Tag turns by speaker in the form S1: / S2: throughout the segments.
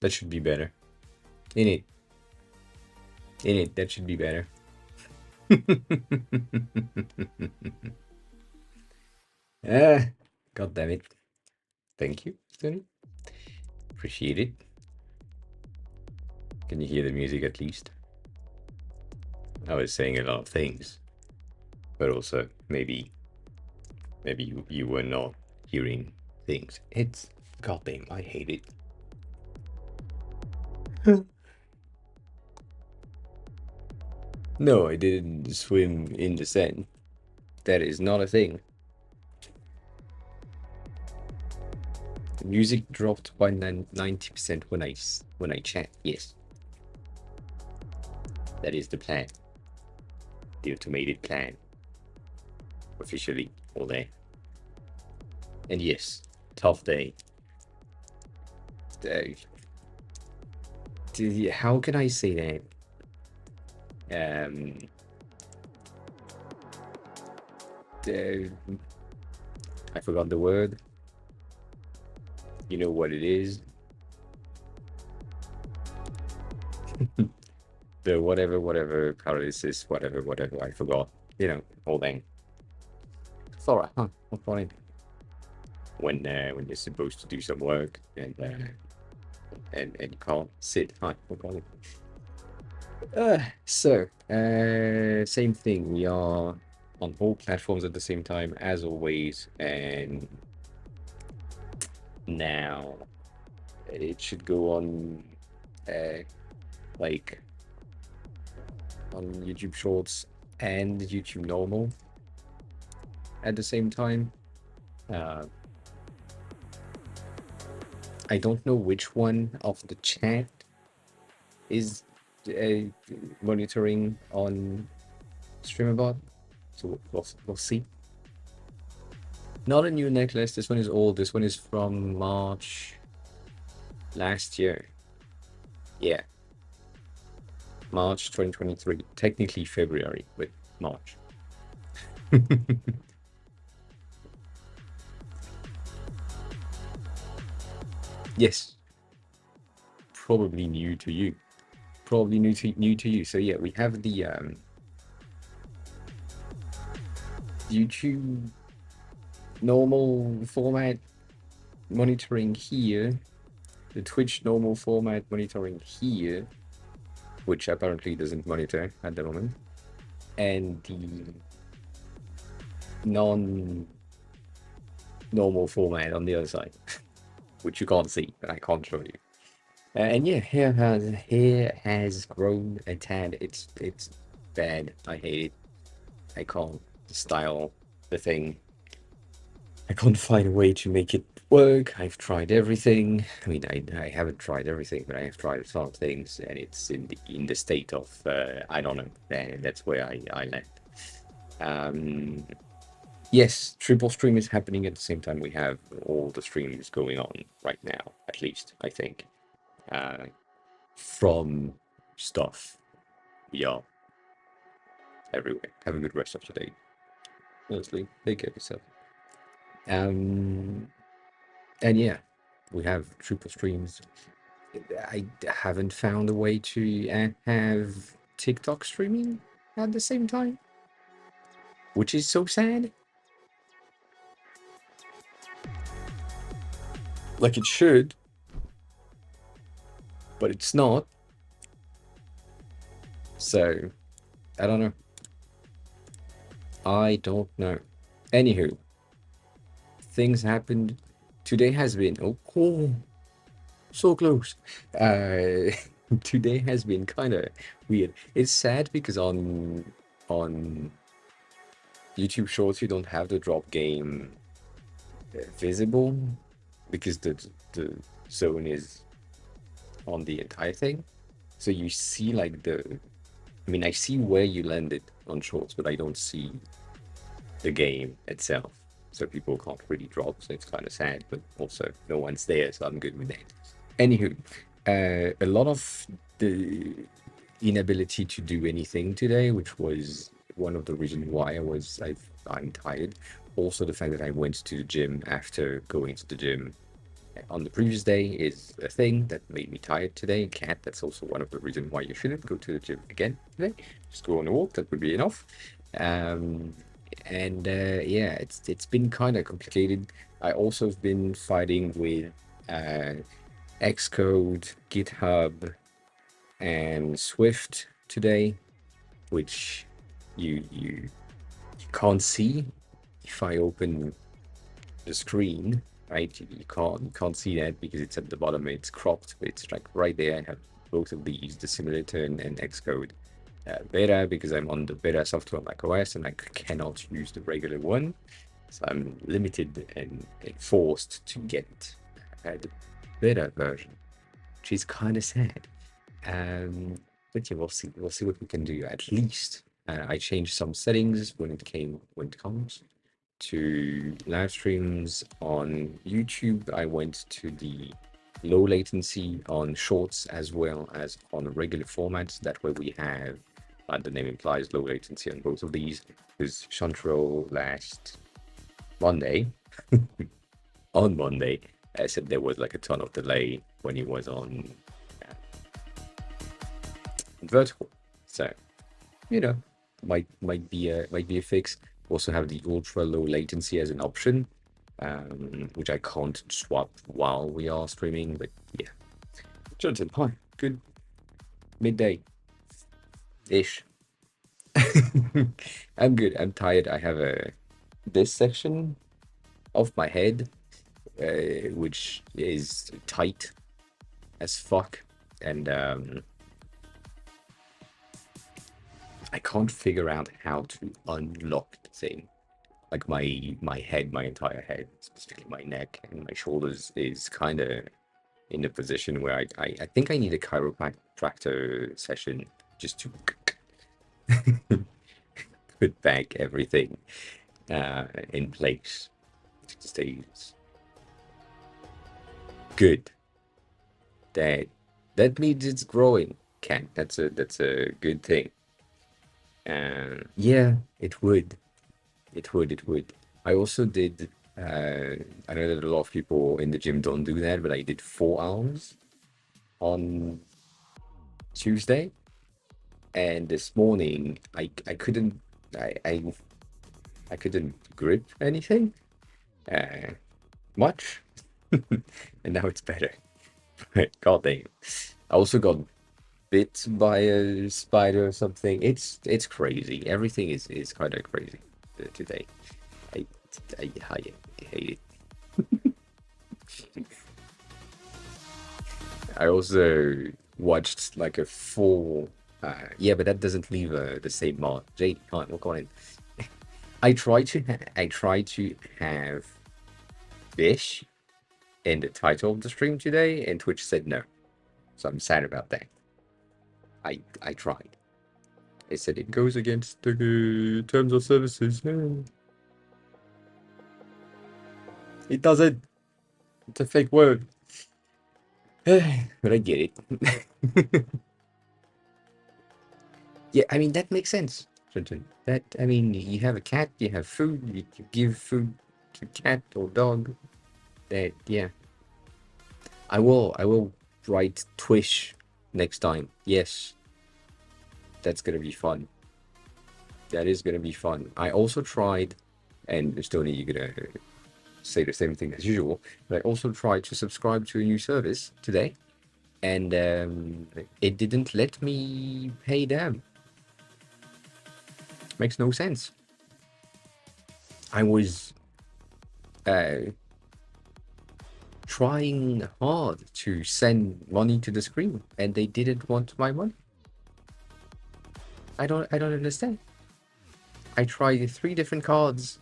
S1: That should be better. In it. In it, that should be better. Ah, God damn it. Thank you, Tony. Appreciate it. Can you hear the music at least? I was saying a lot of things, but also maybe you were not hearing things. It's goddamn, I hate it. No, I didn't swim in the sand. That is not a thing. The music dropped by 90% when I chat. Yes, that is the plan. The automated plan. Officially all day. And yes, tough day. How can I say that? I forgot the word. You know what it is. The whatever paralysis, whatever, I forgot. You know, whole thing. It's alright, huh? Not funny. When you're supposed to do some work and you can't sit. Hi, what funny. Same thing. We are on all platforms at the same time as always, and now it should go on like on YouTube Shorts and YouTube Normal at the same time. I don't know which one of the chat is monitoring on StreamerBot, so we'll see. Not a new necklace. This one is old. This one is from March last year. Yeah, March 2023. Technically February, but March. Yes. Probably new to you. Probably new to you. So yeah, we have the YouTube normal format monitoring here, the Twitch normal format monitoring here, which apparently doesn't monitor at the moment, and the non-normal format on the other side, which you can't see, but I can't show you. And yeah, hair has grown a tad. It's bad. I hate it. I can't style the thing. I can't find a way to make it work. I've tried everything. I mean, I haven't tried everything, but I have tried a lot of things, and it's in the state of I don't know. That's where I land. Yes, triple stream is happening at the same time. We have all the streams going on right now, at least I think. From stuff. Yeah. Everywhere. Have a good rest of the day. Honestly, take care of yourself. And yeah, we have triple streams. I haven't found a way to have TikTok streaming at the same time, which is so sad. Like it should, but it's not. So, I don't know. I don't know. Anywho, things happened. Today has been oh so close. Today has been kind of weird. It's sad because on YouTube Shorts you don't have the drop game visible because the zone is on the entire thing. So you see like I mean, I see where you landed on Shorts, but I don't see the game itself. So people can't really drop, so it's kind of sad, but also no one's there, so I'm good with that. Anywho, a lot of the inability to do anything today, which was one of the reasons why I'm tired. Also the fact that I went to the gym after going to the gym on the previous day is a thing that made me tired today. Cat, that's also one of the reasons why you shouldn't go to the gym again today. Just go on a walk, that would be enough. Um, and yeah, it's been kind of complicated. I also have been fighting with Xcode, GitHub, and Swift today, which you can't see if I open the screen, right? You can't see that because it's at the bottom. It's cropped, but it's like right there. I have both of these, the simulator and Xcode beta, because I'm on the beta software on macOS and I cannot use the regular one. So I'm limited and forced to get the beta version, which is kind of sad. But yeah, we'll see what we can do. At least I changed some settings when it comes to live streams on YouTube. I went to the low latency on shorts as well as on a regular format. That way we have, like the name implies, low latency on both of these. Because Chantrell last Monday, on Monday, said there was like a ton of delay when he was on vertical. So, you know, might be a fix. Also have the ultra low latency as an option, which I can't swap while we are streaming. But yeah, Jonathan, hi, good midday ish. I'm good. I'm tired. I have this section of my head, which is tight as fuck, and I can't figure out how to unlock the thing. Like my head, my entire head, specifically my neck and my shoulders, is kind of in a position where I think I need a chiropractor session just to put back everything in place. It stays good. That means it's growing, Cat. That's a good thing. Yeah, it would. It would. I also did. I know that a lot of people in the gym don't do that, but I did forearms on Tuesday, and this morning I couldn't I couldn't grip anything much, and now it's better. God damn! I also got bit by a spider or something. It's crazy. Everything is kind of crazy today. I, I hate it. I also watched like a full. Yeah, but that doesn't leave the same mark. Jade, can't walk on in. I try to have fish in the title of the stream today, and Twitch said no. So I'm sad about that. I tried. They said it goes against the terms of services. No. It doesn't. It's a fake word. But I get it. Yeah, I mean that makes sense. That, I mean, you have a cat, you have food, you give food to cat or dog. That, yeah. I will write Twish next time. Yes. That's gonna be fun. That is gonna be fun. I also tried, and Stony, you're gonna say the same thing as usual, but I also tried to subscribe to a new service today, and it didn't let me pay them. Makes no sense. I was trying hard to send money to the screen, and they didn't want my money. I don't understand. I tried 3 different cards,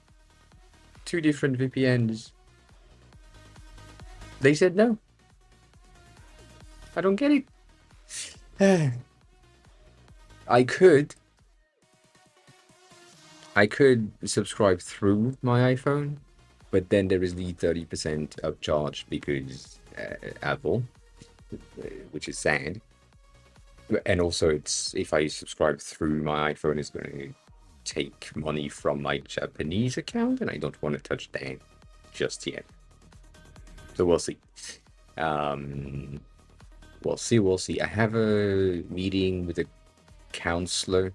S1: 2 different VPNs. They said no. I don't get it. I could subscribe through my iPhone, but then there is the 30% upcharge because Apple, which is sad. And also, it's if I subscribe through my iPhone, it's going to take money from my Japanese account, and I don't want to touch that just yet. So we'll see. Um, we'll see. We'll see. I have a meeting with a counselor.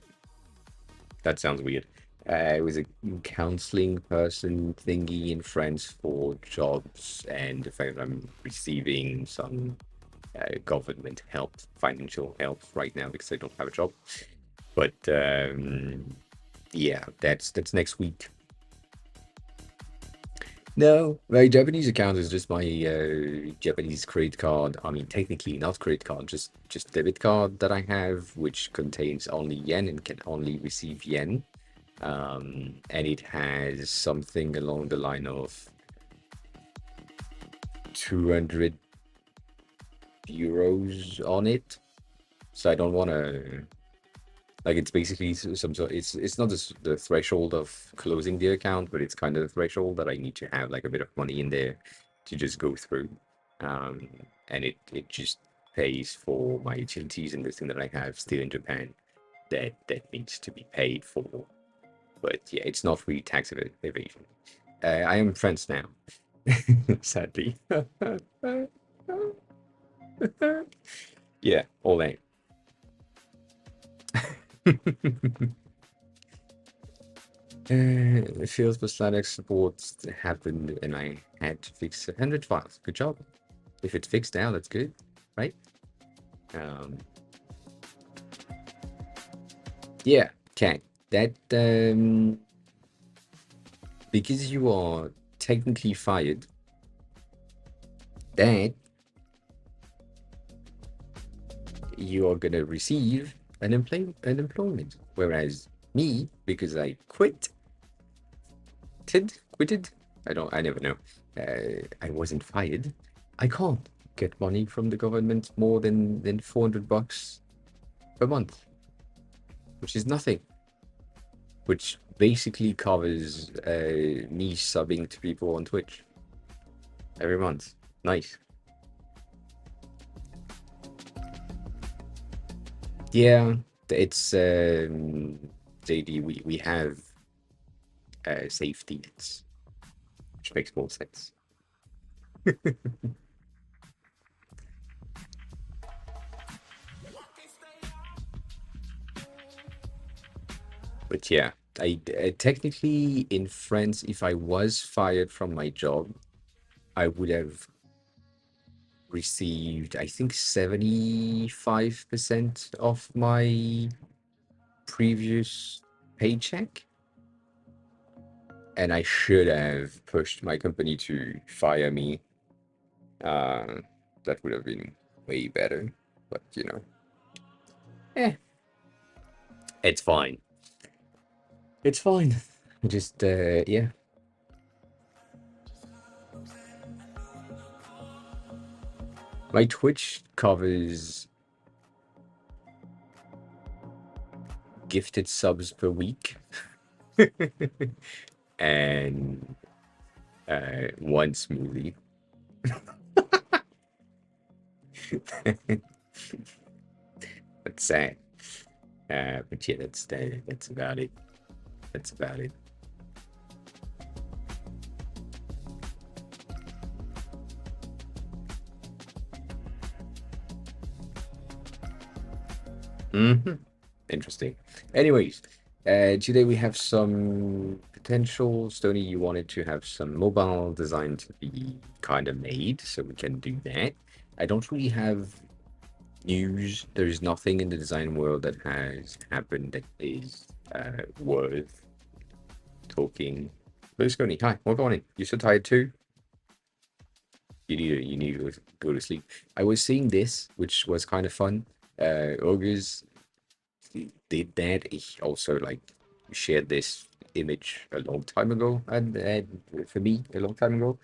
S1: That sounds weird. It was a counseling person thingy in France for jobs and the fact that I'm receiving some government help, financial help right now because I don't have a job. But yeah, that's next week. No, my Japanese account is just my Japanese credit card. I mean, technically not credit card, just debit card that I have, which contains only yen and can only receive yen. And it has something along the line of 200 euros on it. So I don't want to like it's basically some sort. It's not the threshold of closing the account, but it's kind of the threshold that I need to have like a bit of money in there to just go through. Um, and it just pays for my utilities and this thing that I have still in Japan that needs to be paid for. But yeah, it's not really tax evasion. I am friends now, sadly. Yeah, all that. Fields plus Linux support happened and I had to fix 100 files. Good job. If it's fixed now, that's good, right? Um, yeah, okay. That because you are technically fired, that you are gonna receive an employment. Whereas me, because I quitted. I never know. I wasn't fired. I can't get money from the government more than 400 bucks per month, which is nothing. Which basically covers me subbing to people on Twitch every month. Nice. Yeah, it's JD. We have safety nets, which makes more sense. But yeah, I technically in France, if I was fired from my job, I would have received, I think, 75% of my previous paycheck. And I should have pushed my company to fire me. That would have been way better. But you know, eh, it's fine. It's fine. Just yeah. My Twitch covers gifted subs per week and one smoothie. That's sad. But yeah, that's about it. That's about it. Mm-hmm. Interesting. Anyways, today we have some potential. Stony, you wanted to have some mobile design to be kind of made, so we can do that. I don't really have news. There is nothing in the design world that has happened that is worth talking. But Stony, hi, what's going on? You so tired too? You need to go to sleep. I was seeing this, which was kind of fun. Ogres did that. He also like shared this image a long time ago, and for me a long time ago,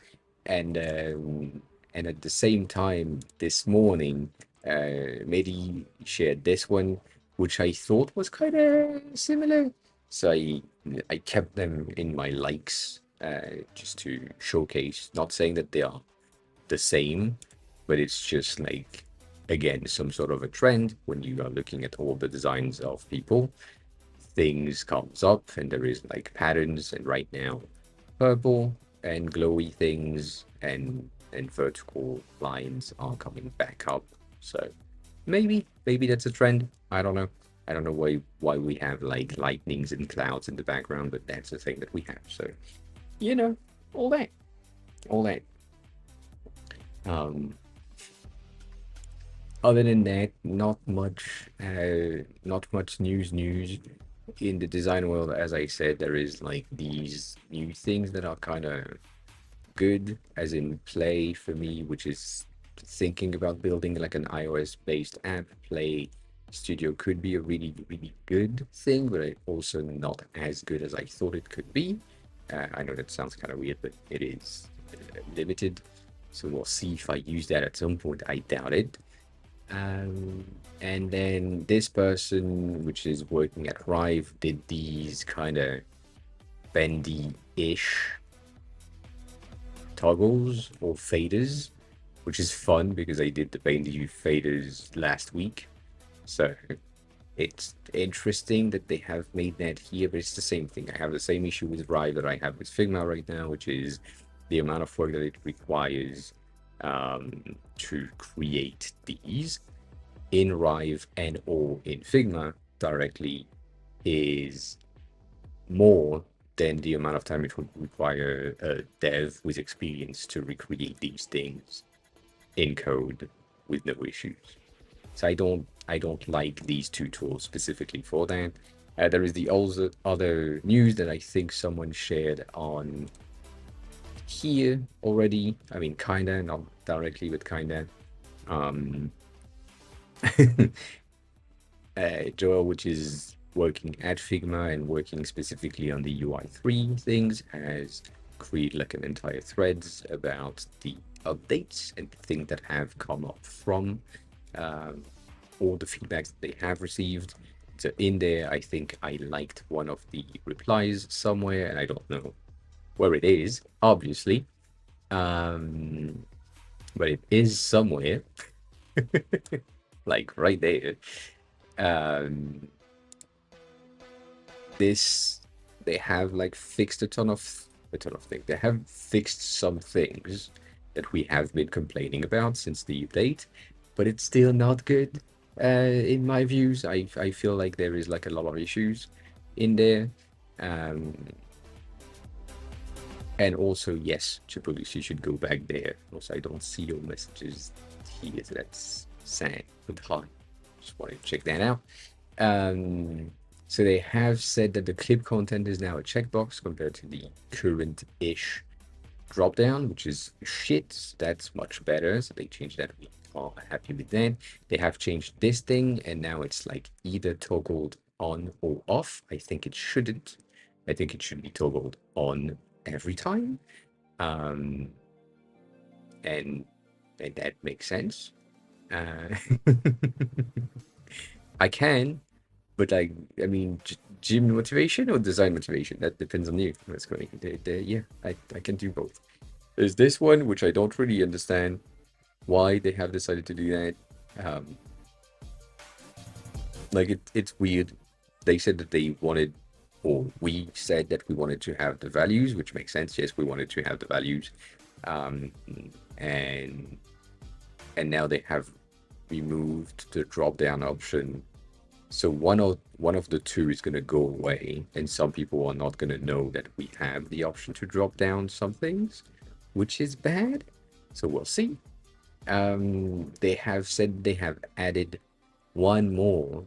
S1: and at the same time this morning, Mehdi shared this one, which I thought was kind of similar. So I kept them in my likes, just to showcase. Not saying that they are the same, but it's just like again some sort of a trend when you are looking at all the designs of people, things comes up and there is like patterns, and right now purple and glowy things and and vertical lines are coming back up. So maybe that's a trend. I don't know. I don't know why we have like lightnings and clouds in the background, but that's the thing that we have. So you know, all that, all that. Um, Other than that, not much news in the design world. As I said, there is like these new things that are kind of good, as in Play for me, which is thinking about building like an iOS-based app. Play Studio could be a really good thing, but also not as good as I thought it could be. I know that sounds kind of weird, but it is limited. So we'll see if I use that at some point. I doubt it. Um, and then this person, which is working at Rive, did these kind of bendy-ish toggles or faders, which is fun because I did the bendy faders last week. So it's interesting that they have made that here, but it's the same thing. I have the same issue with Rive that I have with Figma right now, which is the amount of work that it requires to create these in Rive and or in Figma directly is more than the amount of time it would require a dev with experience to recreate these things in code with no issues. So I don't like these two tools specifically for that. There is the also other news that I think someone shared on here already. I mean, kinda, not directly, but kinda. Um, Joel, which is working at Figma and working specifically on the UI3 things, has created like an entire threads about the updates and things that have come up from all the feedbacks that they have received. So in there, I think I liked one of the replies somewhere, and I don't know where it is, obviously. But it is somewhere, like right there. Um, this they have like fixed a ton of things. They have fixed some things that we have been complaining about since the update, but it's still not good. In my views, I feel like there is like a lot of issues in there. And also, yes, Chipolis, you should go back there. Also, I don't see your messages here, so that's sad. But hi, just wanted to check that out. So they have said that the clip content is now a checkbox compared to the current-ish dropdown, which is shit. That's much better. So they changed that. We are happy with that. They have changed this thing, and now it's like either toggled on or off. I think it shouldn't. I think it should be toggled on every time. And that makes sense. I can, but I mean, gym motivation or design motivation, that depends on you. That's going. Yeah, I can do both. There's this one which I don't really understand why they have decided to do that. Like it's weird. They said that they wanted, or we said that we wanted to have the values, which makes sense. Yes, we wanted to have the values, and now they have removed the drop down option. So one of the two is going to go away, and some people are not going to know that we have the option to drop down some things, which is bad. So we'll see. They have said they have added one more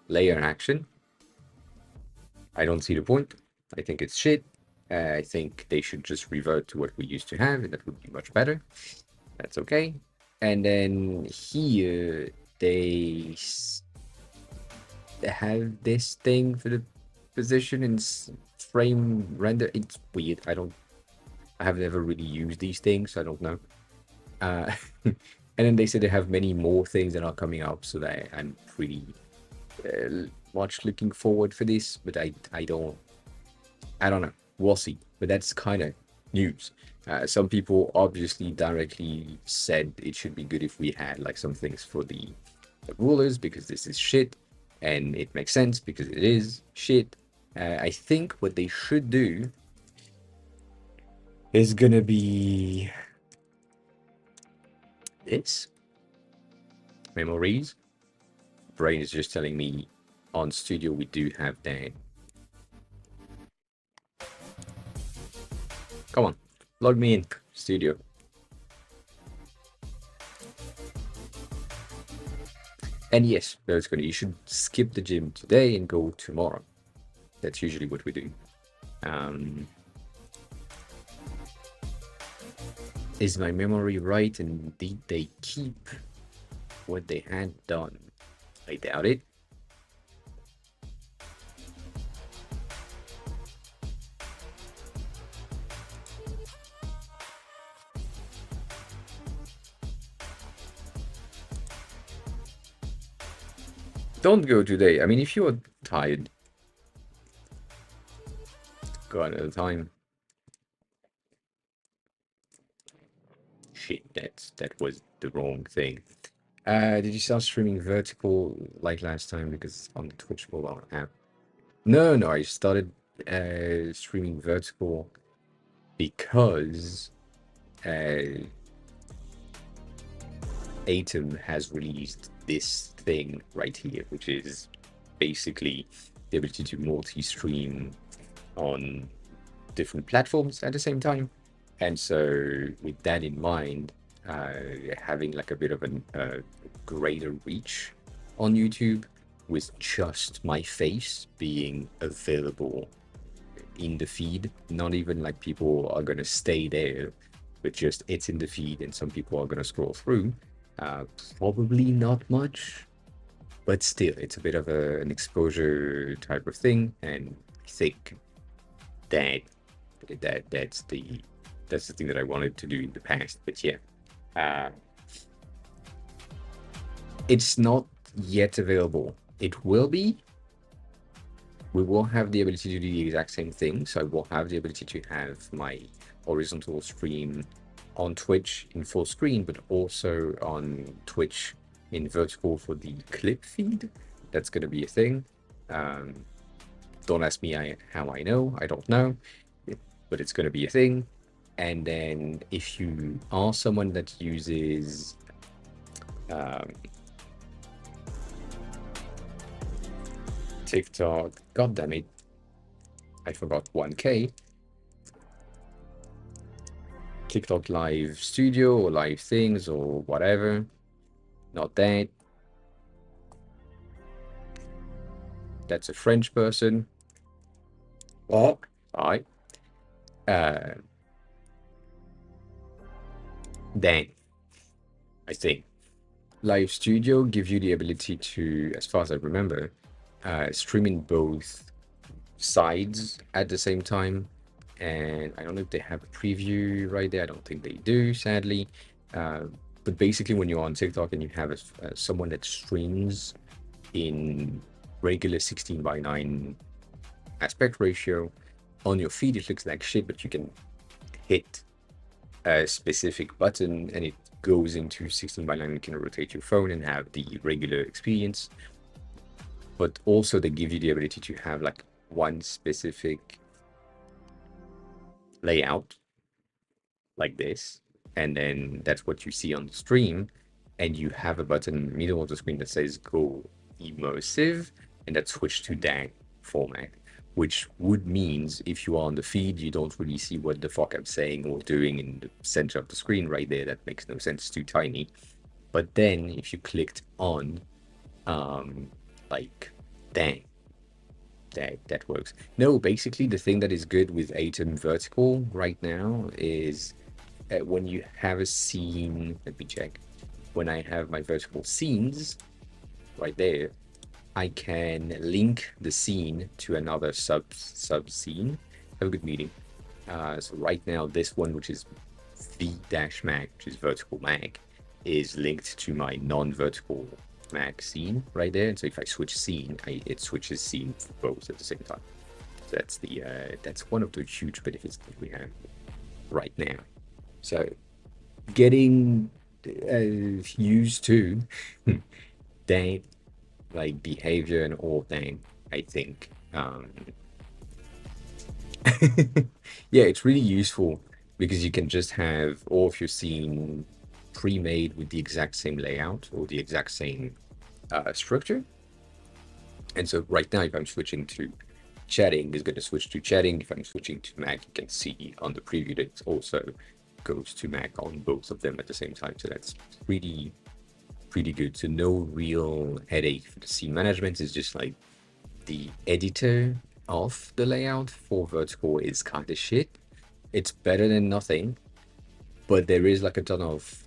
S1: layer action. I don't see the point. I think it's shit. I think they should just revert to what we used to have, and that would be much better. That's okay. And then here they have this thing for the position and frame render. It's weird. I have never really used these things, so I don't know. And then they said they have many more things that are coming up, so that I'm pretty much looking forward for this. But I don't know. We'll see. But that's kind of news. Some people obviously directly said it should be good if we had like some things for the rulers, because this is shit, and it makes sense because it is shit. I think what they should do is gonna be this. Memories. Brain is just telling me on Studio we do have that. Come on, log me in, Studio. And yes, Berlusconi, you should skip the gym today and go tomorrow. That's usually what we do. Is my memory right, and did they keep what they had done? I doubt it. Don't go today. I mean, if you're tired, go another time. Shit, that was the wrong thing. Did you start streaming vertical like last time? Because on the Twitch mobile app. No, I started streaming vertical because Atom has released this thing right here, which is basically the ability to multi-stream on different platforms at the same time. And so with that in mind, having like a bit of a greater reach on YouTube with just my face being available in the feed, not even like people are going to stay there, but just it's in the feed and some people are going to scroll through. Probably not much, but still, it's a bit of an exposure type of thing, and I think that's the thing that I wanted to do in the past. But yeah, it's not yet available. It will be. We will have the ability to do the exact same thing. So I will have the ability to have my horizontal stream on Twitch in full screen, but also on Twitch in vertical for the clip feed. That's going to be a thing. Don't ask me how I know. I don't know, but it's going to be a thing. And then if you are someone that uses TikTok, god damn it, I forgot 1K. TikTok live studio or live things or whatever. Not that. That's a French person. Oh, hi. Then I think live studio gives you the ability to, as far as I remember, stream in both sides at the same time. And I don't know if they have a preview right there. I don't think they do, sadly. But basically, when you're on TikTok and you have someone that streams in regular 16:9 aspect ratio, on your feed it looks like shit, but you can hit a specific button and it goes into 16:9. You can rotate your phone and have the regular experience. But also they give you the ability to have like one specific layout like this, and then that's what you see on the stream, and you have a button in the middle of the screen that says go immersive, and that's switched to that format, which would means if you are on the feed you don't really see what the fuck I'm saying or doing in the center of the screen right there. That makes no sense, it's too tiny. But then if you clicked on like that works. No, basically the thing that is good with Atom vertical right now is when you have a scene, let me check, when I have my vertical scenes right there, I can link the scene to another sub scene. Have a good meeting. So right now this one, which is v-mag, which is vertical mag, is linked to my non-vertical mag scene right there. And so if I switch scene, it switches scene for both at the same time. So that's one of the huge benefits that we have right now. So getting used to that like behavior and all that, I think yeah, it's really useful because you can just have all of your scene pre-made with the exact same layout or the exact same structure. And so right now, if I'm switching to chatting, it's going to switch to chatting. If I'm switching to Mac, you can see on the preview that it also goes to Mac on both of them at the same time. So that's pretty good. So no real headache for the scene management. It's just like the editor of the layout for vertical is kind of shit. It's better than nothing, but there is like a ton of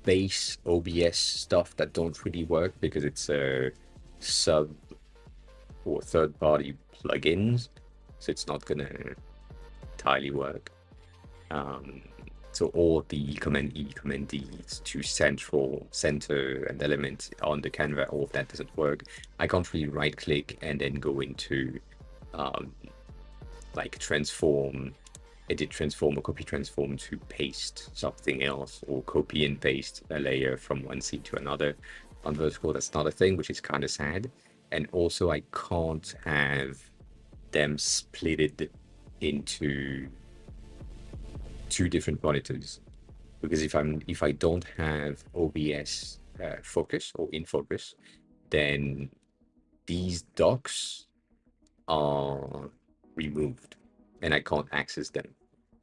S1: base OBS stuff that don't really work because it's a sub or third-party plugins, so it's not gonna entirely work. So all the Command E, Command D to center and element on the Canva, all of that doesn't work. I can't really right-click and then go into like transform, edit transform or copy transform to paste something else, or copy and paste a layer from one scene to another. On vertical, that's not a thing, which is kind of sad. And also I can't have them splitted into two different monitors, because if I don't have OBS focus or in focus, then these docks are removed and I can't access them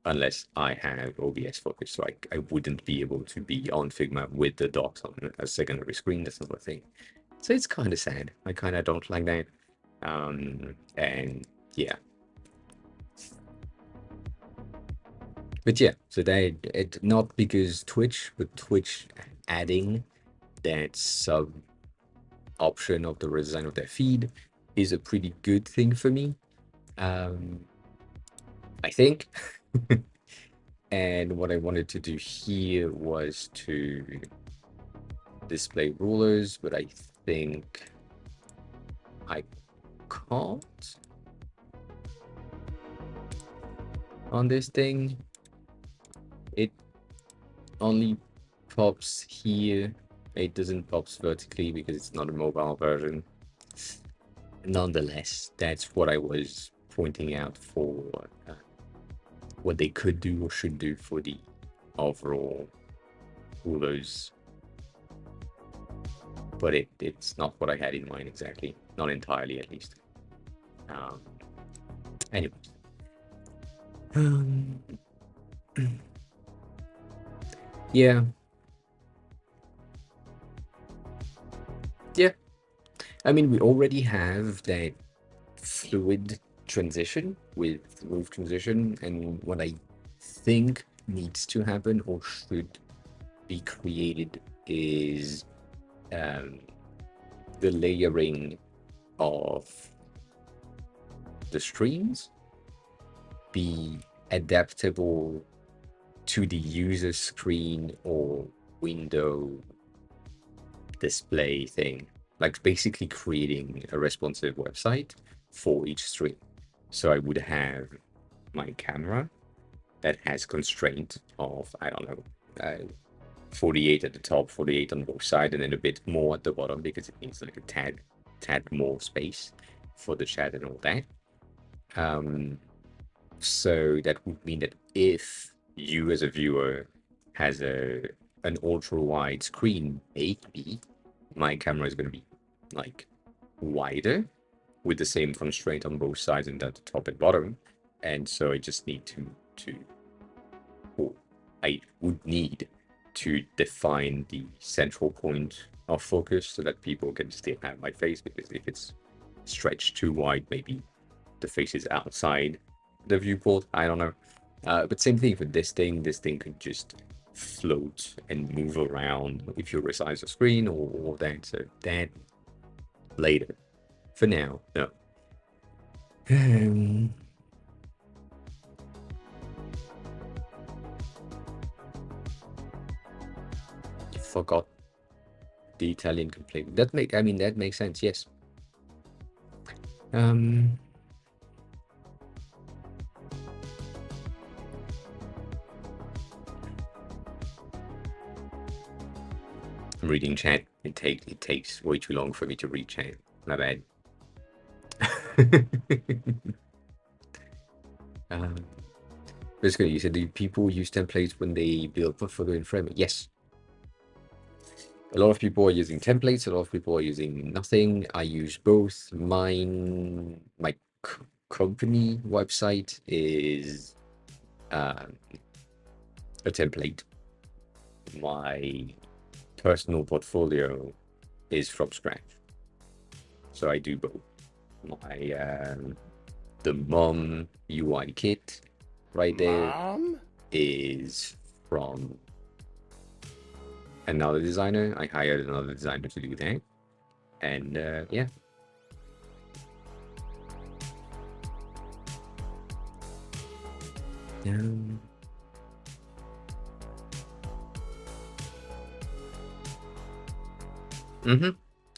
S1: unless I have OBS focus. So I wouldn't be able to be on Figma with the docks on a secondary screen. That's not a thing. So it's kind of sad. I kind of don't like that. And yeah. But yeah, so it not because Twitch, but Twitch adding that sub option of the redesign of their feed is a pretty good thing for me. I think. And what I wanted to do here was to display rulers, but I think I can't on this thing. It only pops here. It doesn't pops vertically because it's not a mobile version. Nonetheless, that's what I was pointing out for what they could do or should do for the overall rulers. But it's not what I had in mind exactly. Not entirely, at least. Anyways. Yeah. Yeah. I mean, we already have that fluid transition with move transition, and what I think needs to happen or should be created is the layering of the streams be adaptable to the user screen or window display thing, like basically creating a responsive website for each stream. So I would have my camera that has constraint of, I don't know, 48 at the top, 48 on both sides, and then a bit more at the bottom because it needs like a tad more space for the chat and all that. So that would mean that if you as a viewer has an ultra wide screen, maybe my camera is going to be like wider with the same constraint on both sides and at the top and bottom. And so I just need I would need to define the central point of focus so that people can still have my face, because if it's stretched too wide, maybe the face is outside the viewport. I don't know. But same thing for this thing. This thing could just float and move around if you resize the screen or that. So that later. For now, no. Forgot the Italian complaint. That makes sense. Yes. I'm reading chat. It takes way too long for me to read chat. My bad. Basically, you said, do people use templates when they build portfolio in Framing? Yes. A lot of people are using templates. A lot of people are using nothing. I use both. My company website is um, a template. My personal portfolio is from scratch. So I do both. My the mom UI kit right there
S2: Mom?
S1: is from another designer. I hired another designer to do that. And yeah. Um,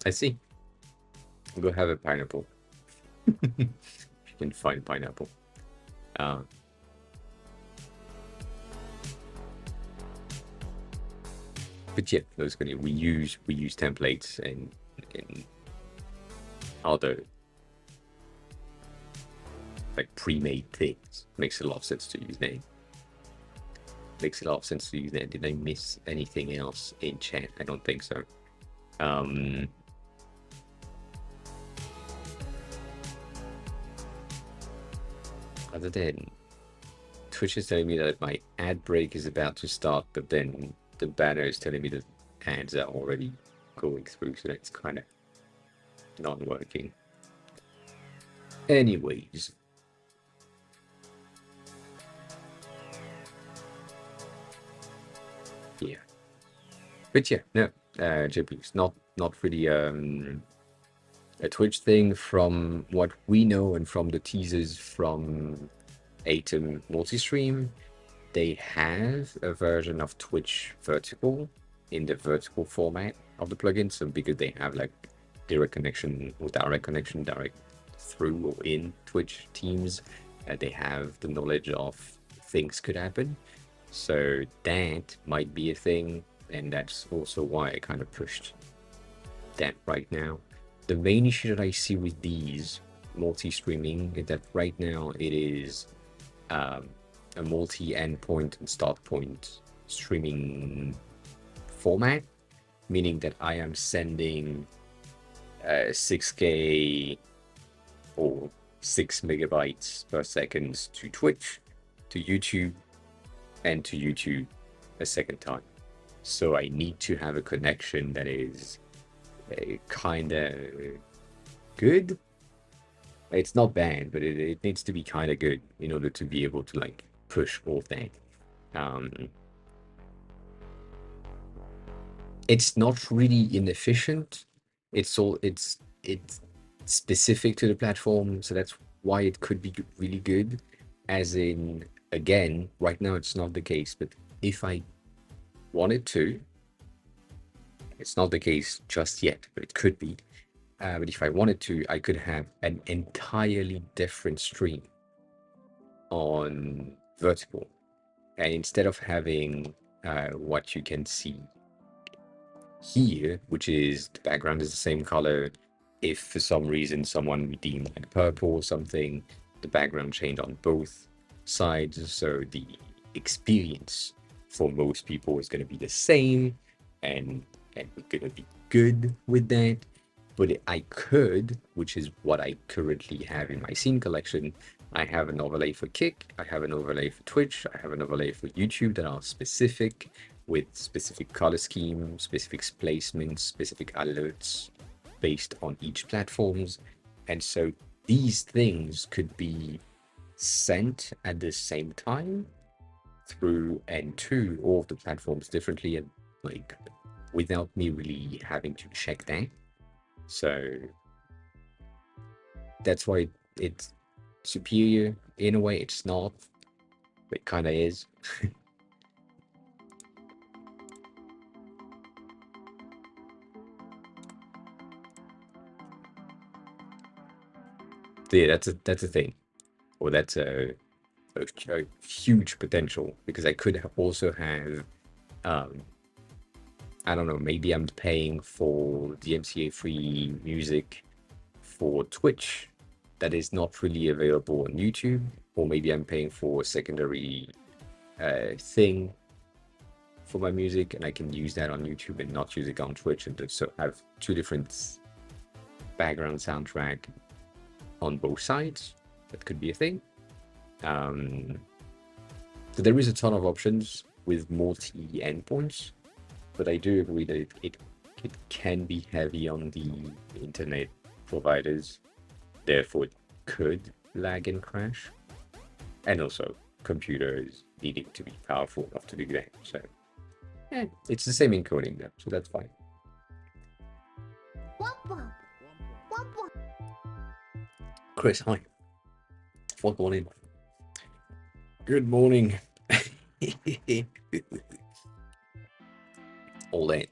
S1: I see. Go have a pineapple. You can find pineapple. Uh, but yeah, basically we use templates and other like pre-made things. Makes a lot of sense to use that. Makes a lot of sense to use that. Did I miss anything else in chat? I don't think so. Other than Twitch is telling me that my ad break is about to start, but then the banner is telling me that ads are already going through, so that's kind of not working. Anyways. Yeah. But yeah, no, JP's not really a Twitch thing from what we know and from the teasers from Atom Multistream. They have a version of Twitch vertical in the vertical format of the plugin. So because they have like direct connection direct through or in Twitch teams, they have the knowledge of things could happen. So that might be a thing, and that's also why I kind of pushed that right now. The main issue that I see with these multi-streaming is that right now it is a multi-endpoint and start point streaming format, meaning that I am sending 6K or 6 megabytes per second to Twitch, to YouTube, and to YouTube a second time. So I need to have a connection that is kind of good. It's not bad, but it needs to be kind of good in order to be able to like push all that. It's not really inefficient. It's specific to the platform, so that's why it could be really good. As in, again, right now it's not the case, but if I wanted to, it's not the case just yet, but it could be. But if I wanted to, I could have an entirely different stream on vertical. And instead of having what you can see here, which is the background is the same color, if for some reason someone redeemed like purple or something, the background changed on both sides. So the experience for most people is going to be the same, and we're going to be good with that. But I could, which is what I currently have in my scene collection, I have an overlay for Kick, I have an overlay for Twitch, I have an overlay for YouTube that are specific with specific color scheme, specific placements, specific alerts based on each platforms. And so these things could be sent at the same time through and to all of the platforms differently, and like without me really having to check that. So that's why it's superior. In a way, it's not, but it kind of is. So yeah, that's a thing, or that's a huge potential, because I could also have, I don't know, maybe I'm paying for DMCA free music for Twitch that is not really available on YouTube, or maybe I'm paying for a secondary thing for my music, and I can use that on YouTube and not use it on Twitch, and so have two different background soundtrack on both sides. That could be a thing. So there is a ton of options with multi endpoints, but I do agree that it can be heavy on the internet providers. Therefore, it could lag and crash. And also, computers needing to be powerful enough to do that. So, yeah, it's the same encoding though, so that's fine. Chris, hi. Good morning. Good morning. All that.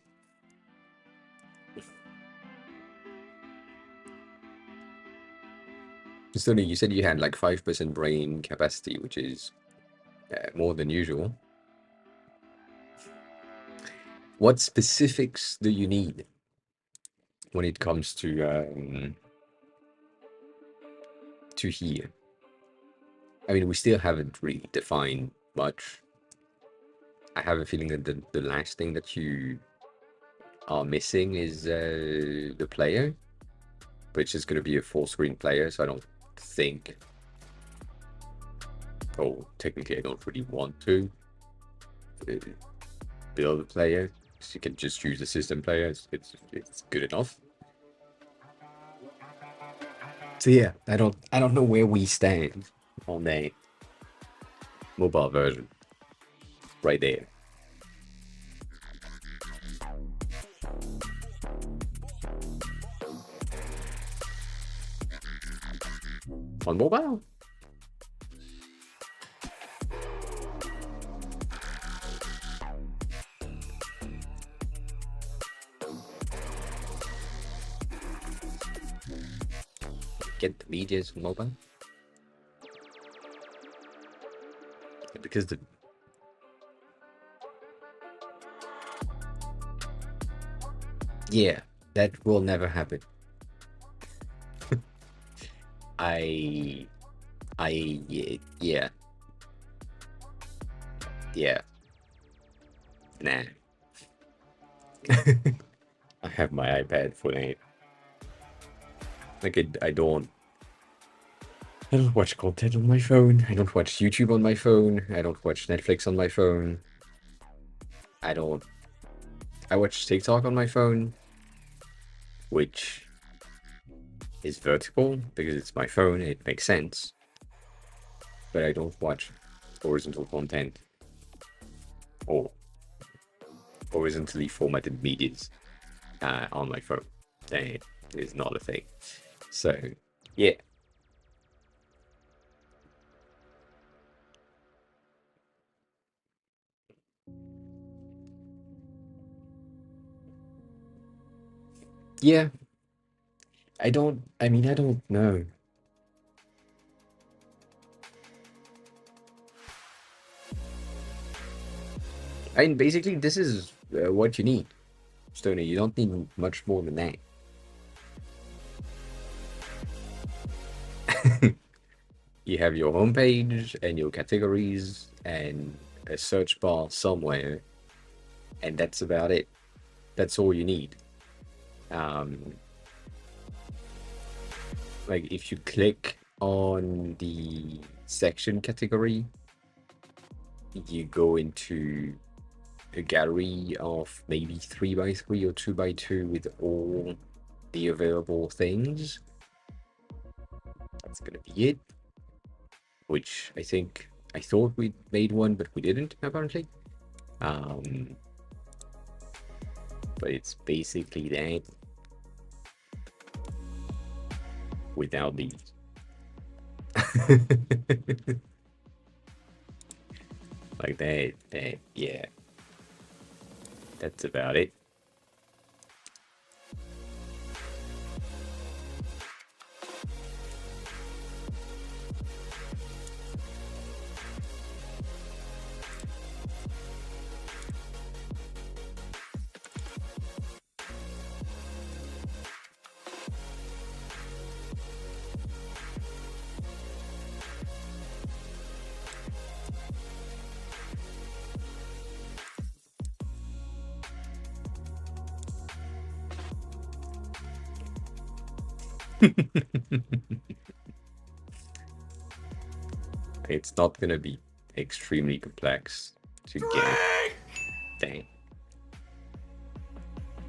S1: Stoney, you said you had like 5% brain capacity, which is more than usual. What specifics do you need when it comes to here? I mean, we still haven't really defined much. I have a feeling that the last thing that you are missing is the player, but it's just going to be a full screen player, so I don't think, oh, technically I don't really want to build a player, so you can just use the system player. It's good enough. So yeah, I don't know where we stand on the mobile version. Right there. On mobile? Get the medias on mobile? Because the yeah, that will never happen. Yeah. Nah. I have my iPad for that. Like I don't watch content on my phone. I don't watch YouTube on my phone. I don't watch Netflix on my phone. I watch TikTok on my phone, which is vertical because it's my phone and it makes sense. But I don't watch horizontal content or horizontally formatted medias on my phone. That is not a thing. So, yeah. Yeah. I don't know. I mean, basically, this is what you need, Stoney. You don't need much more than that. You have your homepage and your categories and a search bar somewhere, and that's about it. That's all you need. Like if you click on the section category, you go into a gallery of maybe 3x3 or 2x2 with all the available things. That's gonna be it. Which I thought we made one, but we didn't apparently. But it's basically that without these. Like that, yeah. That's about it. It's not gonna be extremely complex to get. Dang.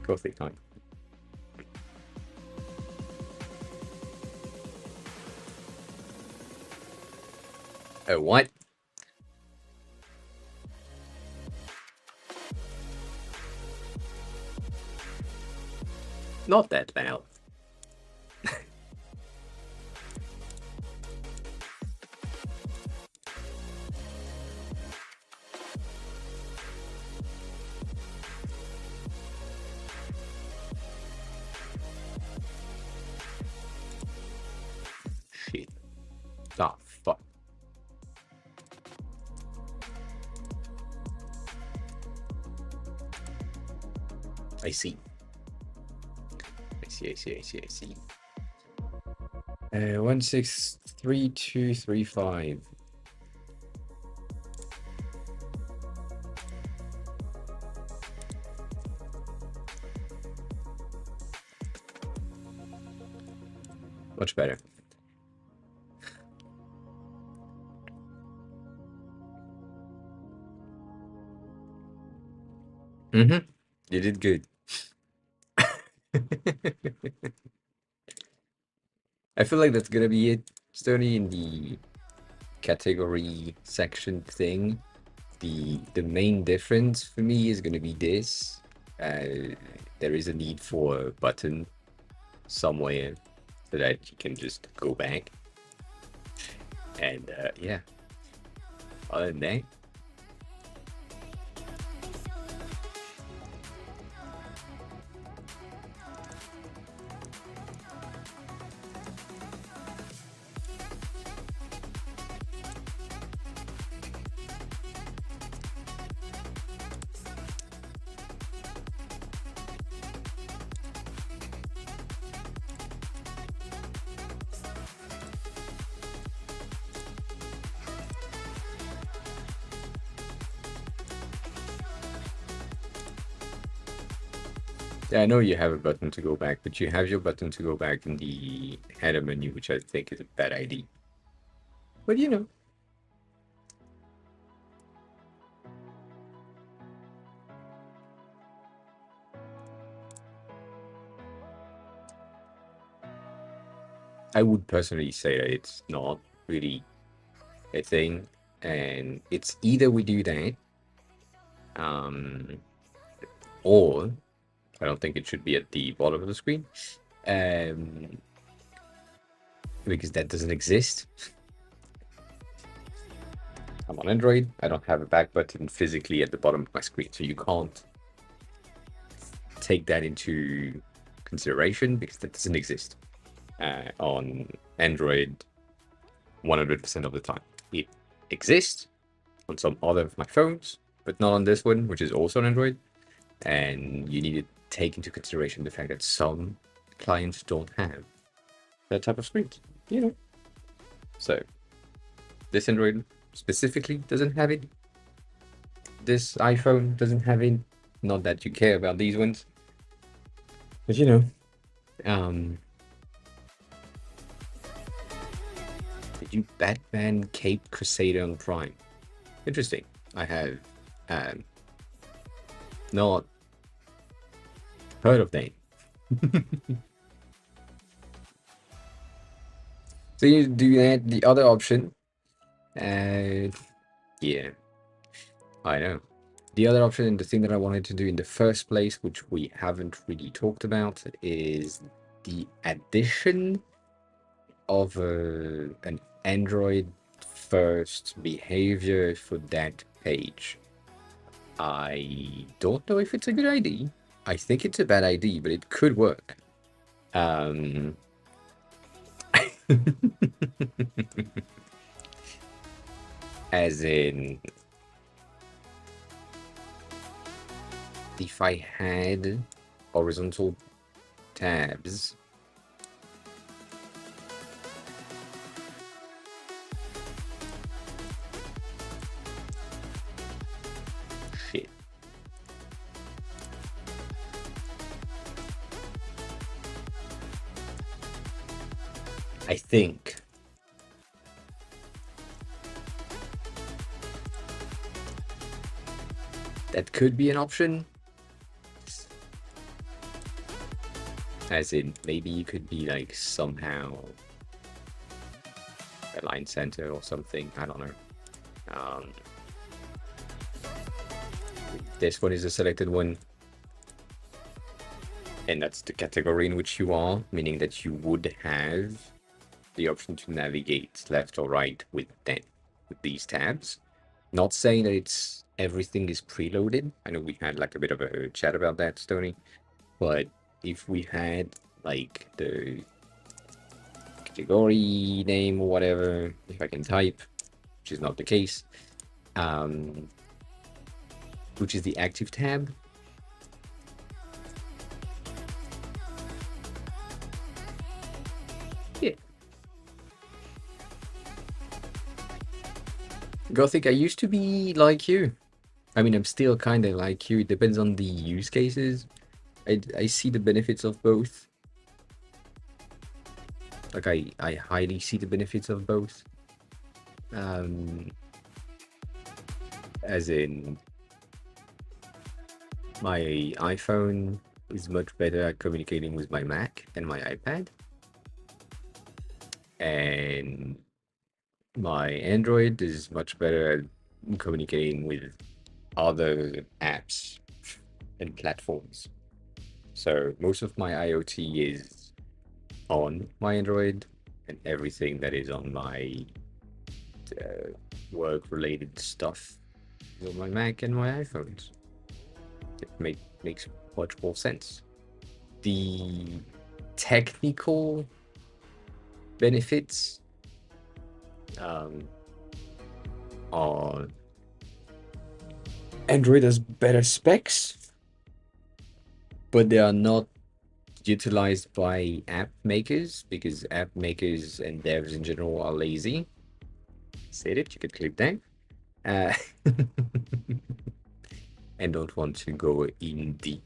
S1: Go think time. Oh, what? Not that loud. Shit. Ah, fuck. I see. I see. 163235. Much better. Mm-hmm. You did good. I feel like that's gonna be it. Certainly in the category section thing. The main difference for me is gonna be this. There is a need for a button somewhere so that you can just go back. And yeah. Other than that, yeah, I know you have a button to go back, but you have your button to go back in the header menu, which I think is a bad idea. But you know. I would personally say that it's not really a thing, and it's either we do that, or I don't think it should be at the bottom of the screen, because that doesn't exist. I'm on Android. I don't have a back button physically at the bottom of my screen, so you can't take that into consideration because that doesn't exist on Android 100% of the time. It exists on some other of my phones, but not on this one, which is also on Android. And you need to take into consideration the fact that some clients don't have that type of screens, you know. So this Android specifically doesn't have it. This iPhone doesn't have it. Not that you care about these ones, but you know, did you Batman Cape Crusader on Prime? Interesting. I have not heard of that. So you do that. The other option, yeah, I know. The other option and the thing that I wanted to do in the first place, which we haven't really talked about, is the addition of an Android first behavior for that page. I don't know if it's a good idea. I think it's a bad idea, but it could work. As in, if I had horizontal tabs, shit. I think that could be an option. As in, maybe you could be like somehow a line center or something. I don't know. Um, this one is a selected one, and that's the category in which you are, meaning that you would have the option to navigate left or right with that with these tabs. Not saying that it's everything is preloaded. I know we had like a bit of a chat about that, Stony, but if we had like the category name or whatever, if I can type, which is not the case, um, which is the active tab. Yeah. Gothic, I used to be like you. I mean, I'm still kind of like you. It depends on the use cases. I see the benefits of both. Like, I highly see the benefits of both. Um, as in, my iPhone is much better at communicating with my Mac and my iPad. And my Android is much better at communicating with other apps and platforms. So most of my IoT is on my Android, and everything that is on my work-related stuff is on my Mac and my iPhones. It makes much more sense. The technical benefits are Android has better specs, but they are not utilized by app makers because app makers and devs in general are lazy. Said it, you could click that. Uh, and don't want to go in deep.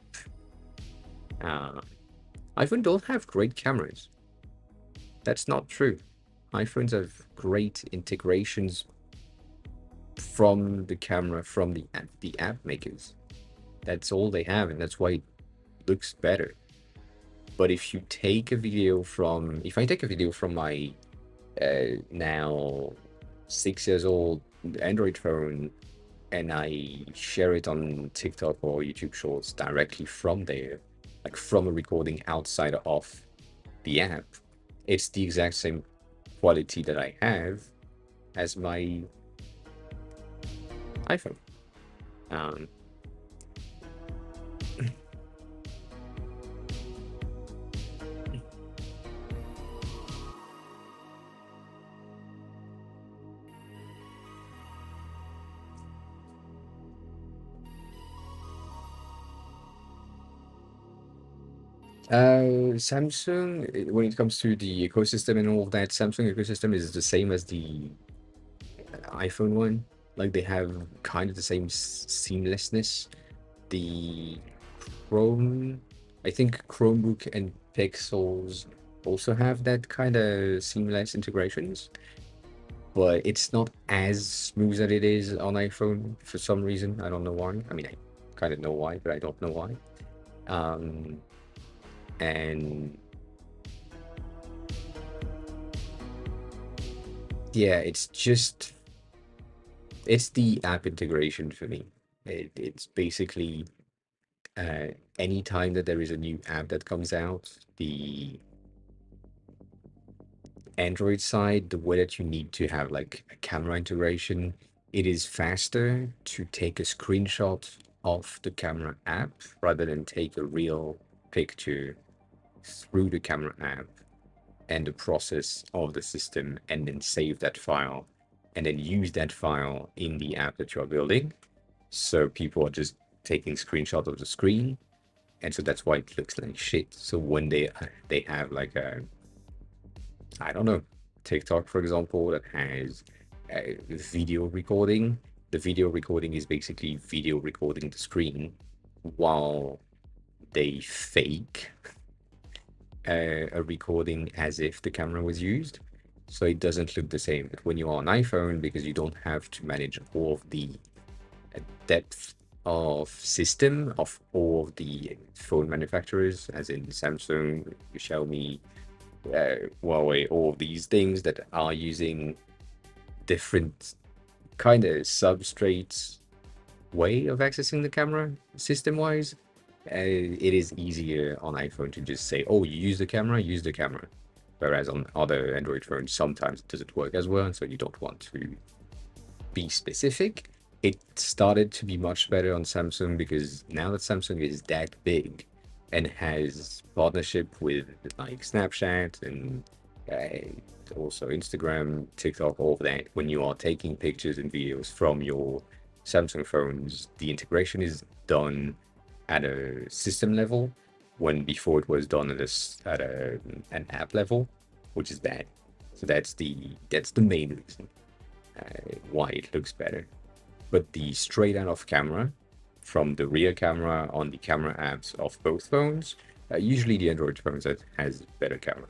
S1: iPhone don't have great cameras. That's not true. iPhones have great integrations from the camera from the app makers. That's all they have, and that's why it looks better. But if you take a video from, if I take a video from my now 6 years old Android phone and I share it on TikTok or YouTube Shorts directly from there, like from a recording outside of the app, it's the exact same quality that I have as my iPhone. Um, Samsung, when it comes to the ecosystem and all of that, Samsung ecosystem is the same as the iPhone one. Like they have kind of the same seamlessness. The Chrome, I think Chromebook and Pixels also have that kind of seamless integrations, but it's not as smooth as it is on iPhone for some reason. I don't know why. I mean, I kind of know why, but I don't know why. Um, and yeah, it's the app integration for me. It's basically anytime that there is a new app that comes out, the Android side, the way that you need to have like a camera integration, it is faster to take a screenshot of the camera app rather than take a real picture through the camera app and the process of the system and then save that file and then use that file in the app that you're building. So people are just taking screenshots of the screen, and so that's why it looks like shit. So when they have like a, I don't know, TikTok for example that has a video recording, the video recording is basically video recording the screen while they fake a recording as if the camera was used, so it doesn't look the same. But when you're on iPhone, because you don't have to manage all of the depth of system of all of the phone manufacturers, as in Samsung, Xiaomi, Huawei, all of these things that are using different kind of substrates way of accessing the camera system wise. It is easier on iPhone to just say, oh, you use the camera. Whereas on other Android phones, sometimes it doesn't work as well, and so you don't want to be specific. It started to be much better on Samsung because now that Samsung is that big and has partnership with like Snapchat and also Instagram, TikTok, all of that, when you are taking pictures and videos from your Samsung phones, the integration is done at a system level when before it was done at an app level, which is bad. So that's the main reason why it looks better. But the straight out of camera from the rear camera on the camera apps of both phones, usually the Android phones that has better camera,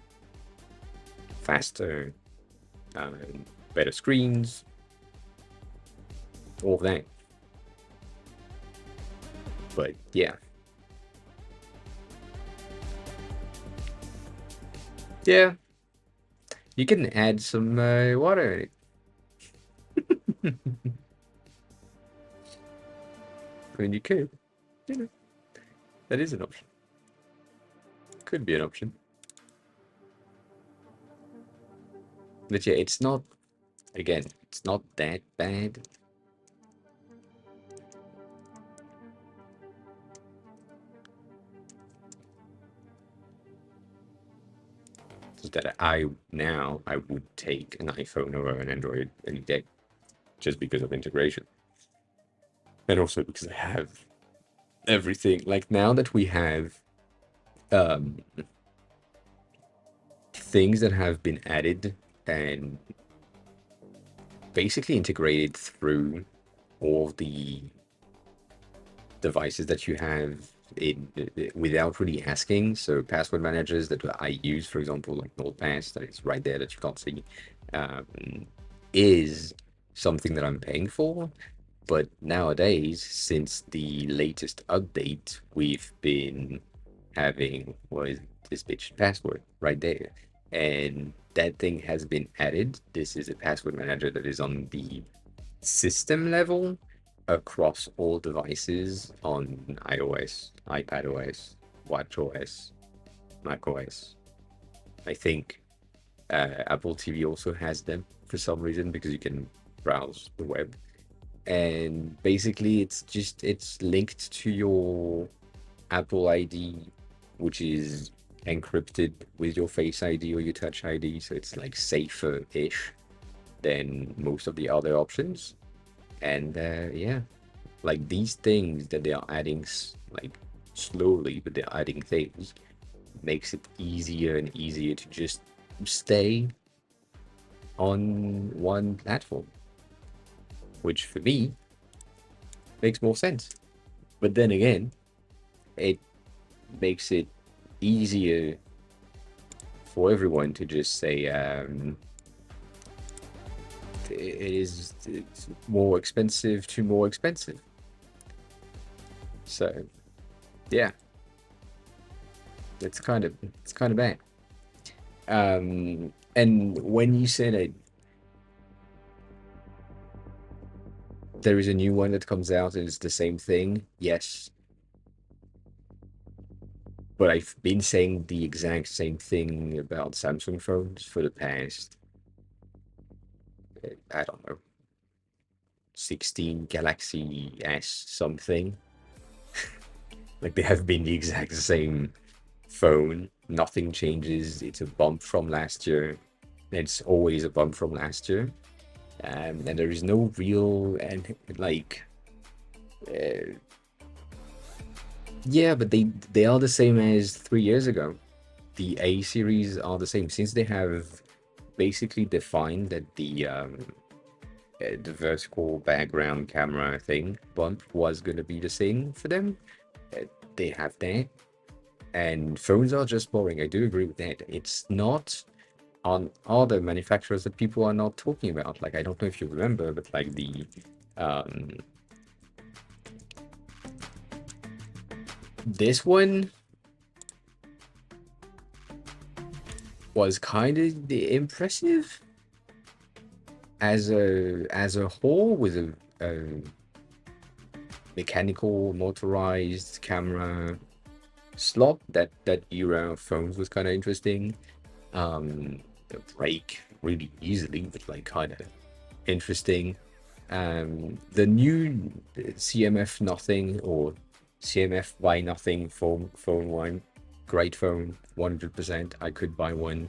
S1: faster, uh, better screens, all of that. But yeah, yeah, you can add some water in it. I mean, you could, you know, that is an option. Could be an option. But yeah, it's not, again, it's not that bad. Just that I would take an iPhone over an Android any day just because of integration. And also because I have everything. Like now that we have um, things that have been added and basically integrated through all the devices that you have in without really asking. So password managers that I use, for example, like NordPass, that is right there that you can't see, um, is something that I'm paying for. But nowadays, since the latest update, we've been having what is this bitch password right there, and that thing has been added. This is a password manager that is on the system level across all devices on iOS, iPadOS, watchOS, macOS. I think Apple TV also has them for some reason because you can browse the web. And basically, it's linked to your Apple ID, which is encrypted with your Face ID or your Touch ID, so it's like safer-ish than most of the other options. And yeah, like these things that they are adding, like slowly, but they're adding things, makes it easier and easier to just stay on one platform, which for me makes more sense. But then again, it makes it easier for everyone to just say it's more expensive to more expensive. So yeah, it's kind of bad. And when you said it, there is a new one that comes out and it's the same thing. Yes, but I've been saying the exact same thing about Samsung phones for the past, I don't know, 16 Galaxy S something. Like they have been the exact same phone. Nothing changes. It's a bump from last year. It's always a bump from last year. And there is no real and like uh, yeah, but they are the same as 3 years ago. The A series are the same since they have basically defined that the vertical background camera thing bump was going to be the same for them. Uh, they have that. And phones are just boring. I do agree with that. It's not on other manufacturers that people are not talking about. Like, I don't know if you remember, but like um, this one was kind of impressive as a whole with a mechanical motorized camera slot. That era of phones was kind of interesting. They break really easily, but like kind of interesting. The new CMF nothing or CMF by nothing phone one, great phone, 100%. I could buy one.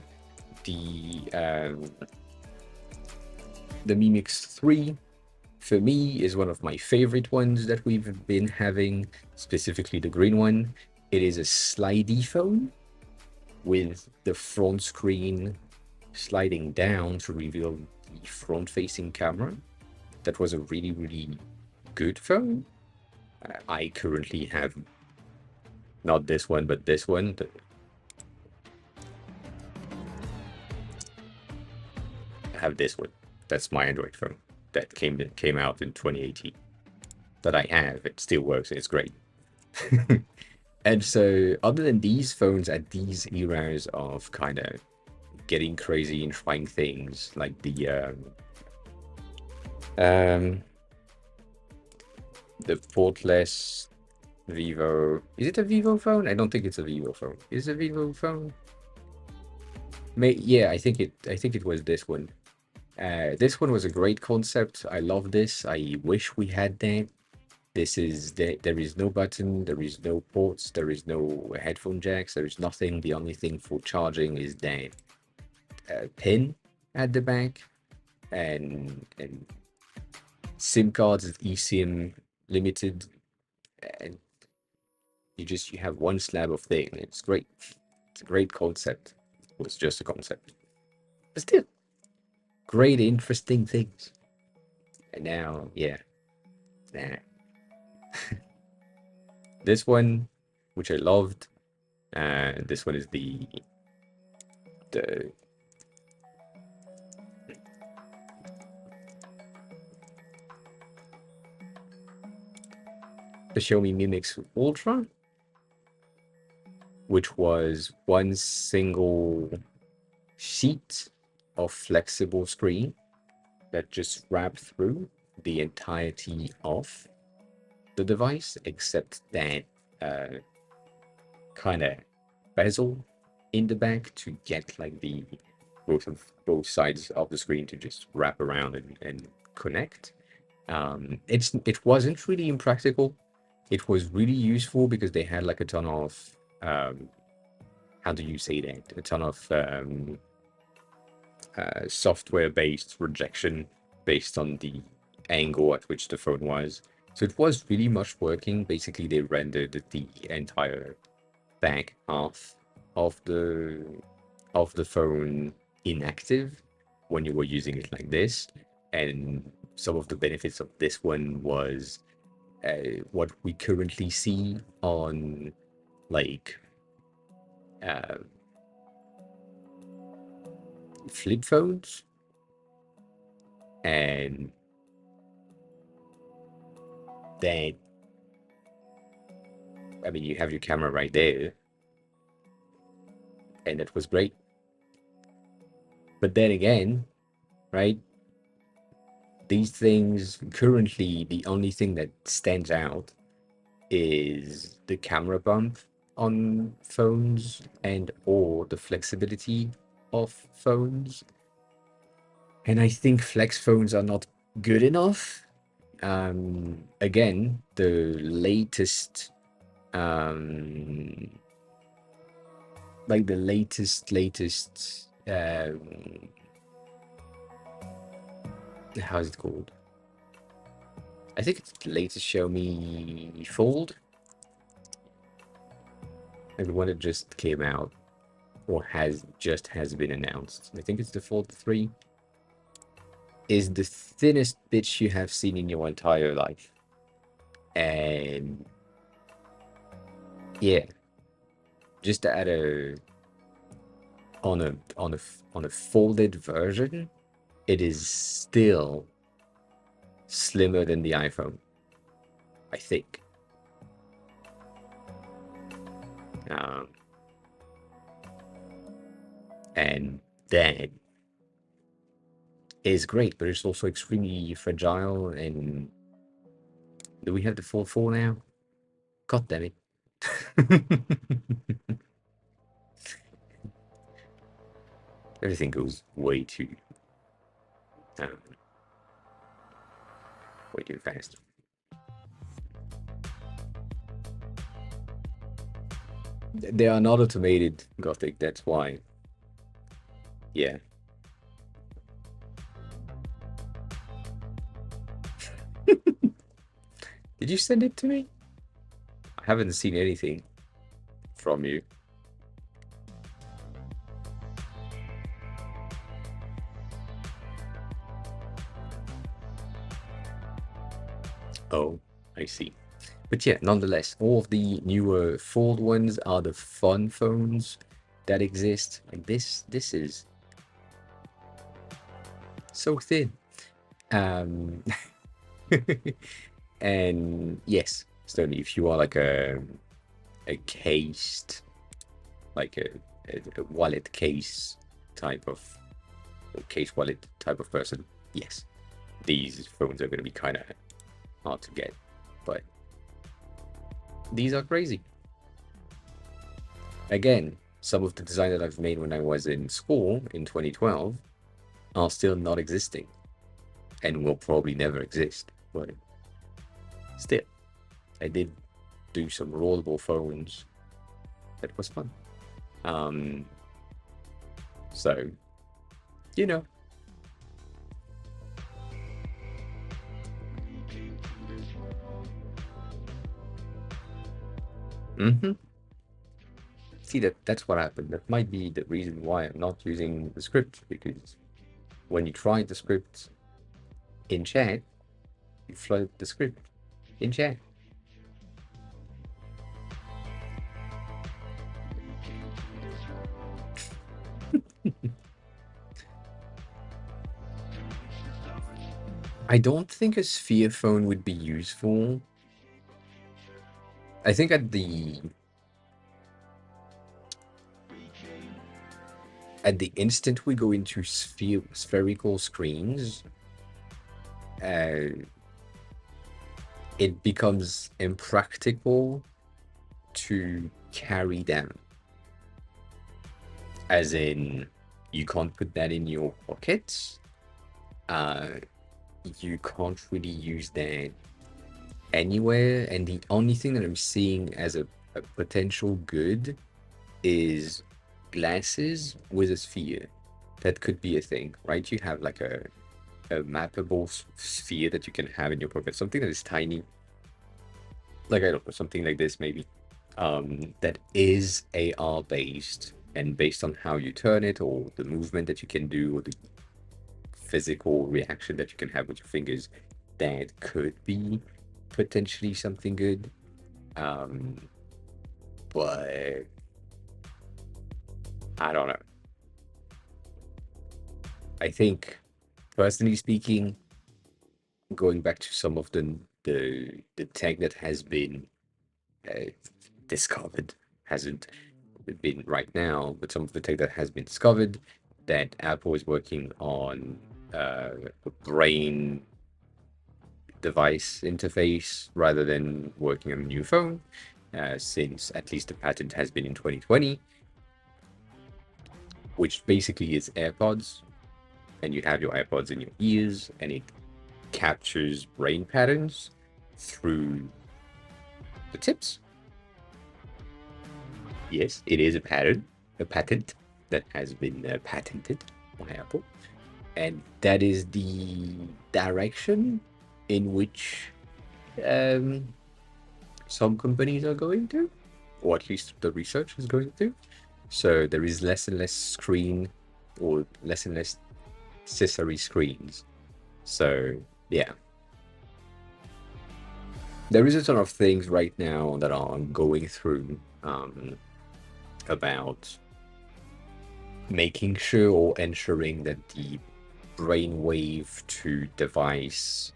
S1: The Mi Mix 3 for me is one of my favorite ones that we've been having, specifically the green one. It is a slidey phone with the front screen sliding down to reveal the front-facing camera. That was a really, really good phone. I currently have not this one, but this one. I have this one. That's my Android phone that came out in 2018. That I have. It still works. It's great. And so, other than these phones at these eras of kind of getting crazy and trying things, like um, the portless Vivo. Is it a Vivo phone? I don't think it's a Vivo phone. Is it a Vivo phone? Yeah, I think it was this one. This one was a great concept. I love this. I wish we had that. There is no button, there is no ports, there is no headphone jacks, there is nothing. The only thing for charging is that pin at the back, and SIM cards is eSIM limited, and you have one slab of thing. It's great. It's a great concept. It was just a concept, but still great, interesting things. And now, yeah, nah. This one, which I loved. This one is the Xiaomi Mi Mix Ultra, which was one single sheet of flexible screen that just wrapped through the entirety of the device, except that kind of bezel in the back to get like the both sides of the screen to just wrap around and connect. It wasn't really impractical. It was really useful because they had like a ton of how do you say that? A ton of software-based rejection based on the angle at which the phone was. So it was really much working. Basically, they rendered the entire back half of the phone inactive when you were using it like this. And some of the benefits of this one was what we currently see on like flip phones, and then I mean you have your camera right there, and that was great. But then again, right, these things currently, the only thing that stands out is the camera bump on phones and or the flexibility of phones. And I think flex phones are not good enough. Again, the latest like the latest how is it called? I think it's the latest Xiaomi Fold. And the one that just came out or has been announced. I think it's the Fold 3. Is the thinnest bitch you have seen in your entire life. And yeah, just at a on a on a on a folded version, it is still slimmer than the iPhone, I think. Um, and that is great, but it's also extremely fragile. And do we have the Fold 4 now? God damn it. Everything goes um, way too fast. They are not automated, Gothic, that's why. Yeah. Did you send it to me? I haven't seen anything from you. Oh, I see. But yeah, nonetheless, all of the newer Fold ones are the fun phones that exist. Like this is so thin. Um, and yes, Stony, if you are like a cased, like a wallet case type of case wallet type of person, yes, these phones are going to be kind of hard to get, but these are crazy. Again, some of the design that I've made when I was in school in 2012 are still not existing and will probably never exist, but still, I did do some rollable phones. That was fun. So, you know. Mm-hmm. See, that's what happened. That might be the reason why I'm not using the script, because when you try the script in chat, you float the script in chat. I don't think a sphere phone would be useful. I think at the instant we go into spherical screens, it becomes impractical to carry down. As in, you can't put that in your pockets. You can't really use that anywhere. And the only thing that I'm seeing as a potential good is glasses with a sphere. That could be a thing, right? You have like a mappable sphere that you can have in your pocket, something that is tiny, like I don't know, something like this maybe, that is AR based, and based on how you turn it or the movement that you can do or the physical reaction that you can have with your fingers, that could be potentially something good. But I don't know. I think, personally speaking, going back to some of the tech that has been uh, discovered, hasn't been right now, but some of the tech that has been discovered, that Apple is working on a brain device interface rather than working on a new phone, since at least the patent has been in 2020, which basically is AirPods, and you have your AirPods in your ears, and it captures brain patterns through the tips. Yes, it is a patent that has been patented by Apple, and that is the direction in which some companies are going to, or at least the research is going to. So there is less and less screen, or less and less accessory screens. So yeah, there is a ton of things right now that are going through about making sure or ensuring that the brainwave to device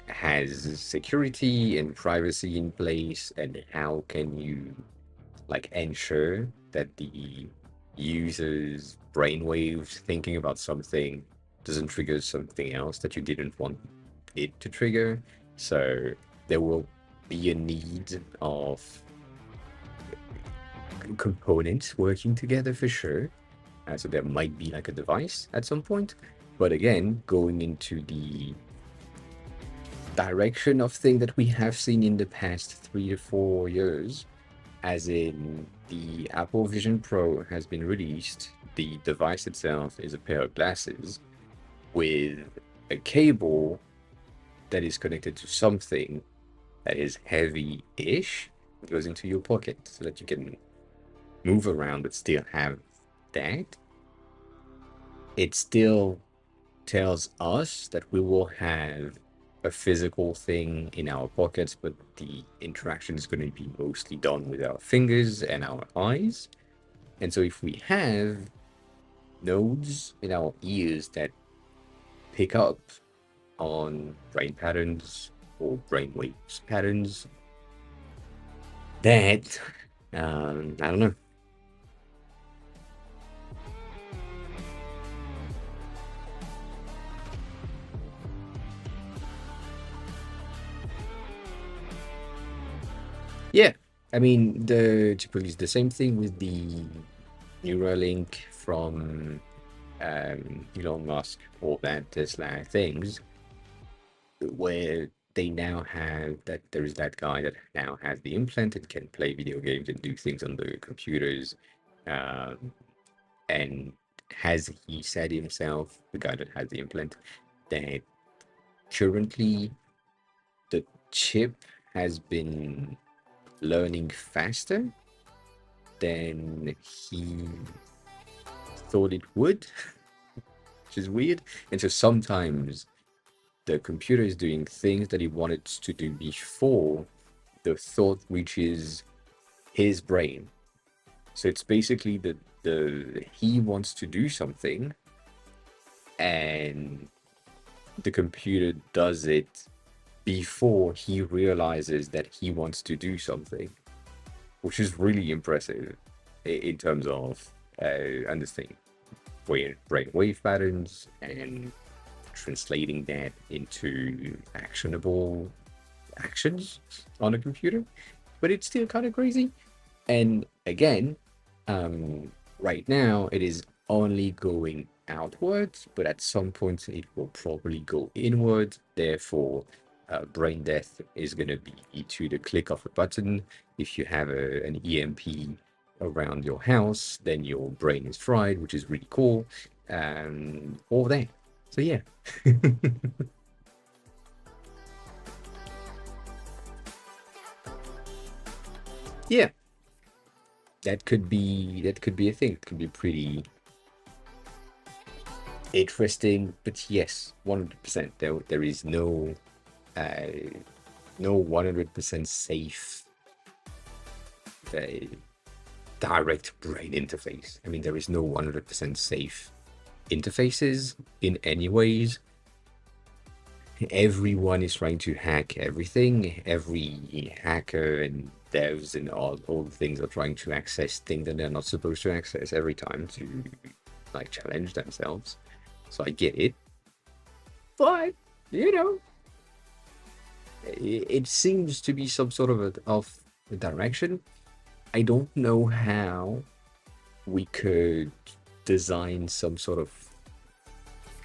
S1: has security and privacy in place, and how can you like ensure that the user's brainwaves thinking about something doesn't trigger something else that you didn't want it to trigger. So there will be a need of components working together for sure. So there might be like a device at some point, but again, going into the direction of thing that we have seen in the past 3 to 4 years, as in the Apple Vision Pro has been released. The device itself is a pair of glasses with a cable that is connected to something that is heavy-ish. It goes into your pocket so that you can move around but still have that. It still tells us that we will have a physical thing in our pockets, but the interaction is going to be mostly done with our fingers and our eyes. And so if we have nodes in our ears that pick up on brain patterns or brain waves patterns, that I don't know. Yeah, I mean, typically it's the same thing with the Neuralink from Elon Musk or that Tesla things, where they now have that there is that guy that now has the implant and can play video games and do things on the computers. And has he said himself, the guy that has the implant, that currently the chip has been learning faster than he thought it would, which is weird. And so sometimes the computer is doing things that he wanted to do before the thought reaches his brain. So it's basically the he wants to do something and the computer does it before he realizes that he wants to do something, which is really impressive in terms of understanding brain wave patterns and translating that into actionable actions on a computer. But it's still kind of crazy. And again, right now it is only going outwards, but at some point it will probably go inward. Therefore, brain death is going to be to the click of a button. If you have an EMP around your house, then your brain is fried, which is really cool. All that. So yeah. Yeah, that could be a thing. It could be pretty interesting, but yes, 100%. There is no 100% safe uh, direct brain interface. I mean, there is no 100% safe interfaces in any ways. Everyone is trying to hack everything. Every hacker and devs and all the things are trying to access things that they're not supposed to access every time to like challenge themselves. So I get it. But, you know, it seems to be some sort of a direction. I don't know how we could design some sort of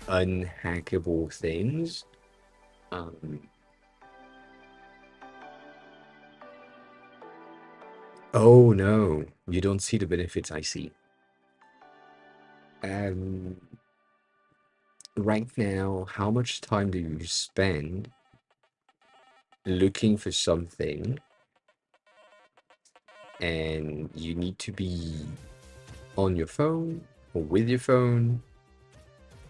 S1: unhackable things. Oh no, you don't see the benefits I see. Um, right now, how much time do you spend looking for something and you need to be on your phone or with your phone,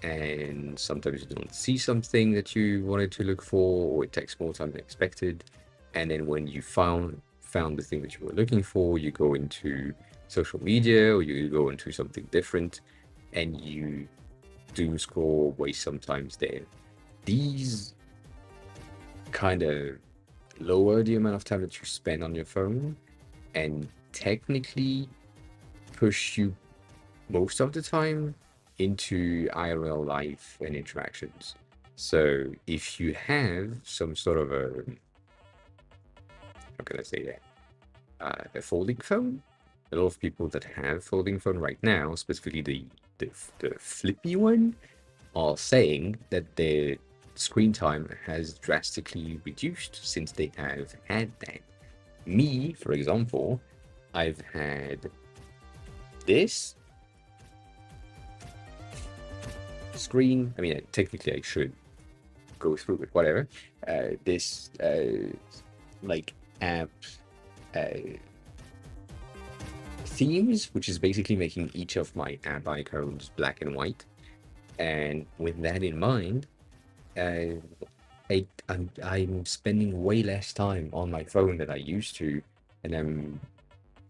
S1: and sometimes you don't see something that you wanted to look for, or it takes more time than expected, and then when you found the thing that you were looking for, you go into social media or you go into something different and you doom scroll, waste some times there. These kind of lower the amount of time that you spend on your phone and technically push you most of the time into IRL life and interactions. So if you have some sort of a, how can I say that, a folding phone, a lot of people that have folding phone right now, specifically the flippy one, are saying that their screen time has drastically reduced since they have had that. Me, for example, I've had this screen. I mean, technically I should go through it, whatever. This like app themes, which is basically making each of my app icons black and white. And with that in mind, I'm spending way less time on my phone than I used to, and I'm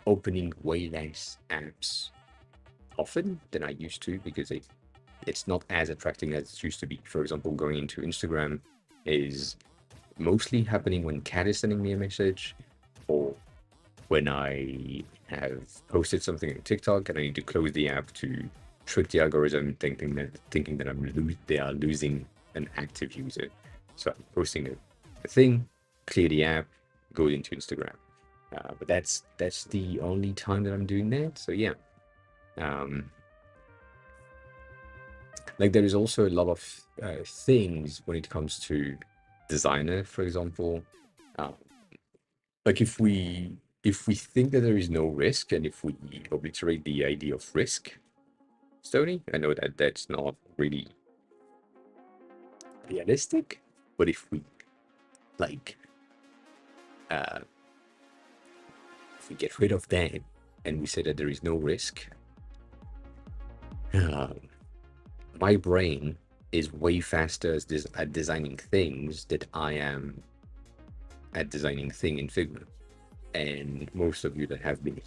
S1: opening way less apps often than I used to because it's not as attracting as it used to be. For example, going into Instagram is mostly happening when Kat is sending me a message or when I have posted something on TikTok and I need to close the app to trick the algorithm thinking that they are losing an active user. So I'm posting a thing, clear the app, go into Instagram. But that's the only time that I'm doing that. So yeah. Like there is also a lot of things when it comes to designer, for example. Like if we think that there is no risk and if we obliterate the idea of risk, Stony, I know that that's not really realistic, but if we like if we get rid of that and we say that there is no risk, my brain is way faster at designing things that I am at designing thing in Figma. And most of you that have been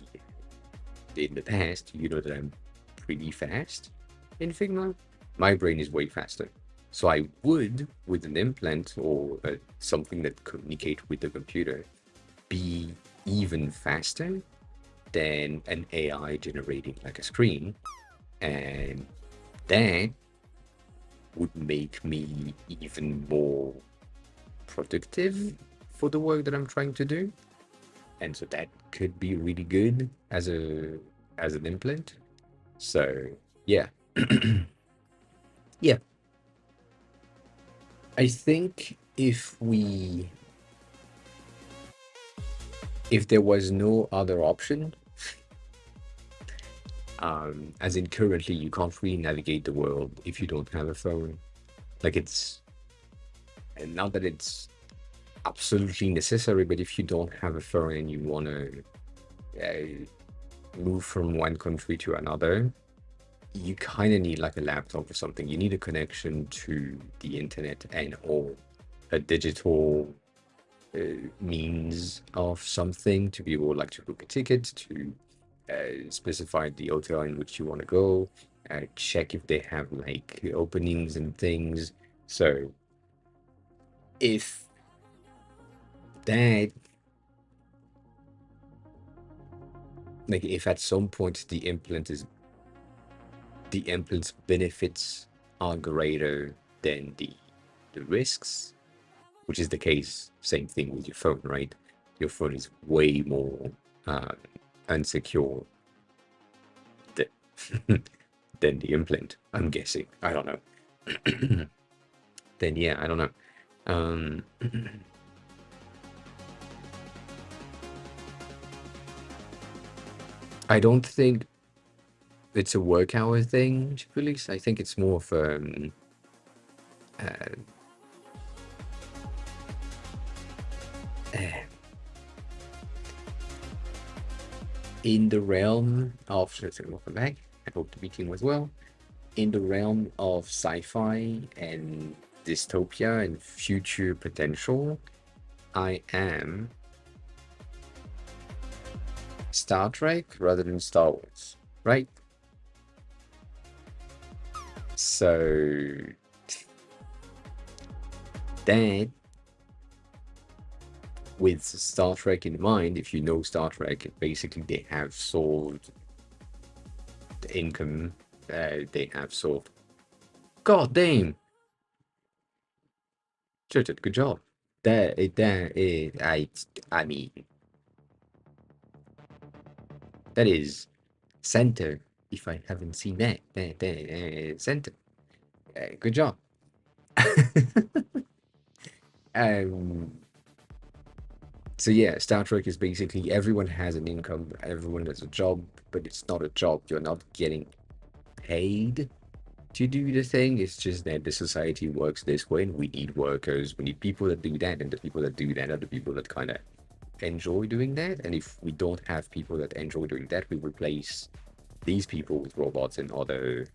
S1: here in the past, you know that I'm pretty fast in Figma. My brain is way faster. So I would, with an implant or something that communicates with the computer, be even faster than an AI generating like a screen. And that would make me even more productive for the work that I'm trying to do. And so that could be really good as an implant. So yeah. Yeah. I think if there was no other option, as in currently you can't really navigate the world if you don't have a phone. Like it's, and not that it's absolutely necessary, but if you don't have a phone and you want to move from one country to another, you kind of need like a laptop or something. You need a connection to the internet and or a digital means of something to be able like to book a ticket, to specify the hotel in which you want to go, check if they have like openings and things. So if that, like if at some point the implant's benefits are greater than the risks, which is the case, same thing with your phone, right? Your phone is way more unsecure than the implant, I'm guessing. I don't know. Then yeah, I don't know. I don't think it's a work hour thing, typically. I think it's more of in the realm of, welcome back. I hope the meeting was well. In the realm of sci-fi and dystopia and future potential, I am Star Trek rather than Star Wars, right? So that, with Star Trek in mind, if you know Star Trek, basically they have solved the income. They have solved. God damn, good job. I mean, that is center. If I haven't seen that, center. Good job. um. So yeah, Star Trek is basically everyone has an income, everyone has a job, but it's not a job. You're not getting paid to do the thing. It's just that the society works this way, and we need workers. We need people that do that, and the people that do that are the people that kind of enjoy doing that. And if we don't have people that enjoy doing that, we replace these people with robots and other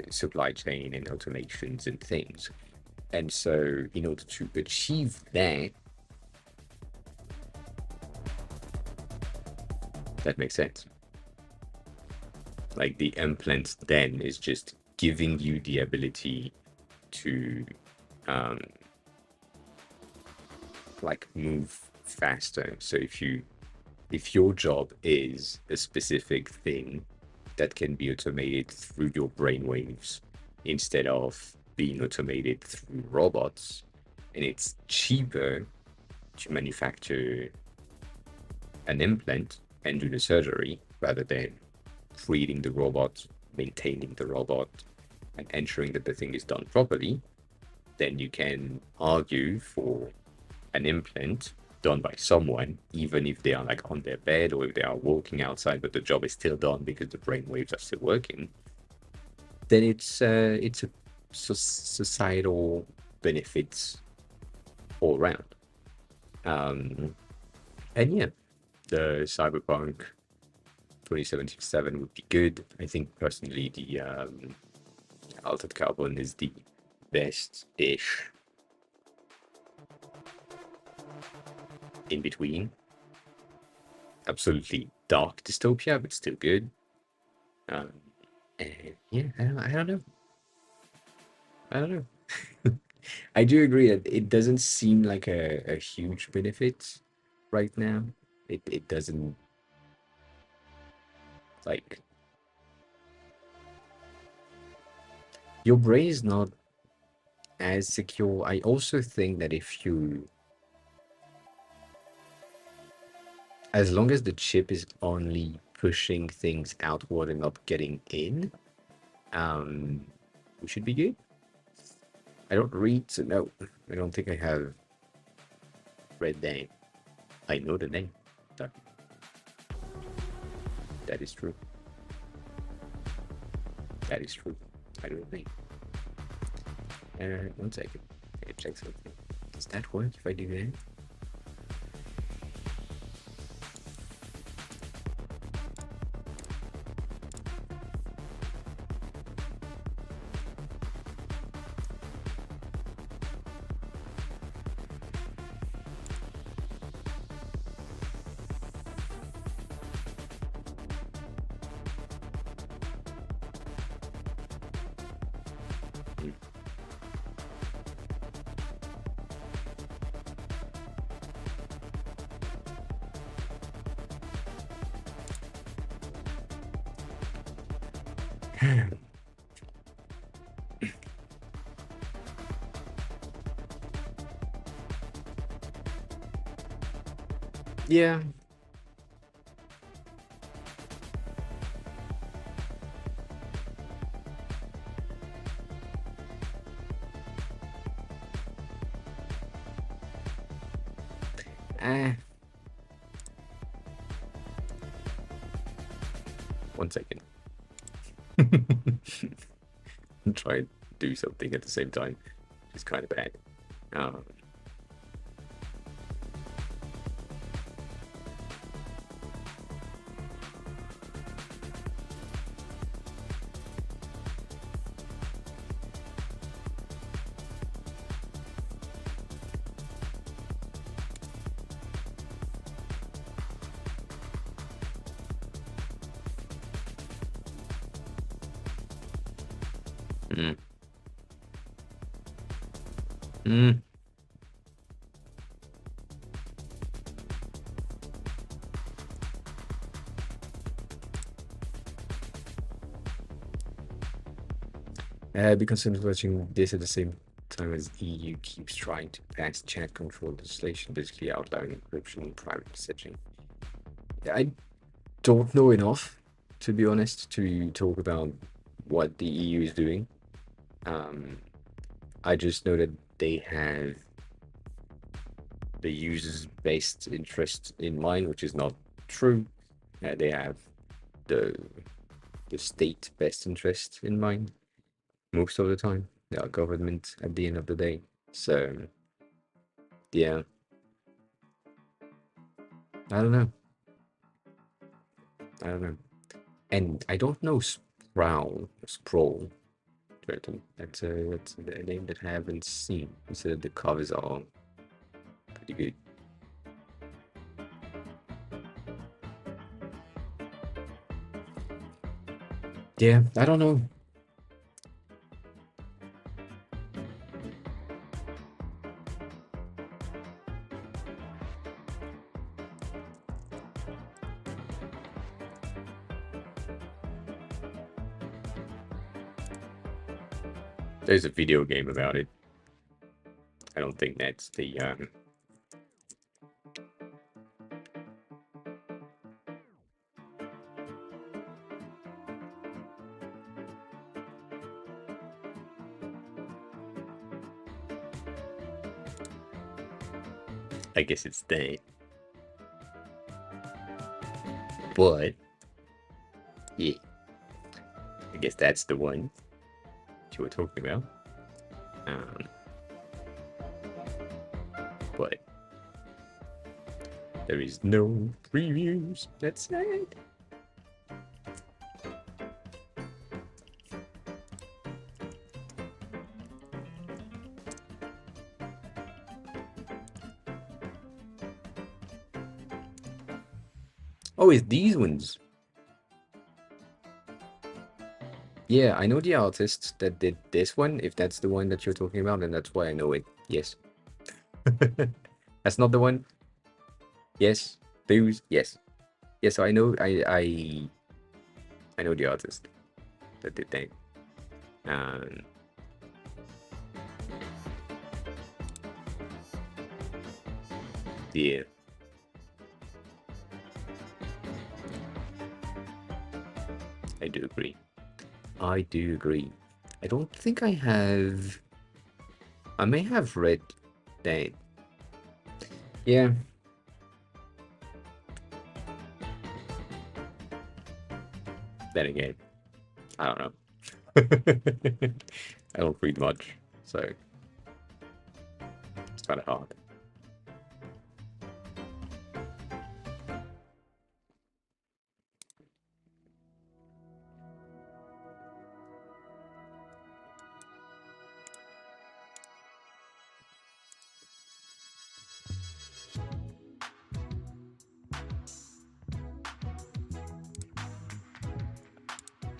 S1: supply chain and automations and things. And so, in order to achieve that, that makes sense. Like the implant then is just giving you the ability to like move faster. So if your job is a specific thing that can be automated through your brainwaves instead of being automated through robots, and it's cheaper to manufacture an implant and do the surgery rather than creating the robot, maintaining the robot, and ensuring that the thing is done properly, then you can argue for an implant done by someone, even if they are like on their bed or if they are walking outside, but the job is still done because the brain waves are still working. Then it's a societal benefits all around. And yeah, the Cyberpunk 2077 would be good. I think personally the Altered Carbon is the best-ish in between. Absolutely dark dystopia, but still good. And yeah, I don't know. I don't know. I do agree that it doesn't seem like a huge benefit right now. It doesn't like your brain is not as secure. I also think that if you, as long as the chip is only pushing things outward and not getting in, we should be good. I don't read, so no, I don't think I have read that. I know the name. That is true. That is true. I know the name. 1 second. I check something. Does that work if I do that? Yeah. Ah. 1 second. I'm trying to do something at the same time. It's kind of bad. Mm. Mm. Be considered watching this at the same time as EU keeps trying to pass chat control legislation, basically outlawing encryption and private messaging. I don't know enough, to be honest, to talk about what the EU is doing. I just know that they have the user's best interest in mind, which is not true. They have the state best interest in mind most of the time. They are government at the end of the day. So yeah, I don't know. I don't know. And I don't know Sprawl. That's a name that I haven't seen. So the covers are pretty good. Yeah, I don't know. There's a video game about it. I don't think that's the I guess it's that. But yeah, I guess that's the one you were talking about. Um, but there is no previews. That's sad. Oh, it's these ones. Yeah, I know the artist that did this one. If that's the one that you're talking about, then that's why I know it. Yes. That's not the one. Yes. Those. Yes. Yes. So I know. I know the artist that did that. Um. Yeah. I do agree. I do agree. I don't think I have. I may have read that. Yeah. Then again, I don't know. I don't read much, so it's kind of hard.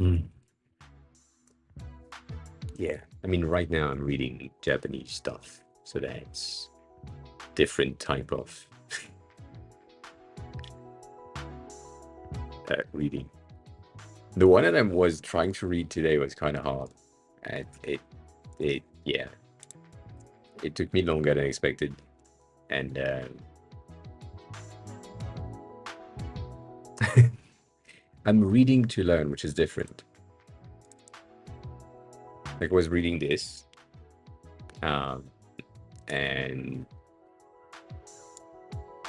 S1: Mm. Yeah, I mean, right now I'm reading Japanese stuff, so that's different type of reading. The one that I was trying to read today was kind of hard, and yeah, it took me longer than expected, and I'm reading to learn, which is different. Like I was reading this, um, and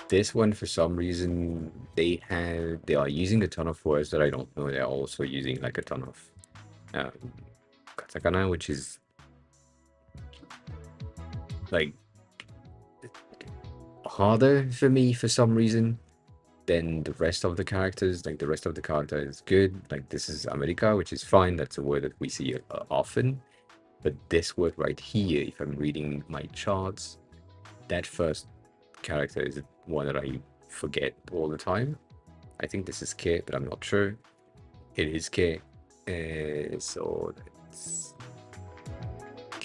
S1: this one for some reason they are using a ton of words that I don't know. They're also using like a ton of um, katakana, which is like harder for me for some reason than the rest of the characters. Like the rest of the character is good. Like this is America, which is fine. That's a word that we see often. But this word right here, if I'm reading my charts, that first character is one that I forget all the time. I think this is K, but I'm not sure. It is K. So that's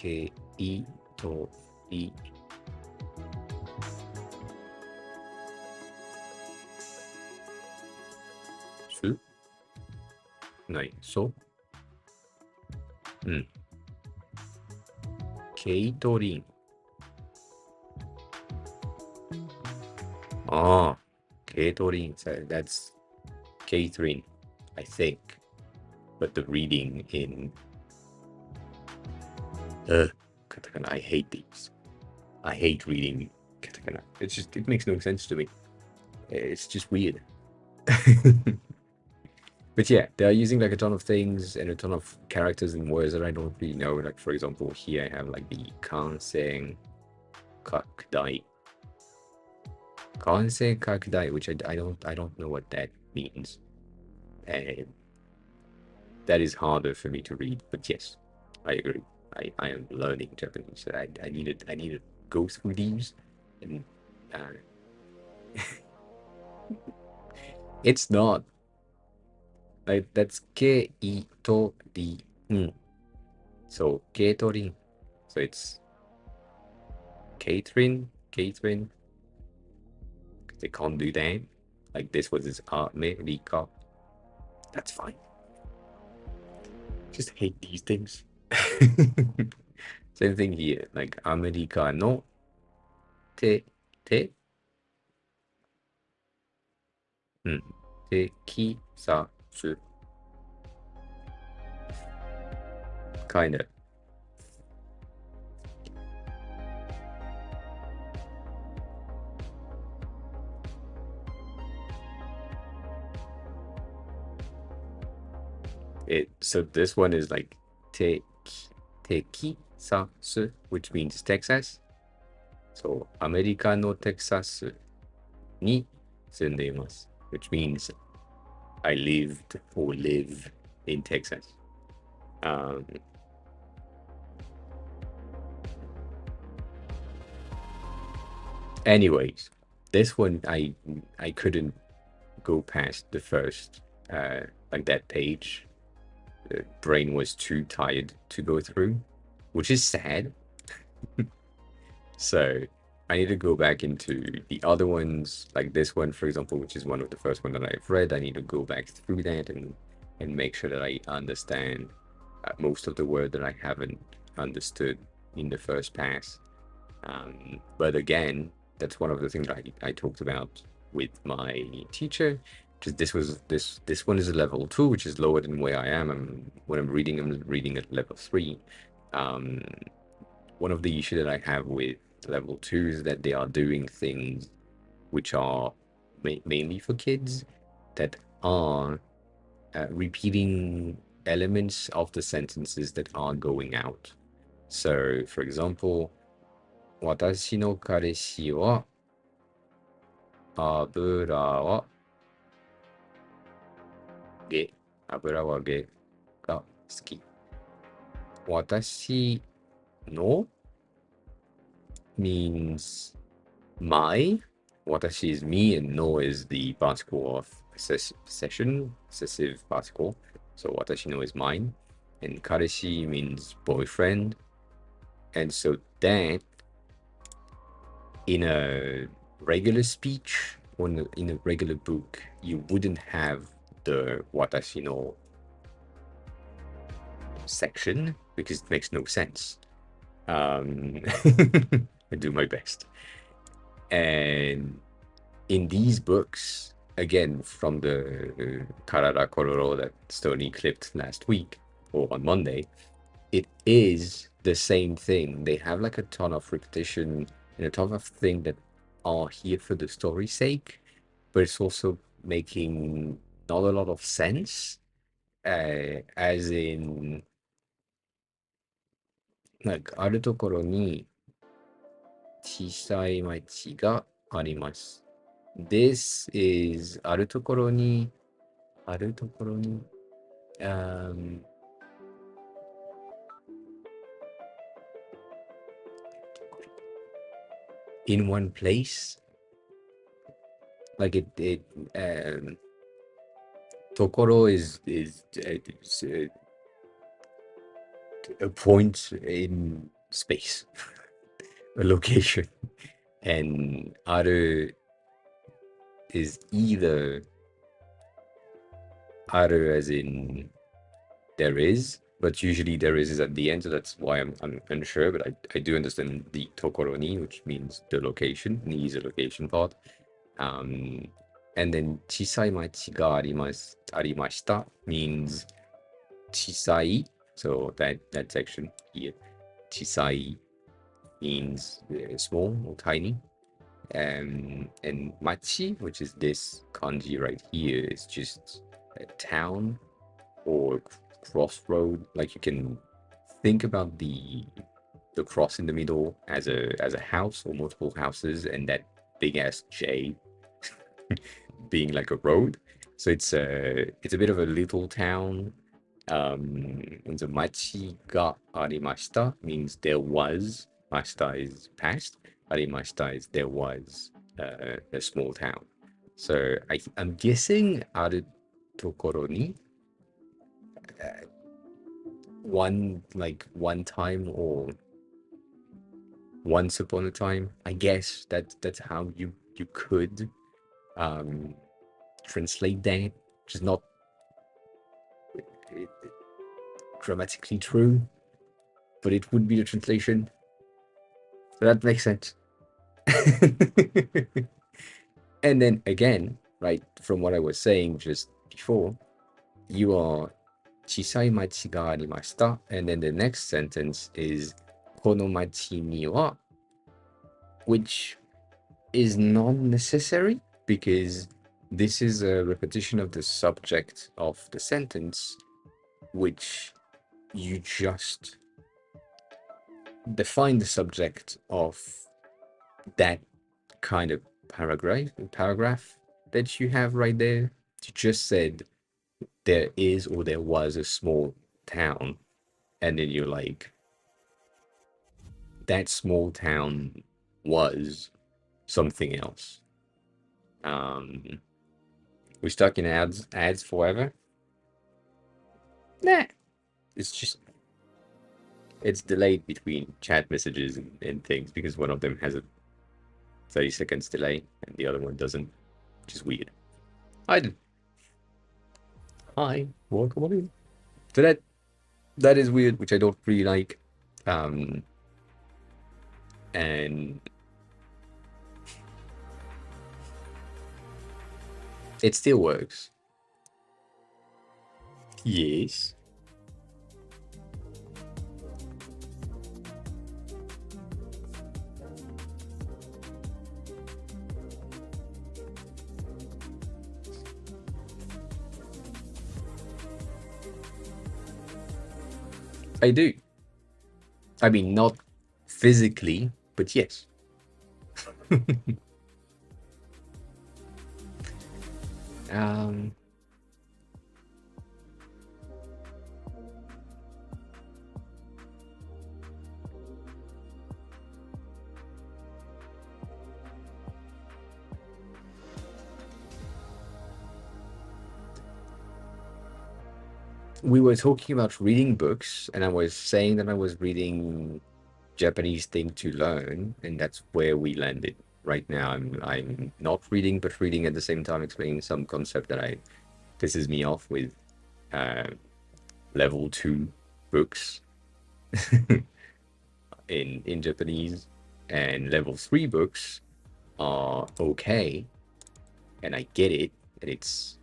S1: けいとりすないそううん。ケイトリン。Ah, Catherine. So that's Catherine, I think. But the reading in katakana, I hate these. I hate reading katakana. It makes no sense to me. It's just weird. But yeah, they're using like a ton of things and a ton of characters and words that I don't really know. Like for example, here I have like the kanseng kakudai. Kanseng kakudai, which I don't know what that means. And that is harder for me to read. But yes, I agree. I am learning Japanese. So I need to go through these, and it's not like that's ke ito ri. So Ketorin. So it's Catherine. They can't do that. Like this was his art Rika. That's fine. Just hate these things. Same thing here. Like America no te テキサス kind of. So this one is like Texas, which means Texas. So アメリカのテキサスに住んでいます which means I lived or live in Texas. Um, anyways, this one I couldn't go past the first like that page. The brain was too tired to go through, which is sad. So I need to go back into the other ones, like this one, for example, which is one of the first one that I've read. I need to go back through that and make sure that I understand most of the word that I haven't understood in the first pass. But again, that's one of the things that I talked about with my teacher. Because this one is a level 2, which is lower than where I am. When I'm reading at level 3. Um, One of the issues that I have with level 2 is that they are doing things which are mainly for kids that are repeating elements of the sentences that are going out. So, for example, 私の彼氏は油は油揚げが好き。私の means my. Watashi is me, and no is the particle of possessive particle. So watashi no is mine, and kareshi means boyfriend. And so that in a regular speech or in a regular book, you wouldn't have the watashi no section because it makes no sense. I do my best. And in these books, again, from the Karara Kororo that Stony clipped last week or on Monday, it is the same thing. They have like a ton of repetition and a ton of things that are here for the story's sake, but it's also making not a lot of sense. As in, like, あるところに小さい町があります。This is あるところに in one place. Like it Tokoro is a point in space, a location, and aru is either as in there is, but usually there is at the end, so that's why I'm unsure. But I do understand the tokoro ni, which means the location. Ni is a location part. Um, and then chisai machi ga arimashita means chisai. So that section here, chisai means small or tiny. And machi, which is this kanji right here, is just a town or crossroad. Like you can think about the cross in the middle as a house or multiple houses, and that big ass J being like a road. So it's a bit of a little town. And the machi ga arimashita means there was. Mashita is past. Arimashita is there was a small town. So I'm guessing aru tokoro ni one time or once upon a time. I guess that's how you could um translate that, which is not uh, grammatically true, but it would be the translation. So that makes sense. And then again, right, from what I was saying just before, you are chisai machi ga arimashita, and then the next sentence is kono machi ni wa, which is not necessary because this is a repetition of the subject of the sentence, which you just define the subject of that kind of paragraph that you have right there. You just said there is or there was a small town, and then you're like, that small town was something else. We stuck in ads forever. Nah, it's just it's delayed between chat messages and things because one of them has a 30 seconds delay and the other one doesn't, which is weird. Hi, welcome on in. So that is weird, which I don't really like. And it still works. Yes. I do. I mean, not physically, but yes. um, we were talking about reading books, and I was saying that I was reading Japanese thing to learn, and that's where we landed. Right now, I'm not reading, but reading at the same time, explaining some concept that I pisses me off with uh, level 2 books in Japanese, and level 3 books are okay, and I get it, and it's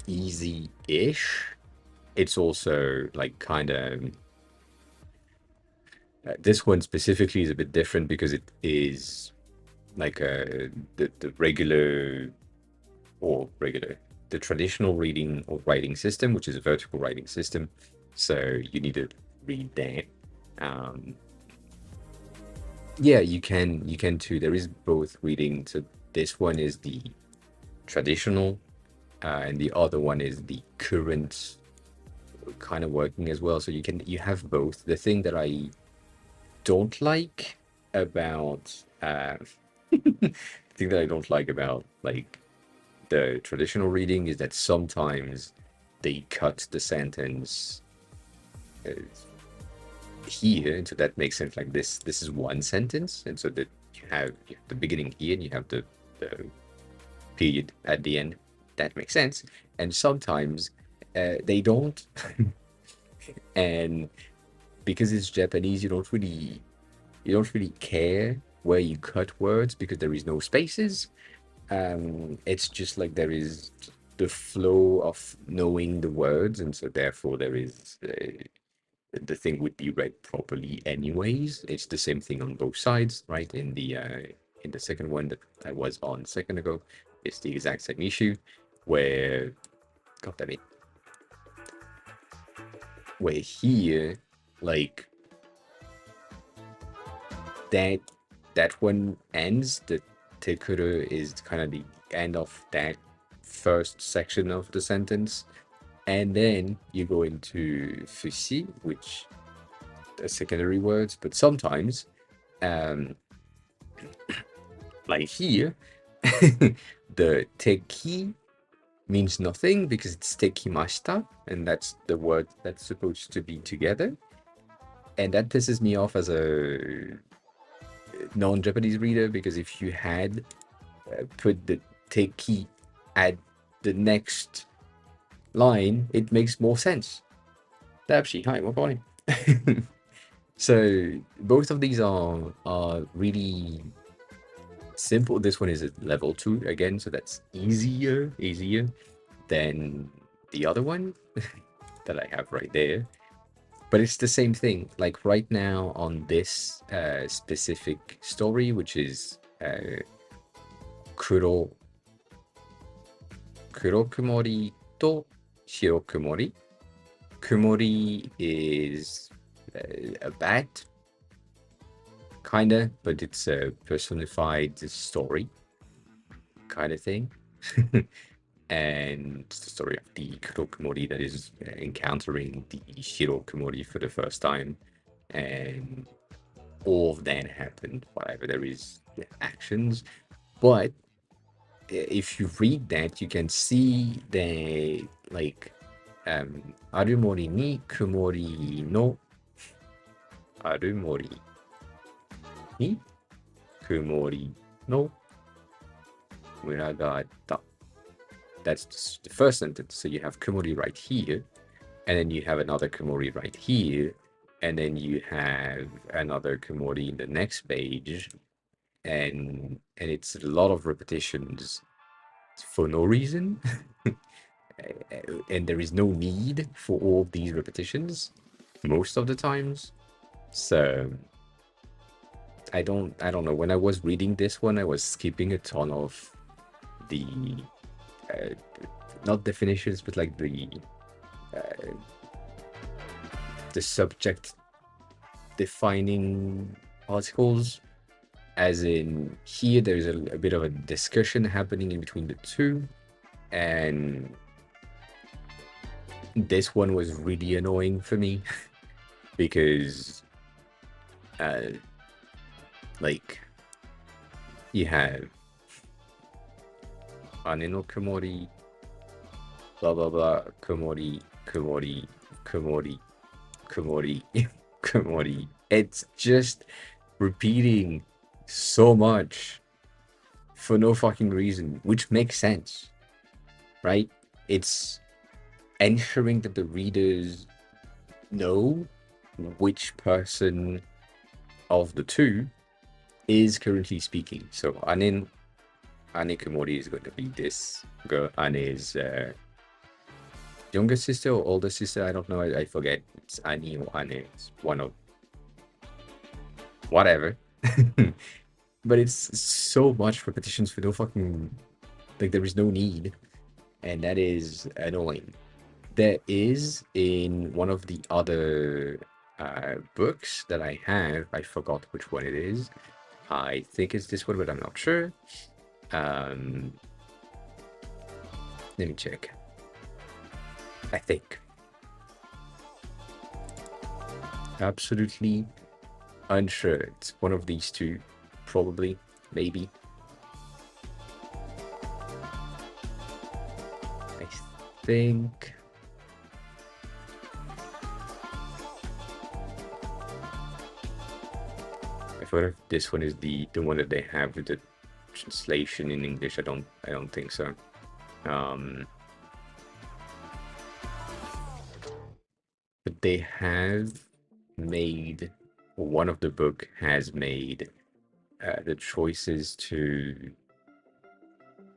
S1: easy-ish. It's also like kind of this one specifically is a bit different because it is like the regular or regular the traditional reading or writing system, which is a vertical writing system. So you need to read that. Yeah, you can too. There is both reading. So this one is the traditional, and the other one is the current kind of working as well. So you have both. The thing that I don't like about the thing that I don't like about like the traditional reading is that sometimes they cut the sentence here, and so that makes sense. Like this is one sentence, and so that you have the beginning here, and you have the period at the end. That makes sense. And sometimes they don't, and because it's Japanese, you don't really care where you cut words because there is no spaces. It's just like there is the flow of knowing the words, and so therefore there is the thing would be read properly anyways. It's the same thing on both sides, right? In the second one that I was on a second ago, it's the exact same issue where, god damn it, where here, like that that one ends. The tekuru is kind of the end of that first section of the sentence, and then you go into fushi, which are secondary words. But sometimes, um, like here, the teki means nothing because it's tekimashita, and that's the word that's supposed to be together. And that pisses me off as a non-Japanese reader, because if you had put the teki at the next line, it makes more sense. Dabshi, hi, what morning. So both of these are really simple. This one is at level 2 again, so that's easier than the other one that I have right there. But it's the same thing. Like right now on this specific story, which is Kurokumori to Shirokumori. Kumori is a bat, kinda, but it's a personified story kind of thing. And it's the story of the Kurokumori that is encountering the Shirokumori for the first time, and all of that happened. Whatever, there is actions, but if you read that, you can see the like arumori ni kumori no arumori ni kumori no muragata. That's the first sentence. So you have kumori right here, and then you have another kumori right here, and then you have another kumori in the next page, and it's a lot of repetitions for no reason. And there is no need for all these repetitions most of the times. So I don't know. When I was reading this one, I was skipping a ton of the not definitions, but like the subject defining articles. As in here, there's a bit of a discussion happening in between the two, and this one was really annoying for me because like you have ane no kumori, blah blah blah, kumori, kumori, kumori, kumori, kumori. It's just repeating so much for no fucking reason, which makes sense, right? It's ensuring that the readers know which person of the two is currently speaking. So Ane Kumori is going to be this girl. Ane is younger sister or older sister, I don't know, I forget. It's Ani or Ane. It's one of whatever. But it's so much repetitions for no fucking, like, there is no need, and that is annoying. There is in one of the other books that I have, I forgot which one it is. I think it's this one, but I'm not sure. Let me check. I think. Absolutely unsure. It's one of these two, probably, maybe. I think. sort of this one is the one that they have with the translation in English. I don't think so. Um, but they have made, or one of the book has made the choices to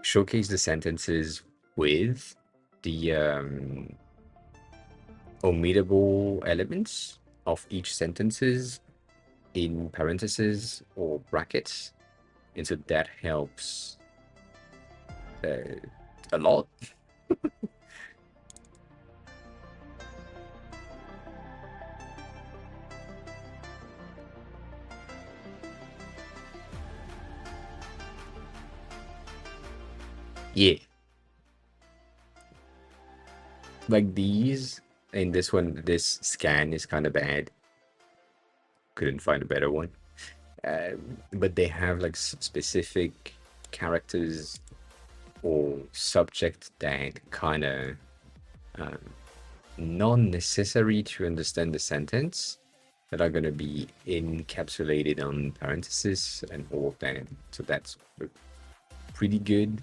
S1: showcase the sentences with the omittable elements of each sentences in parentheses or brackets, and so that helps a lot. Yeah, like these, and this one, this scan is kind of bad. Couldn't find a better one. But they have like specific characters or subject that kind of um, non-necessary to understand the sentence that are going to be encapsulated on parentheses and all of that. So that's a pretty good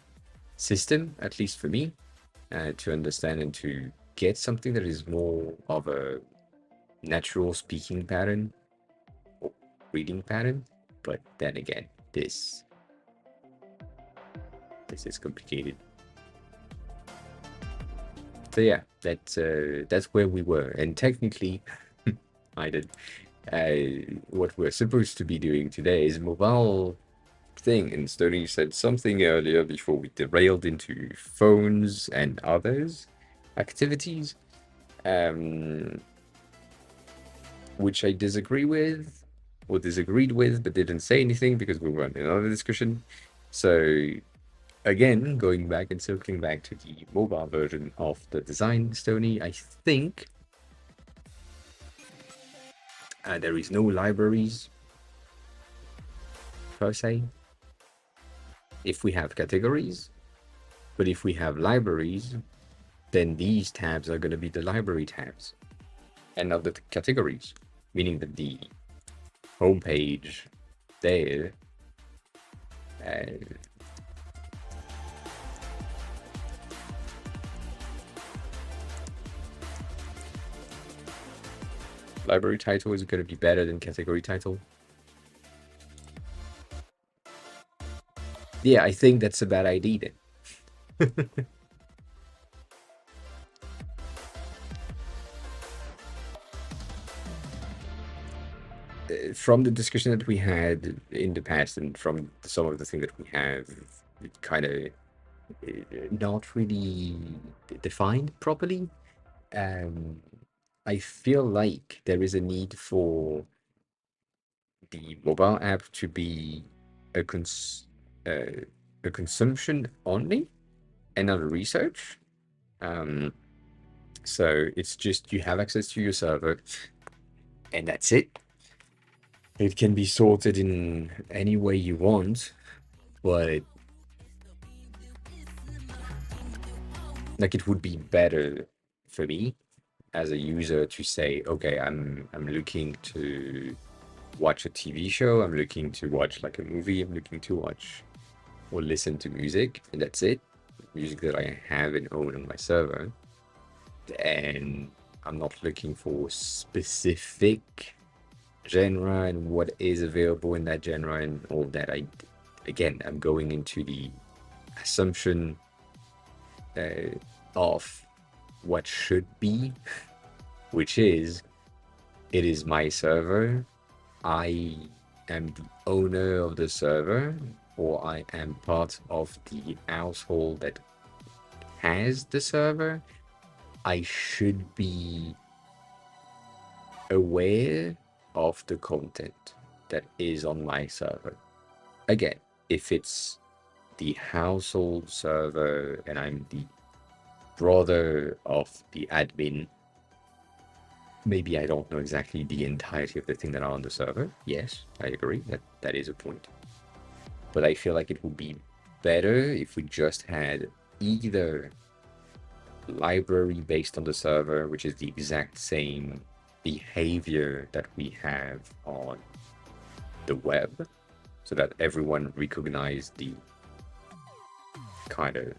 S1: system, at least for me, to understand and to get something that is more of a natural speaking pattern or reading pattern. But then again, this is complicated. So yeah, that's where we were, and technically, I did. What we're supposed to be doing today is mobile thing, and Stoney said something earlier before we derailed into phones and others activities, um, which I disagree with or disagreed with, but didn't say anything because we were in another discussion. So again, going back and circling back to the mobile version of the design, Stoney, I think there is no libraries per se if we have categories, but if we have libraries, then these tabs are going to be the library tabs and not the categories, meaning that the homepage there library title is going to be better than category title. Yeah, I think that's a bad idea then. From the discussion that we had in the past and from some of the things that we have, it kind of not really defined properly. I feel like there is a need for the mobile app to be a consumption only and not a research. So it's just you have access to your server and that's it. It can be sorted in any way you want, but like it would be better for me as a user to say, okay, I'm looking to watch a TV show, I'm looking to watch like a movie, I'm looking to watch or listen to music, and that's it. Music that I have and own on my server. And I'm not looking for specific genre and what is available in that genre and all that. I'm going into the assumption of what should be, which is it is my server. I am the owner of the server, or I am part of the household that has the server. I should be aware of the content that is on my server. Again, if it's the household server and I'm the brother of the admin, maybe I don't know exactly the entirety of the thing that are on the server. Yes, I agree that is a point. But I feel like it would be better if we just had either library based on the server, which is the exact same behavior that we have on the web so that everyone recognize the kind of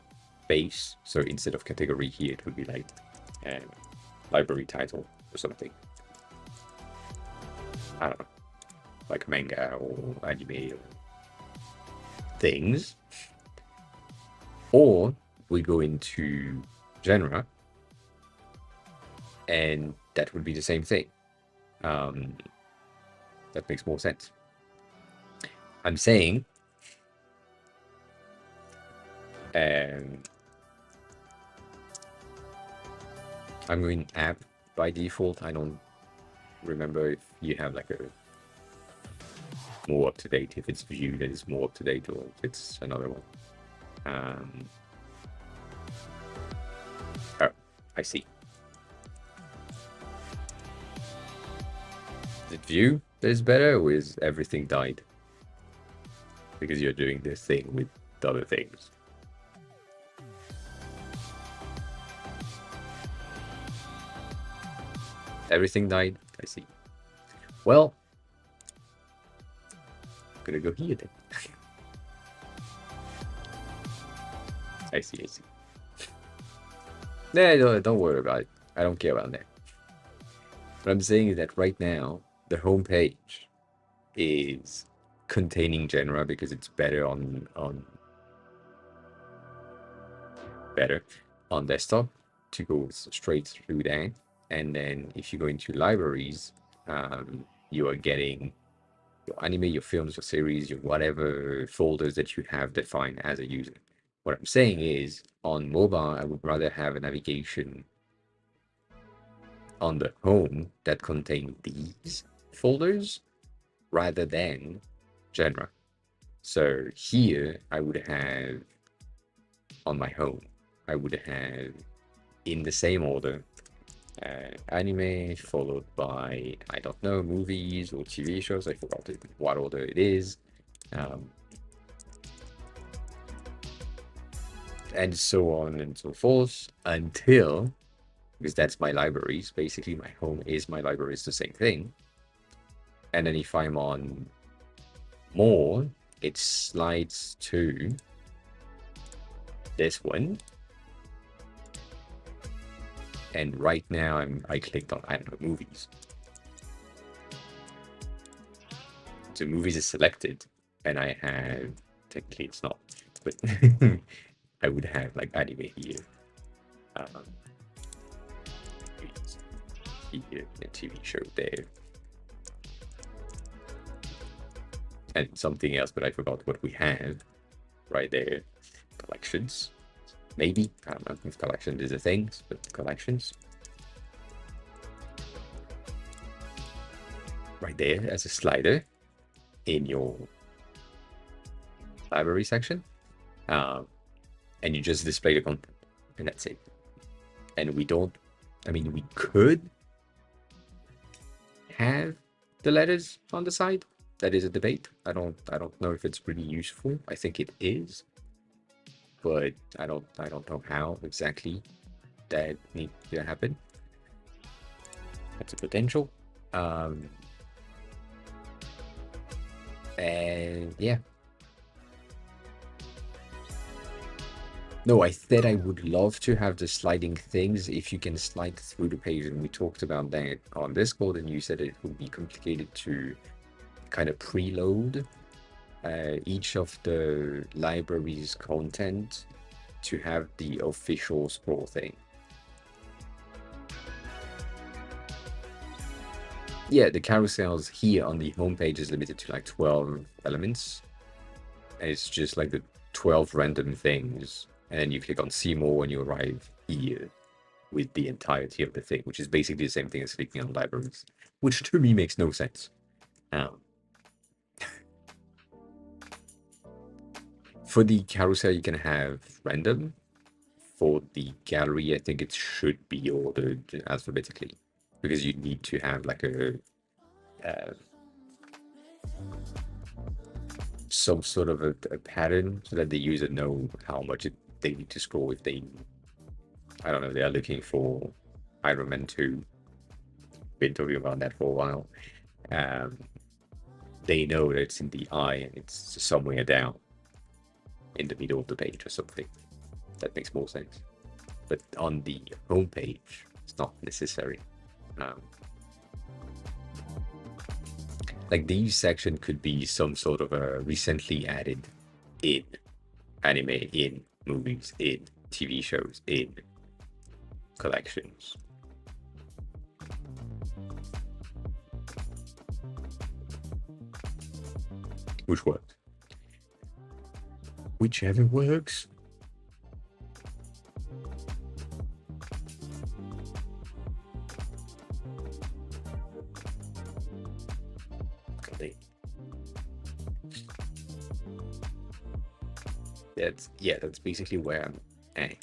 S1: base. So instead of category here, it would be like library title or something. I don't know, like manga or anime or things. Or we go into genre, and that would be the same thing. That makes more sense. I'm saying I'm going app by default. I don't remember if you have like a more up to date, if it's view that is more up to date, or if it's another one. Oh, I see. Is it view that is better, or is everything died? Because you're doing this thing with the other things. Everything died? I see. Well, I'm gonna go here then. I see. Nah, don't worry about it. I don't care about that. What I'm saying is that right now, the home page is containing genre because it's better on desktop to go straight through that. And then if you go into libraries, you are getting your anime, your films, your series, your whatever folders that you have defined as a user. What I'm saying is, on mobile, I would rather have a navigation on the home that contain these folders rather than genre. So here I would have on my home, I would have in the same order anime followed by, I don't know, movies or TV shows. I forgot what order it is. And so on and so forth until, because that's my libraries, basically my home is my library, it's the same thing. And then if I'm on more, it slides to this one. And right now I clicked on, I don't know, movies. So movies is selected, and I have, technically it's not, but I would have like anime here. Here, a TV show there. And something else, but I forgot what we have right there. Collections. Maybe. I don't know if collections is a thing, but collections. Right there as a slider in your library section. And you just display the content, and that's it. And we don't, I mean, we could have the letters on the side. That is a debate. I don't know if it's really useful. I think it is, but I don't know how exactly that needs to happen. That's a potential. And yeah. No, I said I would love to have the sliding things if you can slide through the page, and we talked about that on Discord, and you said it would be complicated to kind of preload each of the library's content to have the official scroll thing. Yeah, the carousels here on the homepage is limited to like 12 elements. And it's just like the 12 random things. And then you click on see more when you arrive here with the entirety of the thing, which is basically the same thing as clicking on libraries, which to me makes no sense. For the carousel, you can have random. For the gallery, I think it should be ordered alphabetically, because you need to have like a some sort of a pattern so that the user know how much they need to scroll if they, I don't know, they are looking for Iron Man 2. Been talking about that for a while. they know that it's in the eye and it's somewhere down in the middle of the page or something. That makes more sense. But on the home page, it's not necessary. Um, like these section could be some sort of a recently added in anime, in movies, in TV shows, in collections. Which works. Whichever works. That's basically where I'm at.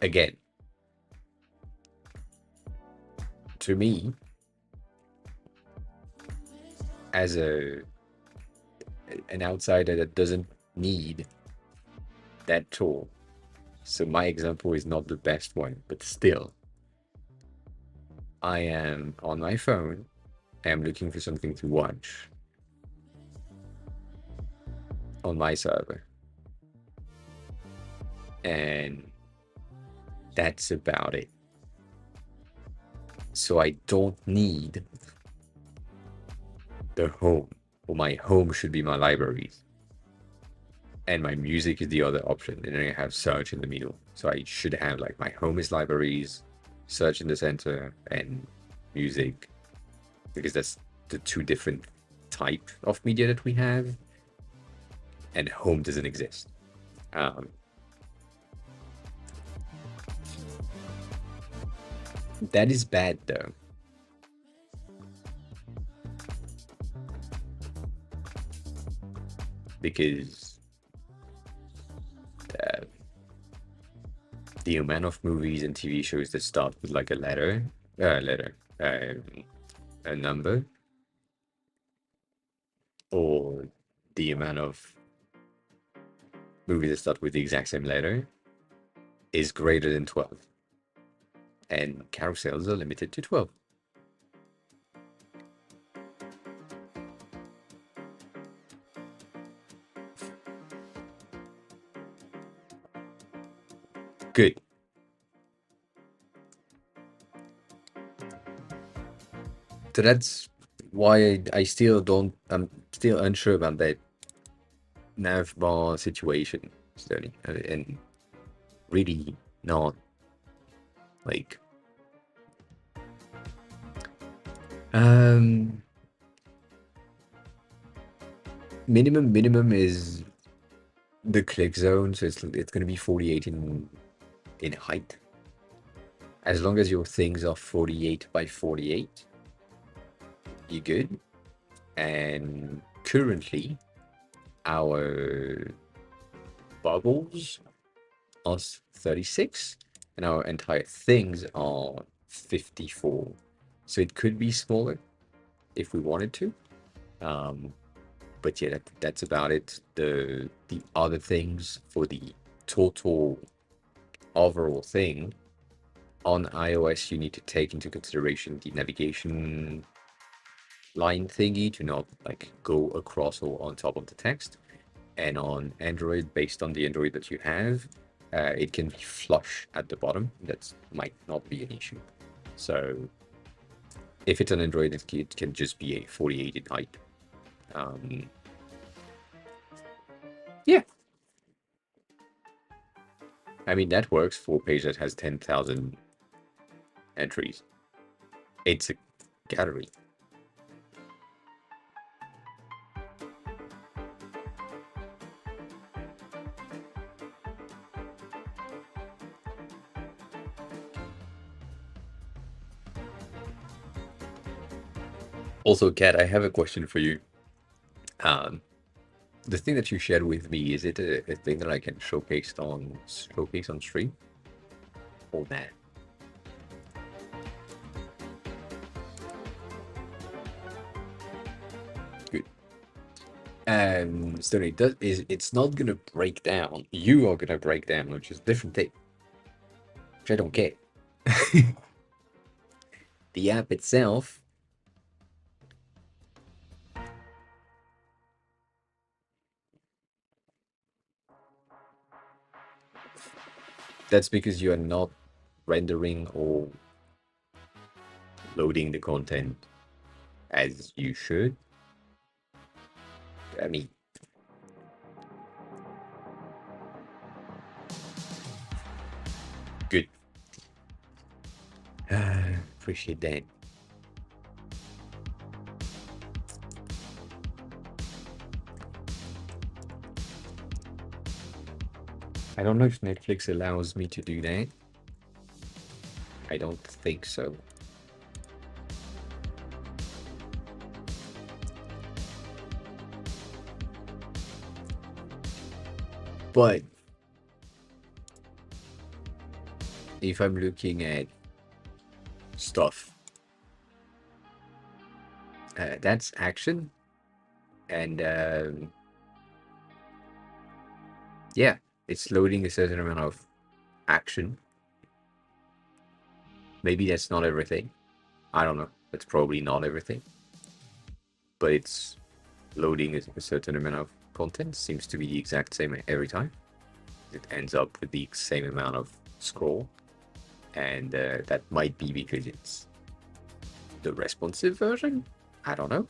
S1: Again, to me, as an outsider that doesn't need that tool, so my example is not the best one, but still, I am on my phone, I am looking for something to watch on my server, and that's about it. So I don't need the home, or my home should be my libraries, and my music is the other option, and then I have search in the middle. So I should have like my home is libraries, search in the center, and music, because that's the two different type of media that we have, and home doesn't exist. That is bad though. Because the amount of movies and TV shows that start with like a a number, or the amount of movies that start with the exact same letter is greater than 12. And carousels are limited to 12. Good. So that's why I still don't, I'm still unsure about that navbar situation, Sterling, and really not like minimum is the click zone, so it's going to be 48 in height. As long as your things are 48 by 48, you're good. And currently, our bubbles are 36, and our entire things are 54. So it could be smaller if we wanted to. But yeah, that's about it. The other things for the total overall thing on iOS, you need to take into consideration the navigation line thingy to not like go across or on top of the text. And on Android, based on the Android that you have, it can be flush at the bottom. That might not be an issue. So if it's an Android, it can just be a 48 in height. Yeah. I mean, that works for a page that has 10,000 entries. It's a gallery. Also, Kat, I have a question for you. The thing that you shared with me, is it a thing that I can showcase on stream? Or that? So it's not gonna break down. You are gonna break down, which is a different thing. Which I don't care. The app itself, that's because you are not rendering or loading the content as you should. I mean, good. Appreciate that. I don't know if Netflix allows me to do that. I don't think so. But if I'm looking at stuff, that's action. And yeah, it's loading a certain amount of action. Maybe that's not everything. I don't know. That's probably not everything. But it's loading a certain amount of content. Seems to be the exact same every time. It ends up with the same amount of scroll. And that might be because it's the responsive version. I don't know.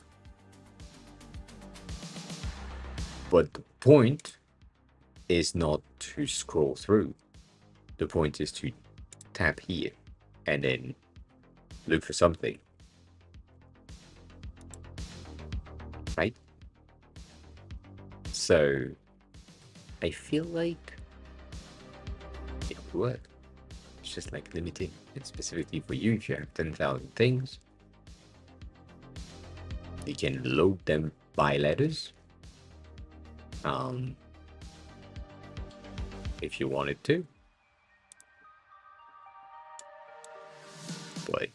S1: But the point is not to scroll through. The point is to tap here and then look for something. Right? So I feel like it would work. It's just like limiting. And specifically for you, if you have 10,000 things, you can load them by letters. If you wanted to. But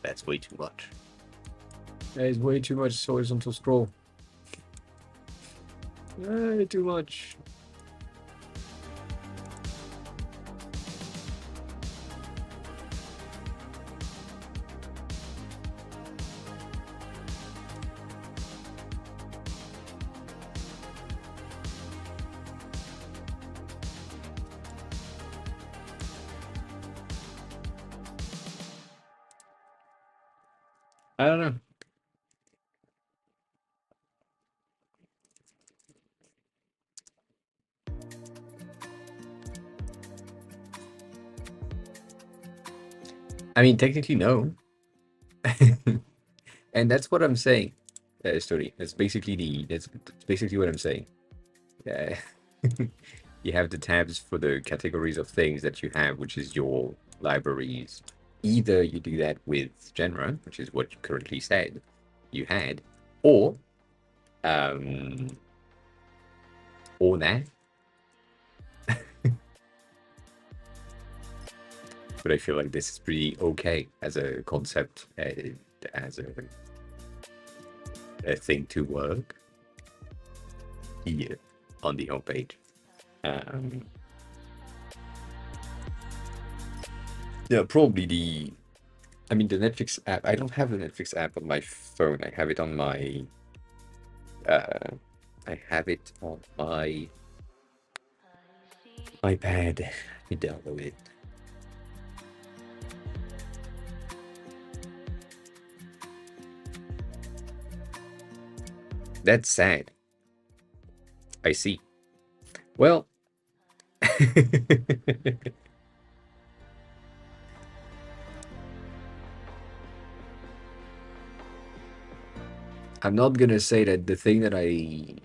S1: that's way too much. That is way too much horizontal scroll. Way too much. I don't know. I mean, technically, no. And that's what I'm saying. Story. That's basically what I'm saying. You have the tabs for the categories of things that you have, which is your libraries. Either you do that with genre, which is what you currently said you had, or that. But I feel like this is pretty okay as a concept, as a thing to work here on the homepage. Yeah, probably the Netflix app. I don't have the Netflix app on my phone. I have it on my iPad. Let me download it. That's sad. I see. Well, I'm not gonna say that the thing that I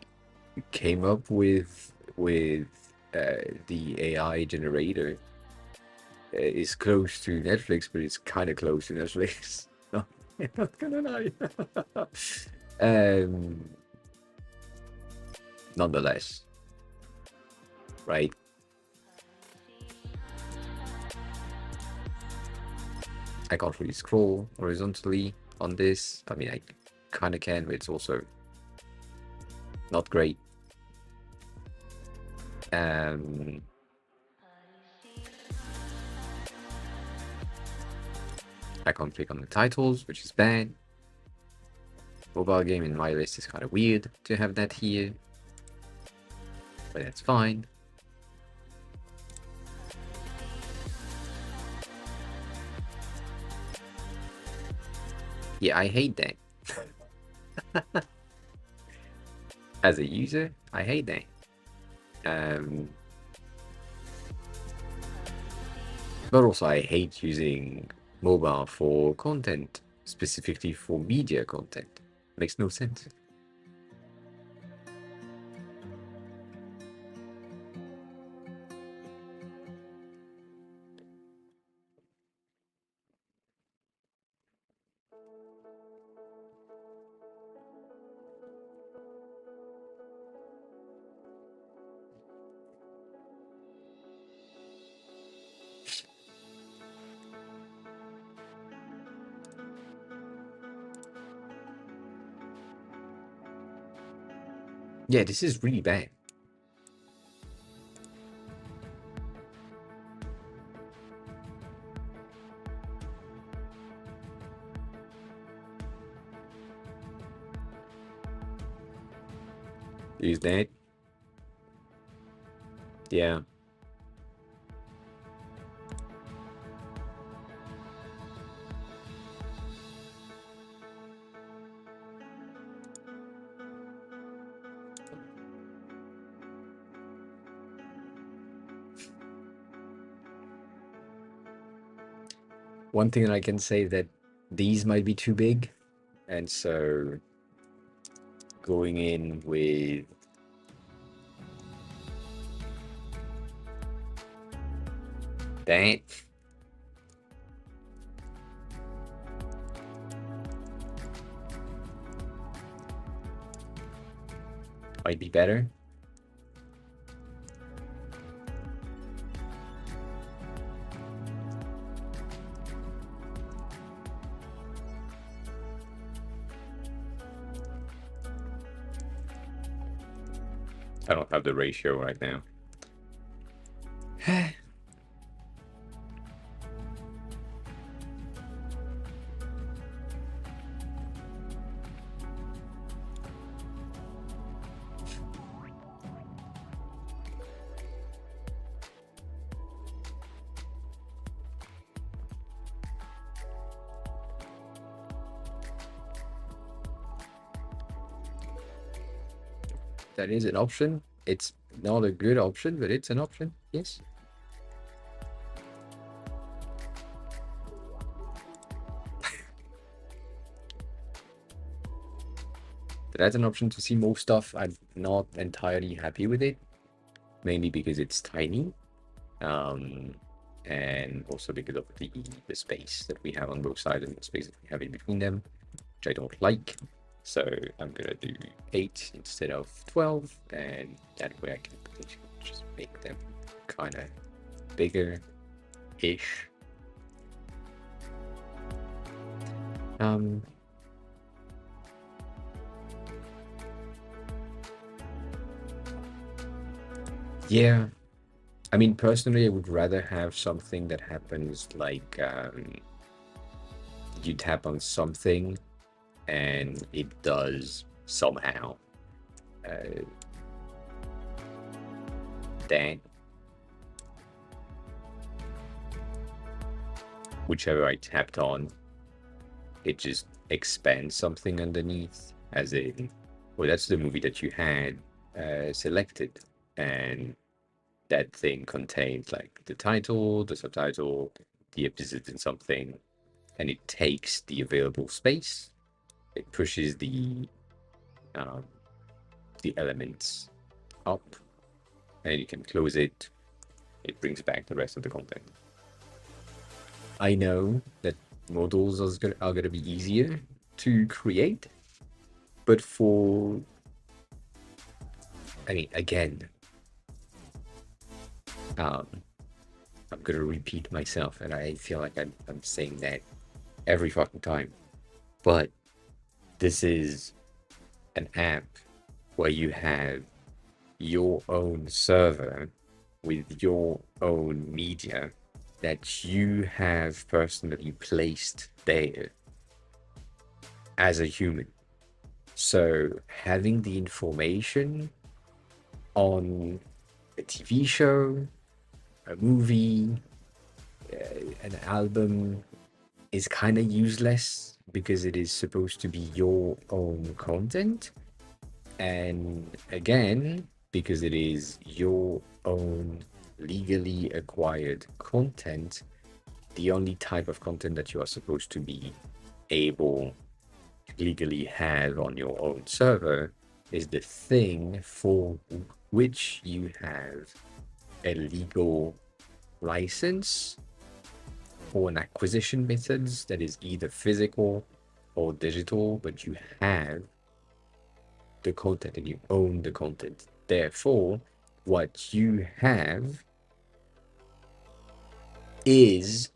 S1: came up with the AI generator is close to Netflix, but it's kind of close to Netflix. No, I'm not gonna lie. Nonetheless, right? I can't really scroll horizontally on this. I mean, I kind of can, but it's also not great. I can't click on the titles, which is bad. Mobile game in my list is kind of weird to have that here, but that's fine. Yeah, I hate that. As a user, I hate that. But also I hate using mobile for content, specifically for media content. Makes no sense. Yeah, this is really bad. Use that. Yeah. One thing that I can say that these might be too big, and so going in with that. Might be better. I don't have the ratio right now. That is an option. It's not a good option, but it's an option. Yes. That's an option to see more stuff. I'm not entirely happy with it, mainly because it's tiny, and also because of the space that we have on both sides and the space that we have in between them, which I don't like. So I'm gonna do 8 instead of 12, and that way I can potentially just make them kind of bigger-ish. Yeah, I mean, personally, I would rather have something that happens like you tap on something and it does somehow that. Whichever I tapped on, it just expands something underneath, as in, well, that's the movie that you had selected, and that thing contains like the title, the subtitle, the episode, and something, and it takes the available space. It pushes the elements up, and you can close it. It brings back the rest of the content. I know that models are going to be easier to create, but I mean, again, I'm going to repeat myself, and I feel like I'm saying that every fucking time. But this is an app where you have your own server with your own media that you have personally placed there as a human. So having the information on a TV show, a movie, an album is kind of useless because it is supposed to be your own content. And again, because it is your own legally acquired content, the only type of content that you are supposed to be able to legally have on your own server is the thing for which you have a legal license or an acquisition methods that is either physical or digital, but you have the content and you own the content. Therefore, what you have is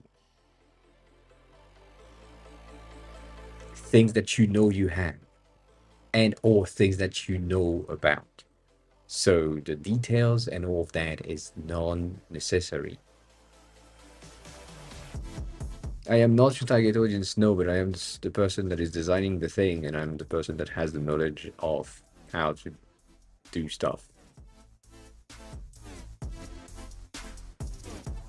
S1: things that you know you have and or things that you know about. So the details and all of that is non-necessary. I am not your target audience, no, but I am the person that is designing the thing, and I'm the person that has the knowledge of how to do stuff.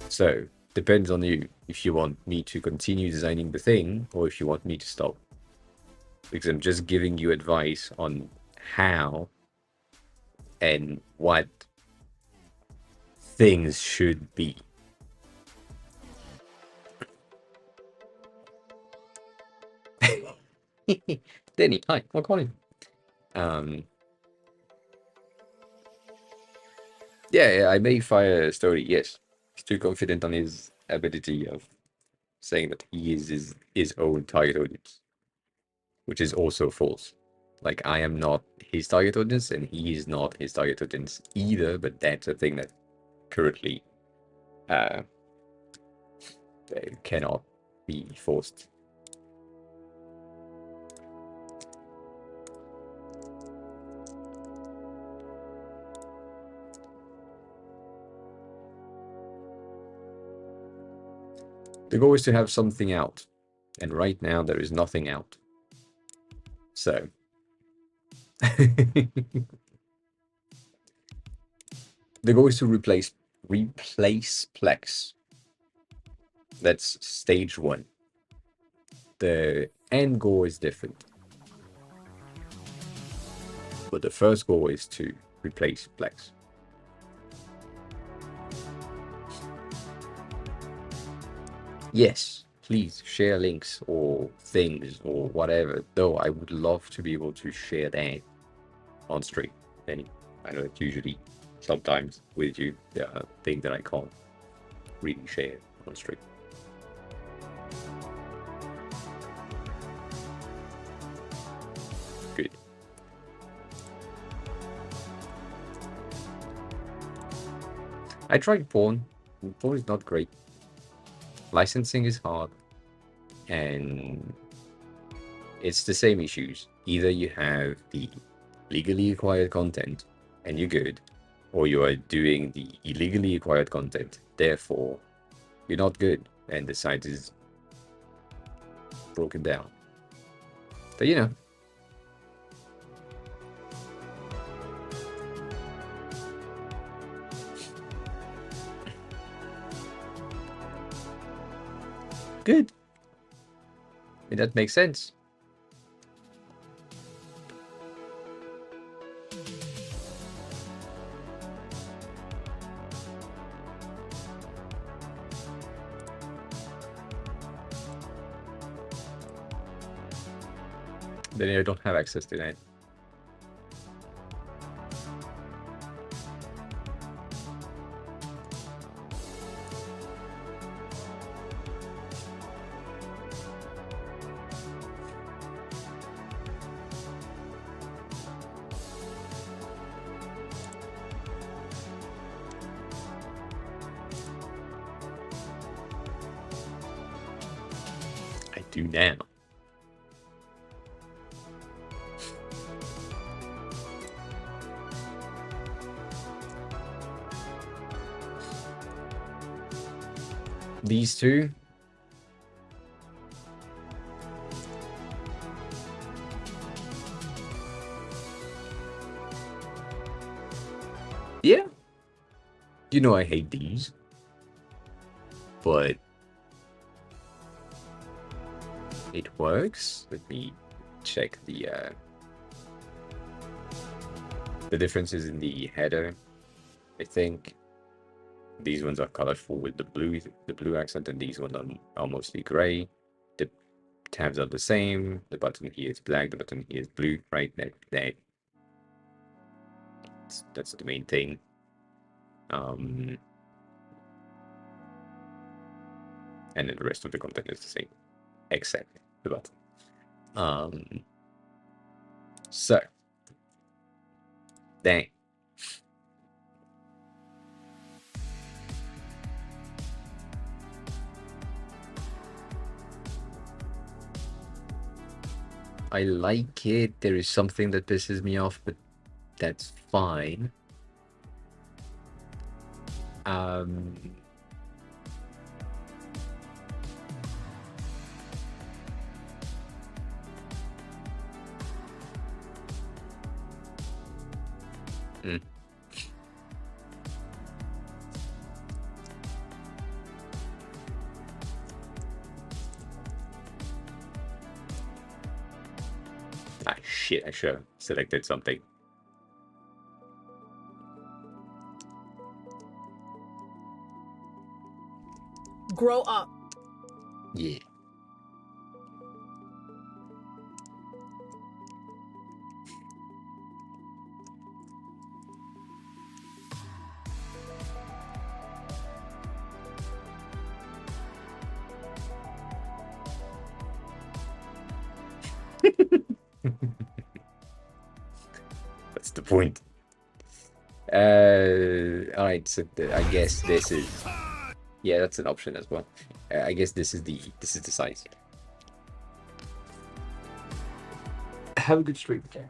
S1: So, depends on you if you want me to continue designing the thing or if you want me to stop. Because I'm just giving you advice on how and what things should be. Danny, hi, I'm calling. Yeah, I may fire Story, yes. He's too confident on his ability of saying that he is his own target audience, which is also false. Like, I am not his target audience, and he is not his target audience either, but that's a thing that currently cannot be forced. The goal is to have something out, and right now there is nothing out. So, the goal is to replace Plex. That's stage 1. The end goal is different, but the first goal is to replace Plex. Yes, please share links or things or whatever. Though I would love to be able to share that on stream. And I know it's usually sometimes with you, there are things that I can't really share on stream. Good. I tried porn. Porn is not great. Licensing is hard, and it's the same issues. Either you have the legally acquired content and you're good, or you are doing the illegally acquired content, therefore you're not good, and the site is broken down. But you know. Good. I mean, that makes sense. Then I don't have access to that. do now. These two. Yeah. You know I hate these. But it works. Let me check the differences in the header. I think these ones are colorful with the blue accent, and these ones are mostly gray. The tabs are the same. The button here is black. The button here is blue. Right? That's the main thing. And then the rest of the content is the same, except the button. So, dang. I like it. There is something that pisses me off, but that's fine. Ah, shit, I should have selected something.
S2: Grow up.
S1: Yeah. That's the point. All right, so I guess this is, yeah, that's an option as well. I guess this is the size. Have a good stream, okay?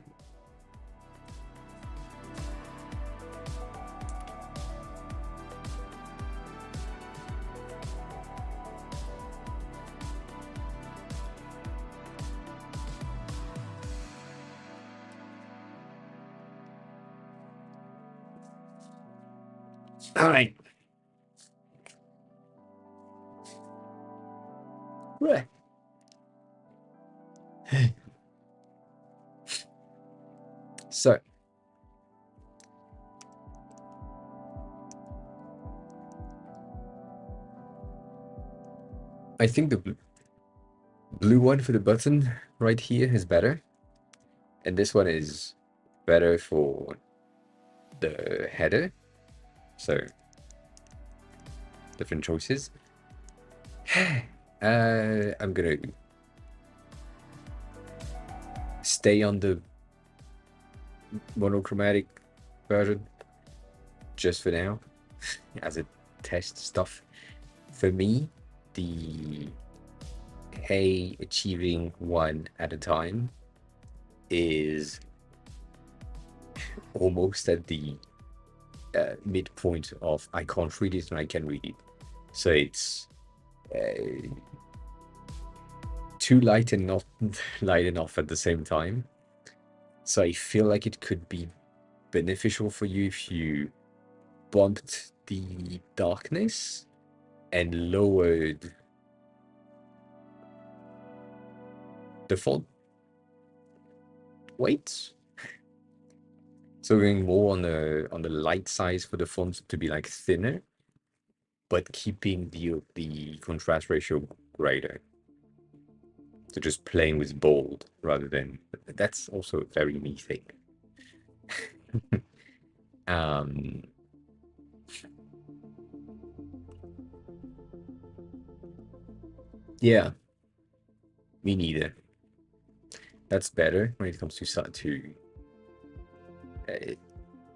S1: All right. Right. So, I think the blue one for the button right here is better, and this one is better for the header. So, different choices. I'm gonna stay on the monochromatic version just for now as a test stuff. For me, the achieving one at a time is almost at the midpoint of I can't read it and I can read it. So it's too light and not light enough at the same time. So I feel like it could be beneficial for you if you bumped the darkness and lowered the font weight. So going more on the light size for the font to be like thinner, but keeping the contrast ratio greater. So just playing with bold rather than, that's also a very me thing. Yeah, me neither. That's better when it comes to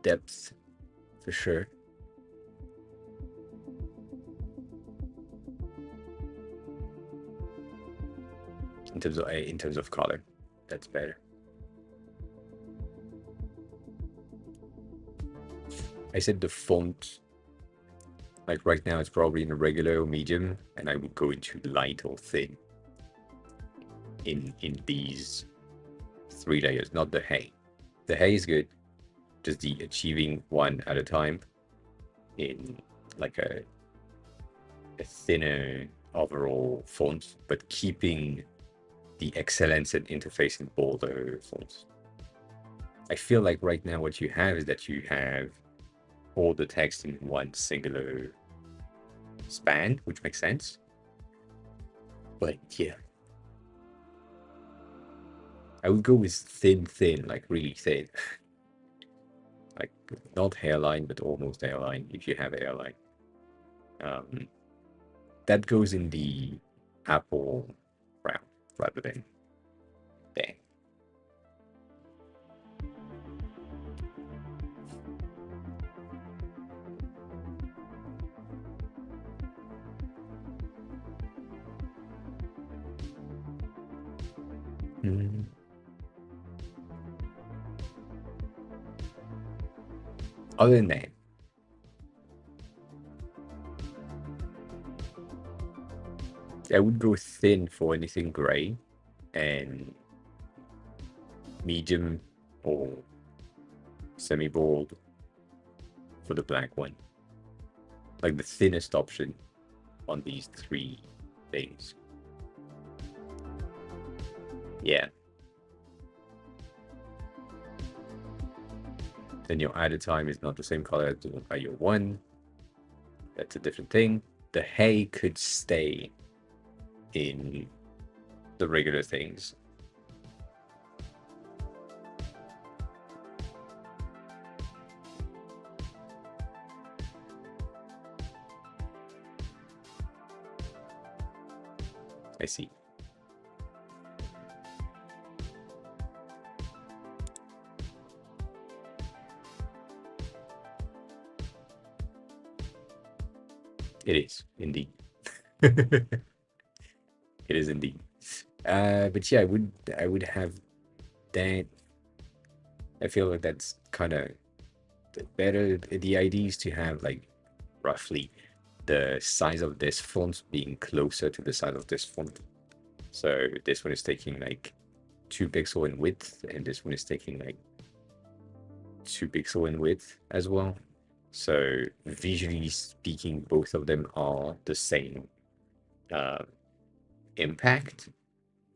S1: depth, for sure. in terms of color. That's better. I said the font, like right now it's probably in a regular or medium, and I would go into light or thin in these 3 layers, not the hay. The hay is good, just the achieving one at a time in like a thinner overall font, but keeping the excellence and interface in bolder fonts. I feel like right now what you have is that you have all the text in one singular span, which makes sense. But yeah, I would go with thin, like really thin. Like not hairline, but almost hairline if you have hairline. That goes in the apple brown rather than there. Mm. Other than that, I would go thin for anything gray and medium or semi-bold for the black one. Like the thinnest option on these 3 things. Yeah. Then your added time is not the same color as your 1. That's a different thing. The hay could stay in the regular things. I see. It is indeed. It is indeed. But yeah, I would have that. I feel like that's kind of better. The idea is to have like roughly the size of this font being closer to the size of this font. So this one is taking like 2 pixels in width, and this one is taking like 2 pixels in width as well. So visually speaking, both of them are the same impact.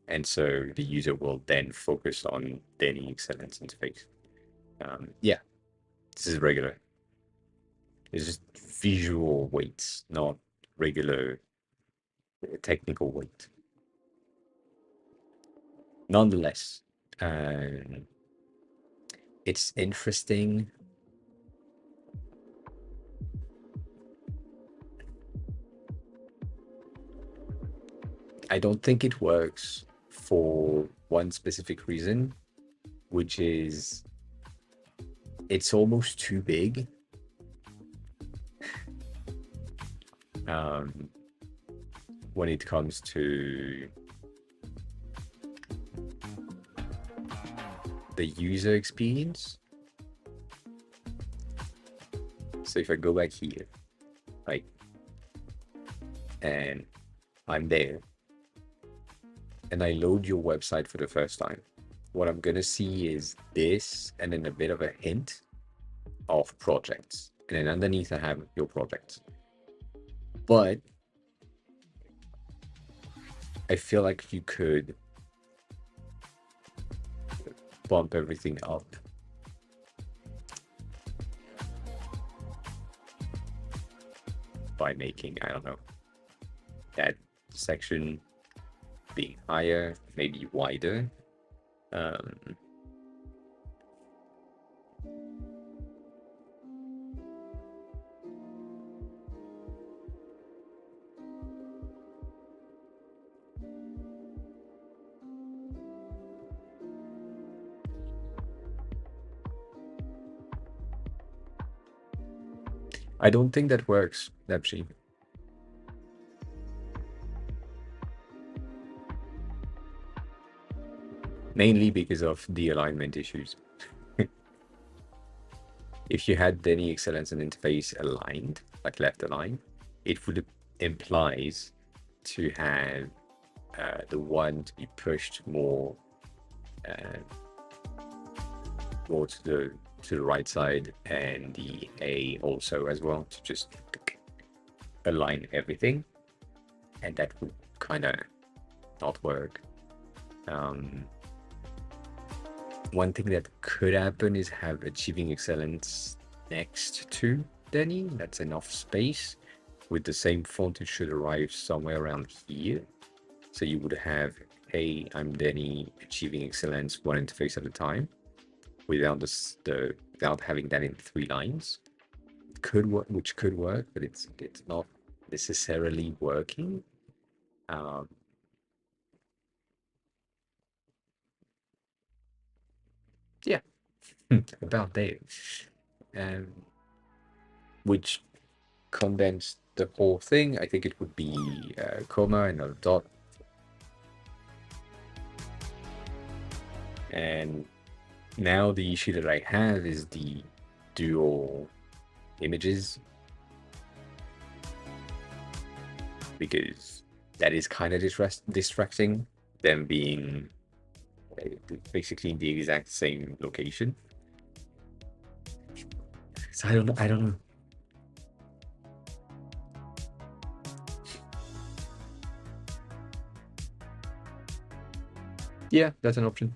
S1: And so the user will then focus on daily excellence interface. Yeah, this is regular. It's just visual weights, not regular technical weight. Nonetheless, it's interesting. I don't think it works for one specific reason, which is it's almost too big. When it comes to the user experience. So if I go back here, like, and I'm there, and I load your website for the first time, what I'm gonna see is this, and then a bit of a hint of projects, and then underneath I have your projects. But I feel like you could bump everything up by making, I don't know, that section being higher, maybe wider. I don't think that works, Lepsy. mainly because of the alignment issues. If you had any excellence and interface aligned, like left aligned, it would implies to have the one to be pushed uh, more to the right side, and the A also as well, to just align everything, and that would kind of not work. Um, One thing that could happen is have achieving excellence next to Denny. That's enough space. With the same font, it should arrive somewhere around here. So you would have, hey, I'm Denny, achieving excellence, one interface at a time, without without having that in 3 lines. Could work, which could work, but it's not necessarily working. Um, yeah, about there. Um, which condense the whole thing, I think it would be a comma and a dot. And now the issue that I have is the dual images, because that is kind of distracting, them being basically in the exact same location. So I don't know. Yeah, that's an option.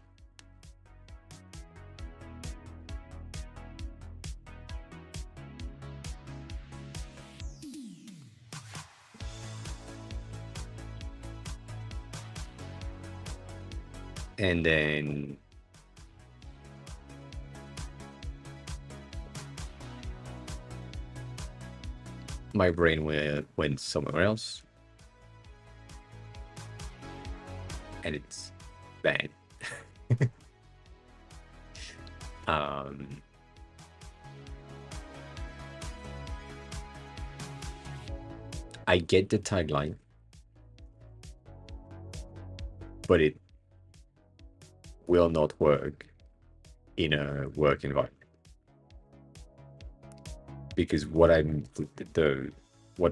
S1: And then my brain went somewhere else, and it's bad. um, I get the tagline, but it will not work in a work environment, because what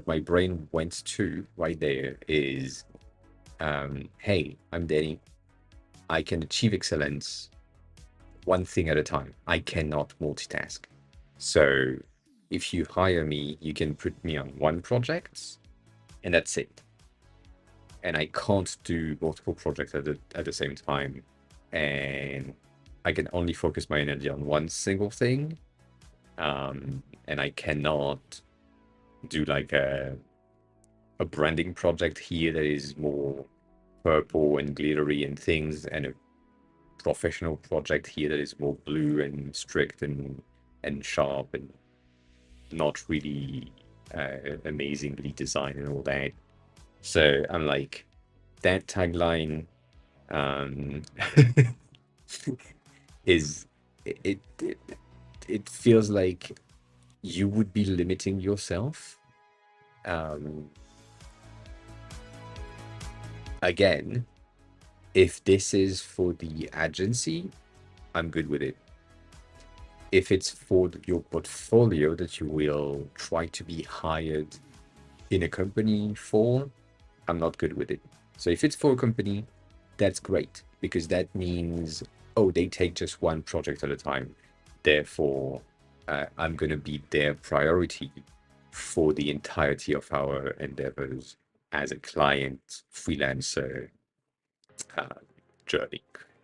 S1: my brain went to right there is, hey, I'm Danny, I can achieve excellence one thing at a time. I cannot multitask. So if you hire me, you can put me on one project and that's it. And I can't do multiple projects at the same time. And I can only focus my energy on one single thing. And I cannot do like a branding project here that is more purple and glittery and things, and a professional project here that is more blue and strict and sharp and not really amazingly designed and all that. So I'm like, that tagline um, is it it feels like you would be limiting yourself. Um, Again, if this is for the agency, I'm good with it. If it's for your portfolio that you will try to be hired in a company for, I'm not good with it. So if it's for a company, that's great, because that means, oh, they take just one project at a time. Therefore, I'm going to be their priority for the entirety of our endeavors as a client freelancer uh, journey.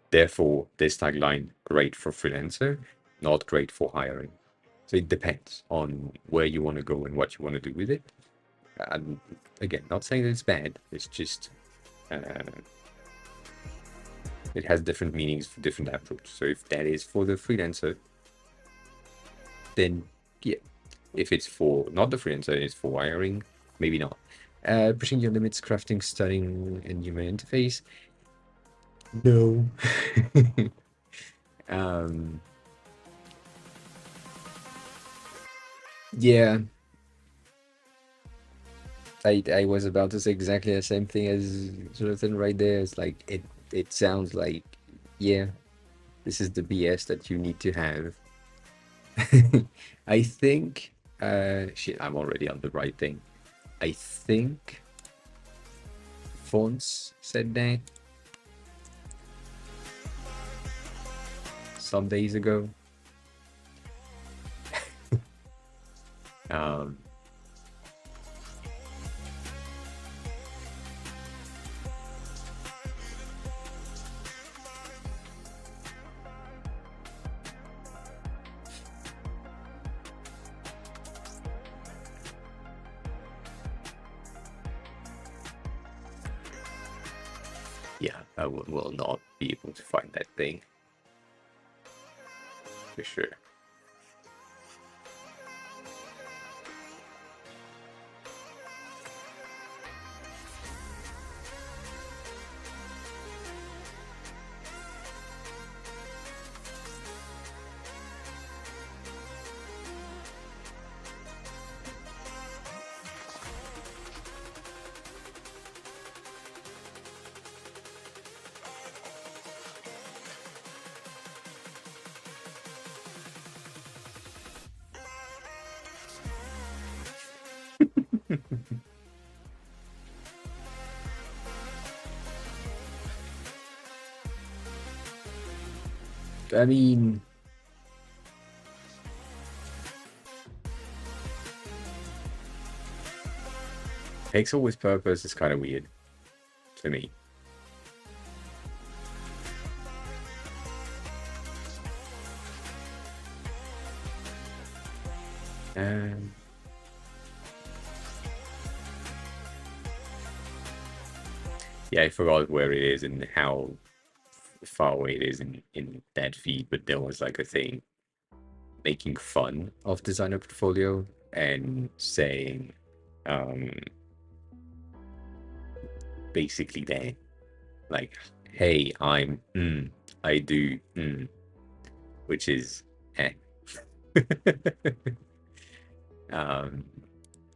S1: Therefore, this tagline, great for freelancer, not great for hiring. So it depends on where you want to go and what you want to do with it. And again, not saying that it's bad, it's just uh, it has different meanings for different approach. So if that is for the freelancer, then yeah. If it's for not the freelancer, it's for hiring, maybe not. Pushing your limits, crafting, studying, and human interface. No. um, yeah, I was about to say exactly the same thing as Jonathan right there. It's like it sounds like Yeah, this is the BS that you need to have. I think, shit, I'm already on the right thing. I think Fonts said that some days ago. Um, yeah, I will not be able to find that thing for sure. I mean, Pixel with purpose is kind of weird to me. Um, yeah, I forgot where it is and how far away it is in that feed, but there was like a thing making fun of designer portfolio and saying um basically that like, hey, I do which is eh. um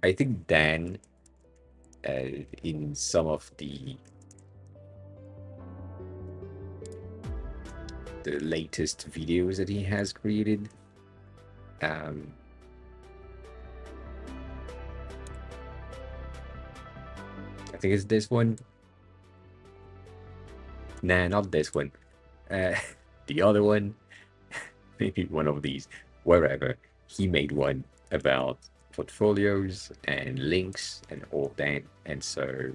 S1: I think Dan in some of the latest videos that he has created, um I think it's this one. Nah, not this one. Uh, the other one, maybe one of these, wherever. He made one about portfolios and links and all that. And so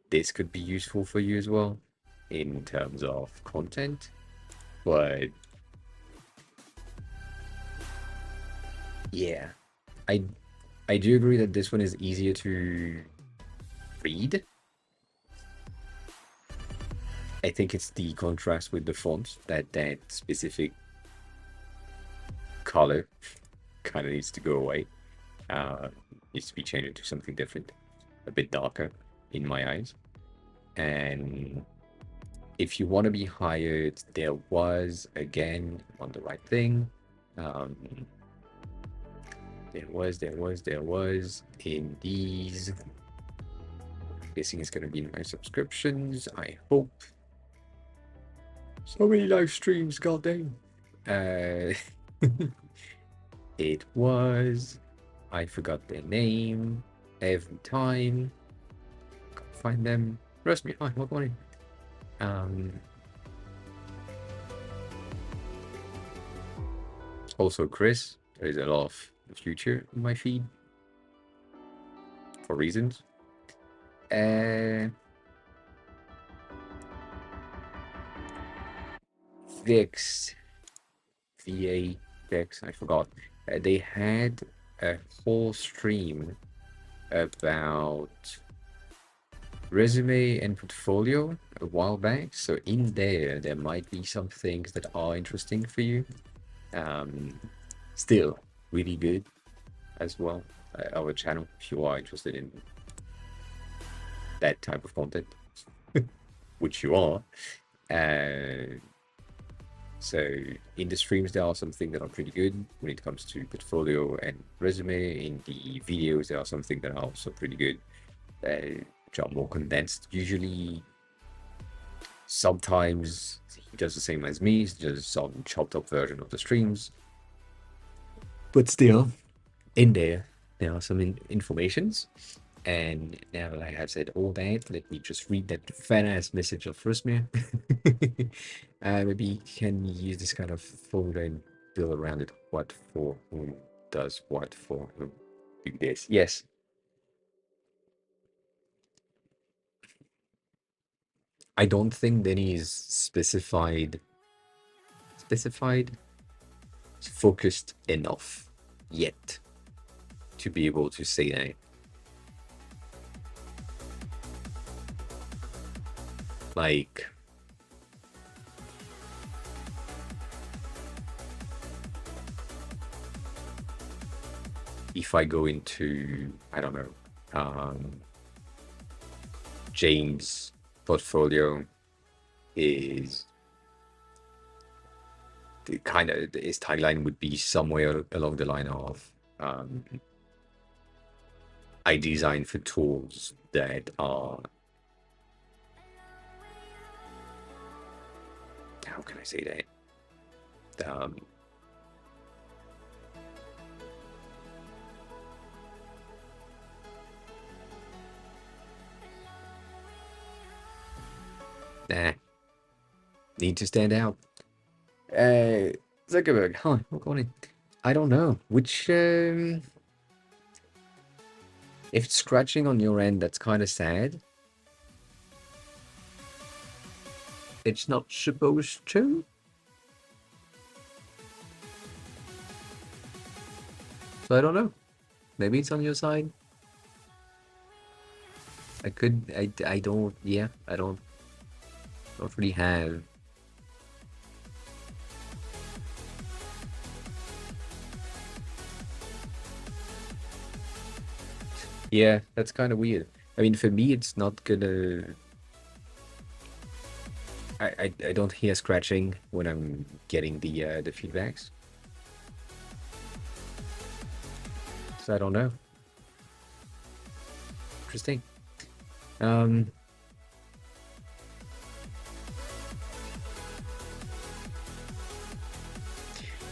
S1: this could be useful for you as well in terms of content. But yeah, I I do agree that this one is easier to read. I think it's the contrast with the font that specific color kind of needs to go away. Needs to be changed into something different, a bit darker in my eyes. And if you want to be hired, there was again on the right thing. Um, there was in these. Guessing it's going to be in my subscriptions. I hope. So many live streams, goddamn. It was. I forgot their name every time. Can't find them. Trust me. Hi, what morning? Also, Chris. There is a lot of future in my feed for reasons. Vix, VA, Vix, I forgot. They had a whole stream about resume and portfolio a while back. So in there might be some things that are interesting for you. Still really good as well. Our channel, if you are interested in that type of content, which you are. So in the streams, there are some things that are pretty good when it comes to portfolio and resume. In the videos, there are some things that are also pretty good, which are more condensed. Usually Sometimes he does the same as me, just some chopped up version of the streams. But still, in there are some informations. And now that I have said all that, let me just read that fat ass message of Rusmir. Maybe you can use this kind of folder and build around it. What for whom does what for whom do this? Yes. I don't think Denny is specified focused enough yet to be able to say that. Like, if I go into, I don't know, James' portfolio is the kind of, his tagline would be somewhere along the line of, I design for tools that are, how can I say that? Nah, need to stand out. Zuckerberg, huh? What going on? I don't know which. If it's scratching on your end, that's kind of sad. It's not supposed to. So I don't know. Maybe it's on your side. I don't, yeah, I don't really have. Yeah, that's kind of weird. I mean, for me, it's not gonna. I don't hear scratching when I'm getting the feedbacks. So I don't know. Interesting.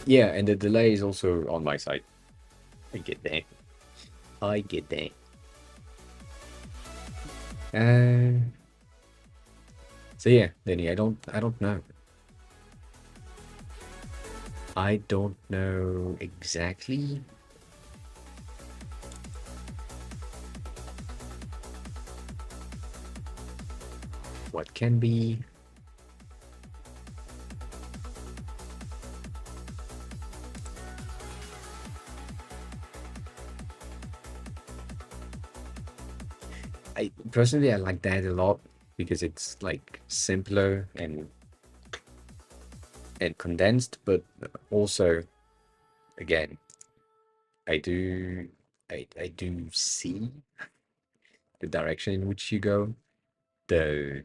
S1: Yeah, and the delay is also on my side. I get that. I get that. So yeah, Lenny, I don't know. I don't know exactly. What can be. I personally I like that a lot because it's like simpler and condensed, but also again, I do see the direction in which you go. Though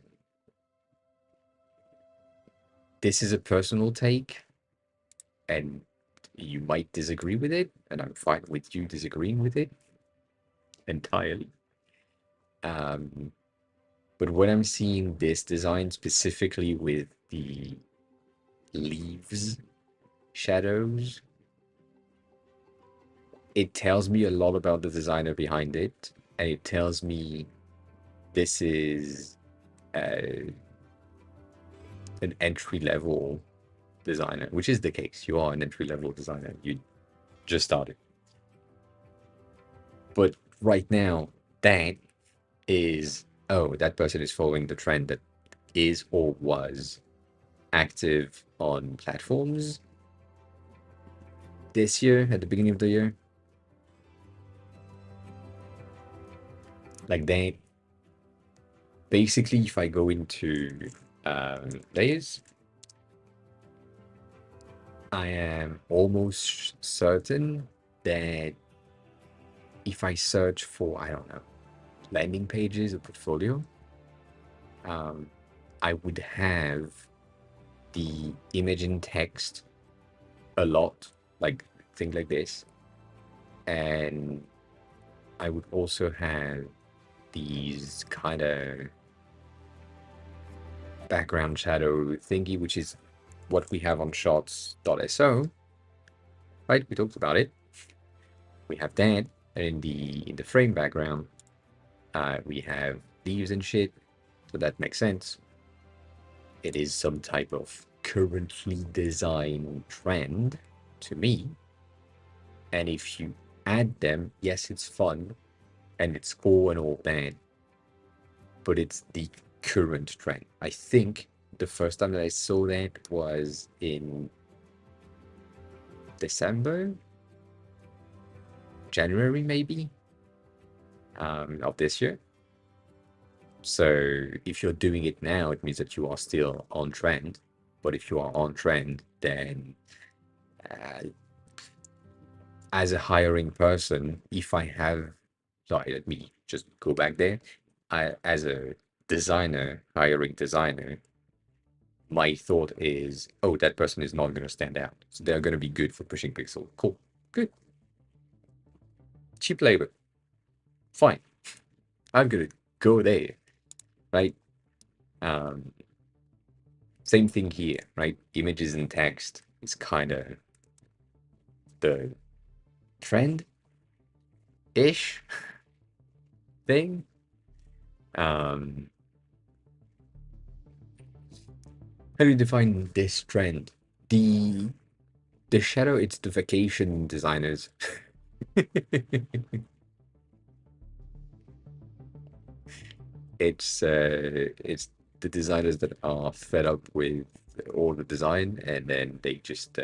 S1: this is a personal take, and you might disagree with it, and I'm fine with you disagreeing with it entirely. But when I'm seeing this design specifically with the leaves shadows, it tells me a lot about the designer behind it, and it tells me this is an entry-level designer, which is the case. You are an entry-level designer. You just started. But right now, that is, oh, that person is following the trend that is or was active on platforms this year, at the beginning of the year. Like that. Basically, if I go into layers, I am almost certain that if I search for, I don't know, landing pages or portfolio, I would have the image and text a lot, like things like this. And I would also have these kind of background shadow thingy, which is what we have on shots.so, right? We talked about it. We have that, and in the frame background, we have leaves and shit, so that makes sense. It is some type of currently designed trend to me. And if you add them, yes, it's fun and it's cool and all that, but it's the current trend. I think the first time that I saw that was in December, January, maybe, of this year. So if you're doing it now, it means that you are still on trend. But if you are on trend, then uh, as a hiring person, if I have, sorry, let me just go back there. As a designer, hiring designer, my thought is, oh, that person is not going to stand out. So they're going to be good for pushing pixel. Cool. Good. Cheap labor. Fine. I'm going to go there, right? Um, Same thing here, right? Images and text is kind of the trend-ish thing. Um, how do you define this trend? The the shadow, it's the vacation designers. It's the designers that are fed up with all the design and then they just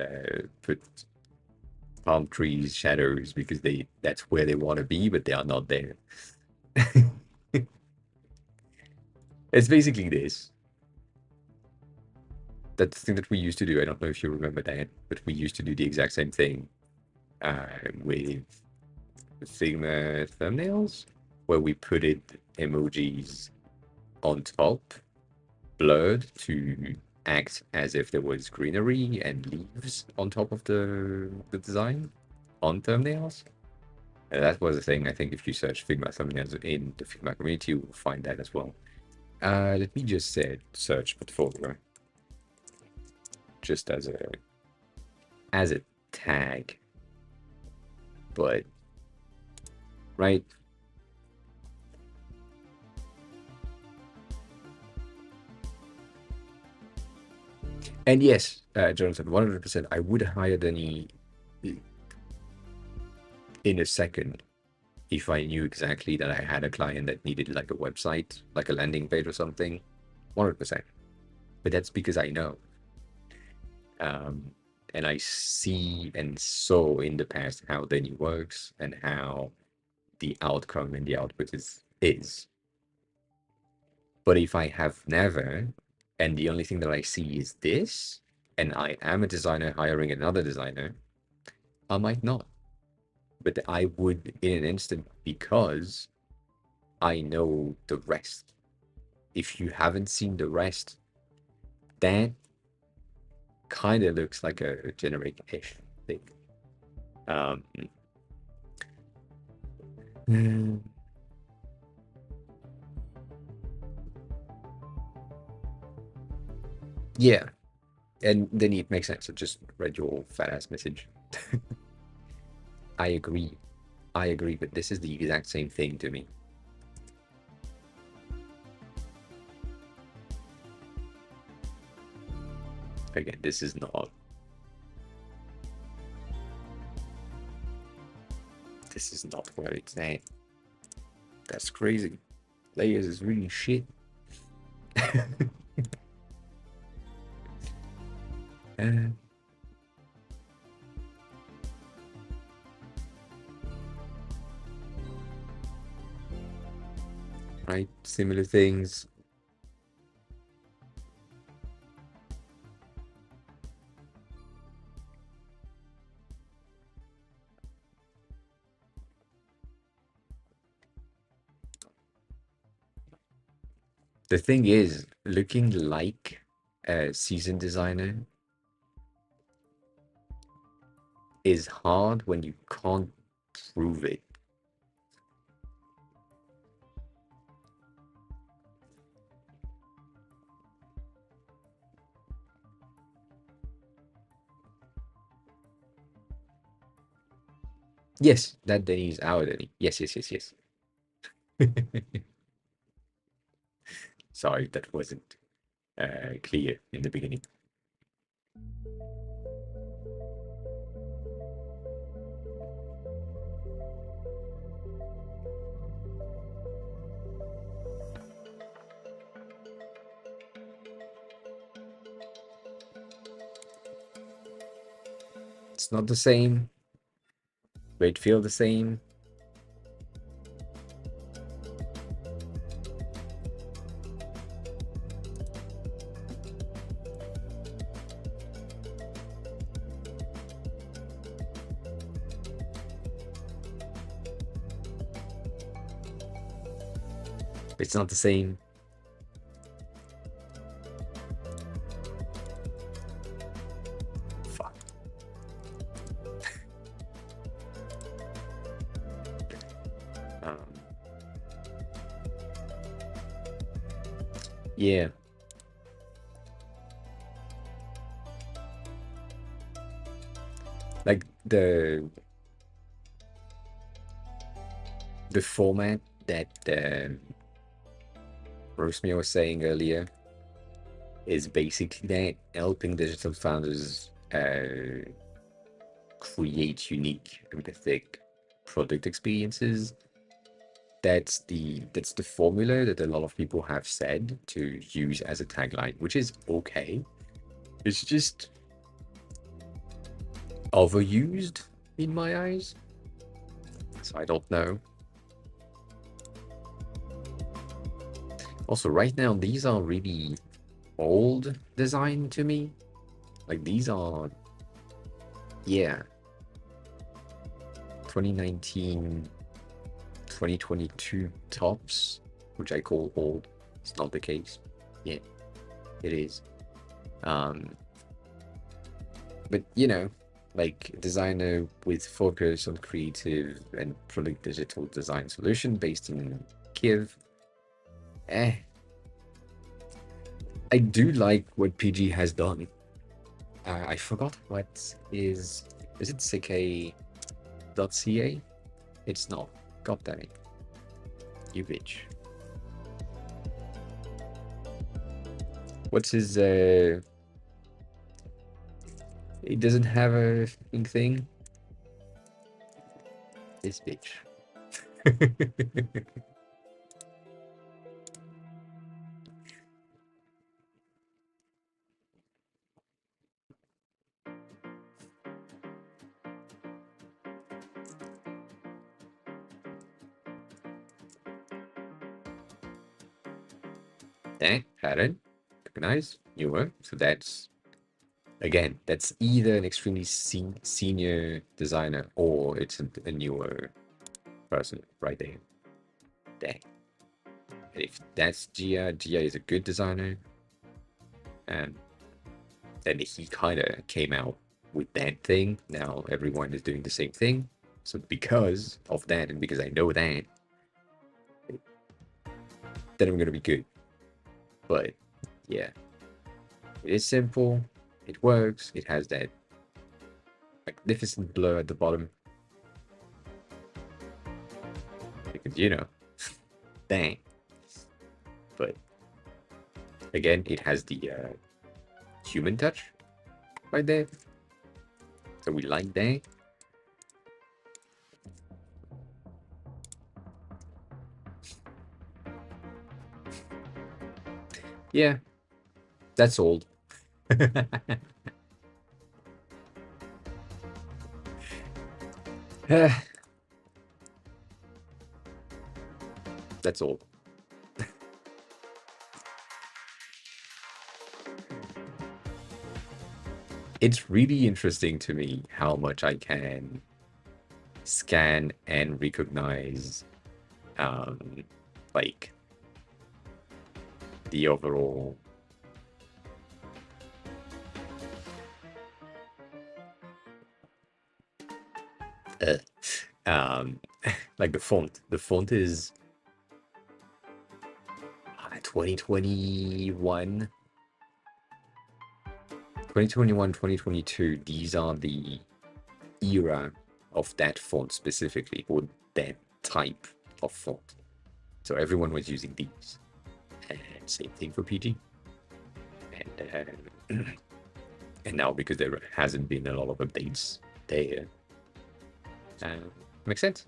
S1: put palm trees shadows because that's where they want to be, but they are not there. It's basically this. That's the thing that we used to do. I don't know if you remember that, but we used to do the exact same thing with Figma thumbnails, where we put emojis on top, blurred to act as if there was greenery and leaves on top of the design on thumbnails. And that was a thing. I think if you search Figma thumbnails in the Figma community, you will find that as well. Let me just search portfolio just as a tag, but right. And yes, Jonathan, 100%, I would hire Denny in a second if I knew exactly that I had a client that needed like a website, like a landing page or something. 100%. But that's because I know. And I see and saw in the past how Denny works and how the outcome and the output is. But if I have never, and the only thing that I see is this, and I am a designer hiring another designer, I might not. But I would in an instant because I know the rest. If you haven't seen the rest, that kind of looks like a generic-ish thing. Um, yeah, and then it makes sense. I just read your fat ass message. I agree. I agree, but this is the exact same thing to me. Again, this is not. This is not where it's at. That's crazy. Layers is really shit. uh, right? Similar things. The thing is, looking like a seasoned designer is hard when you can't prove it. Yes, that Denny is our Denny. Yes, yes, yes, yes. Sorry, that wasn't clear in the beginning. It's not the same, but it feels the same. It's not the same. Fuck. Um, yeah. Like the format that Rosemary was saying earlier is basically that helping digital founders create unique, empathic product experiences. That's the formula that a lot of people have said to use as a tagline, which is okay. It's just overused in my eyes. So I don't know. Also, right now, these are really old design to me. Like these are, yeah, 2019, 2022 tops, which I call old. It's not the case. Yeah, it is. Um, but you know, like designer with focus on creative and product digital design solution based in Kiev. Eh, I do like what PG has done. I forgot what is it ck.ca? It's not. God damn it. You bitch. What's his he doesn't have a thing? This bitch. Hadn't recognize newer. So that's again, that's either an extremely senior designer or it's a newer person right there. Dang. And if that's Gia is a good designer, and then he kind of came out with that thing. Now everyone is doing the same thing. So because of that, and because I know that, then I'm gonna be good. But yeah, it is simple. It works. It has that magnificent blur at the bottom because bang. But again, it has the human touch right there. So we like that. Yeah, that's old. That's old. It's really interesting to me how much I can scan and recognize um like the overall uh, um like the font. The font is 2021 2021 2022. These are the era of that font specifically, or that type of font. So everyone was using these. And same thing for PG. And now because there hasn't been a lot of updates there, makes sense.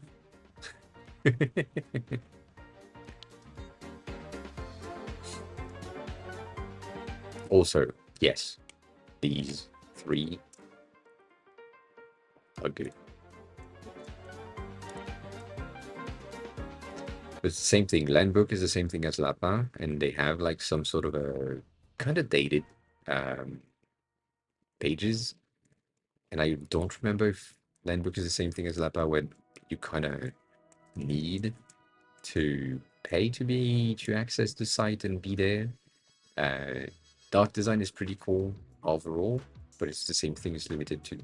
S1: Also, yes, these three are good. It's the same thing. Landbook is the same thing as Lapin, and they have like some sort of a kind of dated pages. And I don't remember if Landbook is the same thing as Lapin, where you kind of need to pay to access the site and be there. Dark design is pretty cool overall, but it's the same thing as limited to.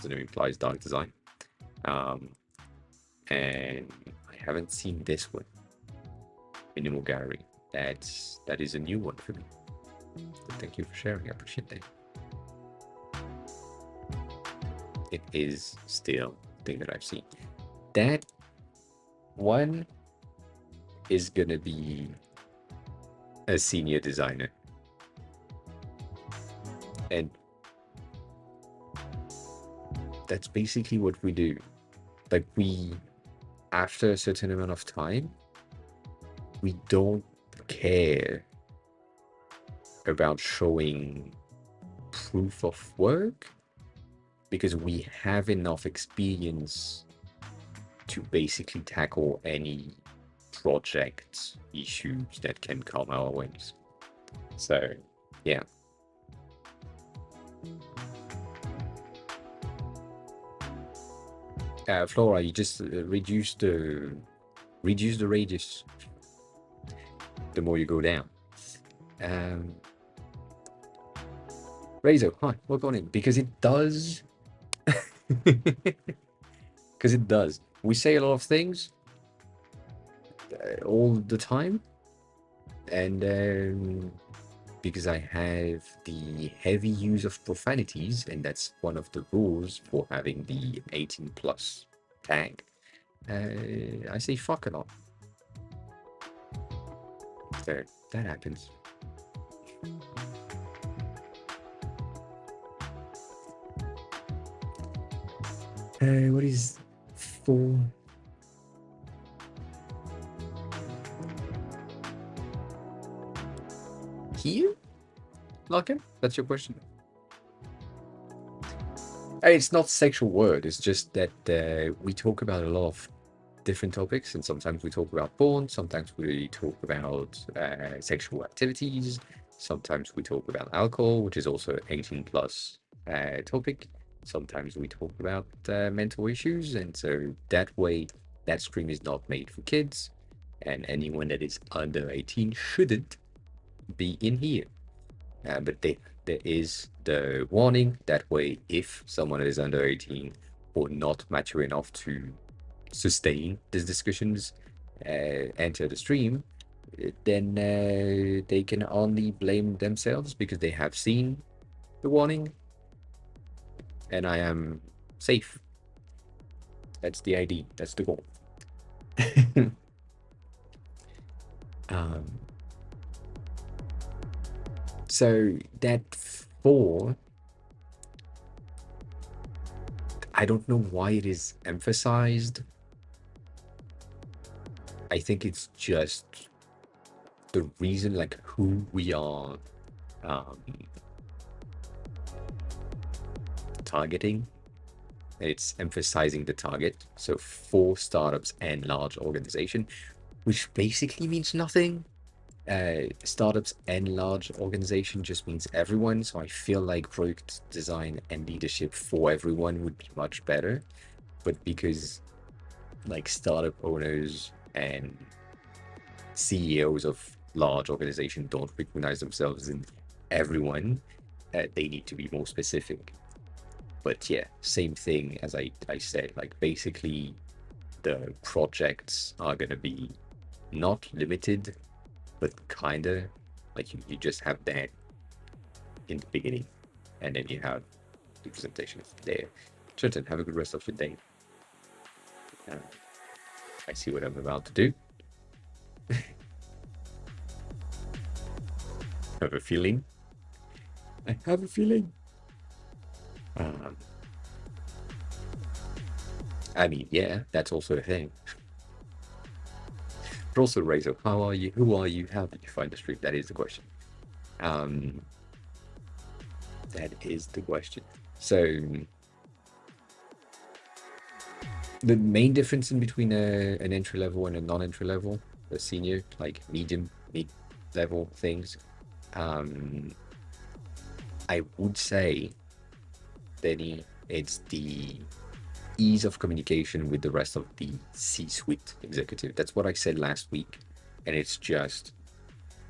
S1: So it implies dark design. And I haven't seen this one, Minimal Gallery. That is a new one for me. But thank you for sharing. I appreciate that. It is still a thing that I've seen. That one is gonna be a senior designer, and that's basically what we do. Like, we, after a certain amount of time, we don't care about showing proof of work because we have enough experience to basically tackle any project issues that can come our ways. So, yeah. Flora, you just reduce the radius the more you go down. Razor, hi, welcome in. Because it does. Because it does. We say a lot of things all the time, and because I have the heavy use of profanities, and that's one of the rules for having the 18 plus tag, I say fuck a lot. So that happens. What is 4? Here? Larkin? That's your question? It's not sexual word. It's just that we talk about a lot of different topics, and sometimes we talk about porn, sometimes we talk about sexual activities, sometimes we talk about alcohol, which is also 18 plus topic. Sometimes we talk about mental issues, and so that way, that stream is not made for kids, and anyone that is under 18 shouldn't be in here. But there is the warning that way, if someone is under 18 or not mature enough to sustain these discussions, enter the stream, then they can only blame themselves because they have seen the warning, and I am safe. That's the ID. That's the goal. So that 4, I don't know why it is emphasized. I think it's just the reason, like, who we are targeting. It's emphasizing the target. So for startups and large organization, which basically means nothing. Startups and large organization just means everyone. So I feel like product design and leadership for everyone would be much better. But because like startup owners and CEOs of large organizations don't recognize themselves in everyone, they need to be more specific. But yeah, same thing as I said, like basically the projects are going to be not limited, but kind of like you just have that in the beginning, and then you have the presentation there. Trenton, have a good rest of your day. I see what I'm about to do. Have a feeling. I have a feeling. I mean, yeah, that's also a thing. But also, Razor, how are you? Who are you? How did you find the stream? That is the question. That is the question. So, the main difference in between an entry level and a non-entry level, a senior, like medium, mid-level things, I would say, Benny, it's the ease of communication with the rest of the C-suite executive. That's what I said last week. And it's just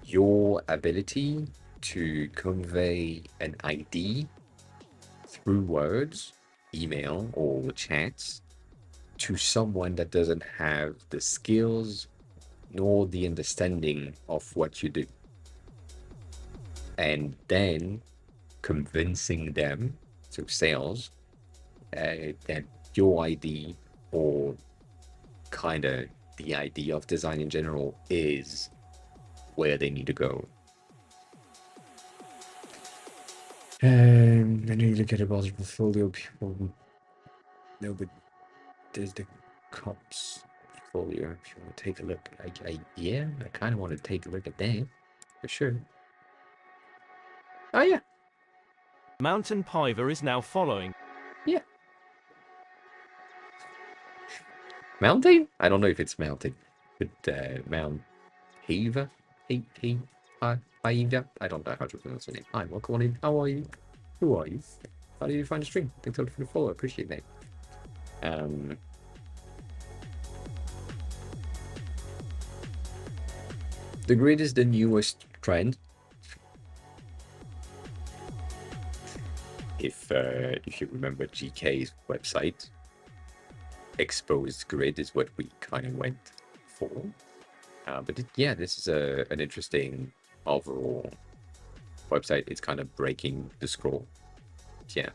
S1: your ability to convey an ID through words, email, or chats to someone that doesn't have the skills nor the understanding of what you do. And then convincing them, so sales, that your ID or kind of the idea of design in general is where they need to go. I know you look at a larger portfolio, people know, but there's the comps portfolio. If you want to take a look, yeah, I kind of want to take a look at that for sure. Oh yeah,
S3: Mountain Piver is now following.
S1: yeah. Mountain? I don't know if it's mountain, but Mount Heaver, Haiva. I don't know how to pronounce the name. Hi, welcome on in. How are you? Who are you? How did you find the stream? Thanks a lot for the follow. I appreciate that. The grid is the newest trend. If you remember GK's website, exposed grid is what we kind of went for. But yeah, this is an interesting overall website. It's kind of breaking the scroll. Yeah.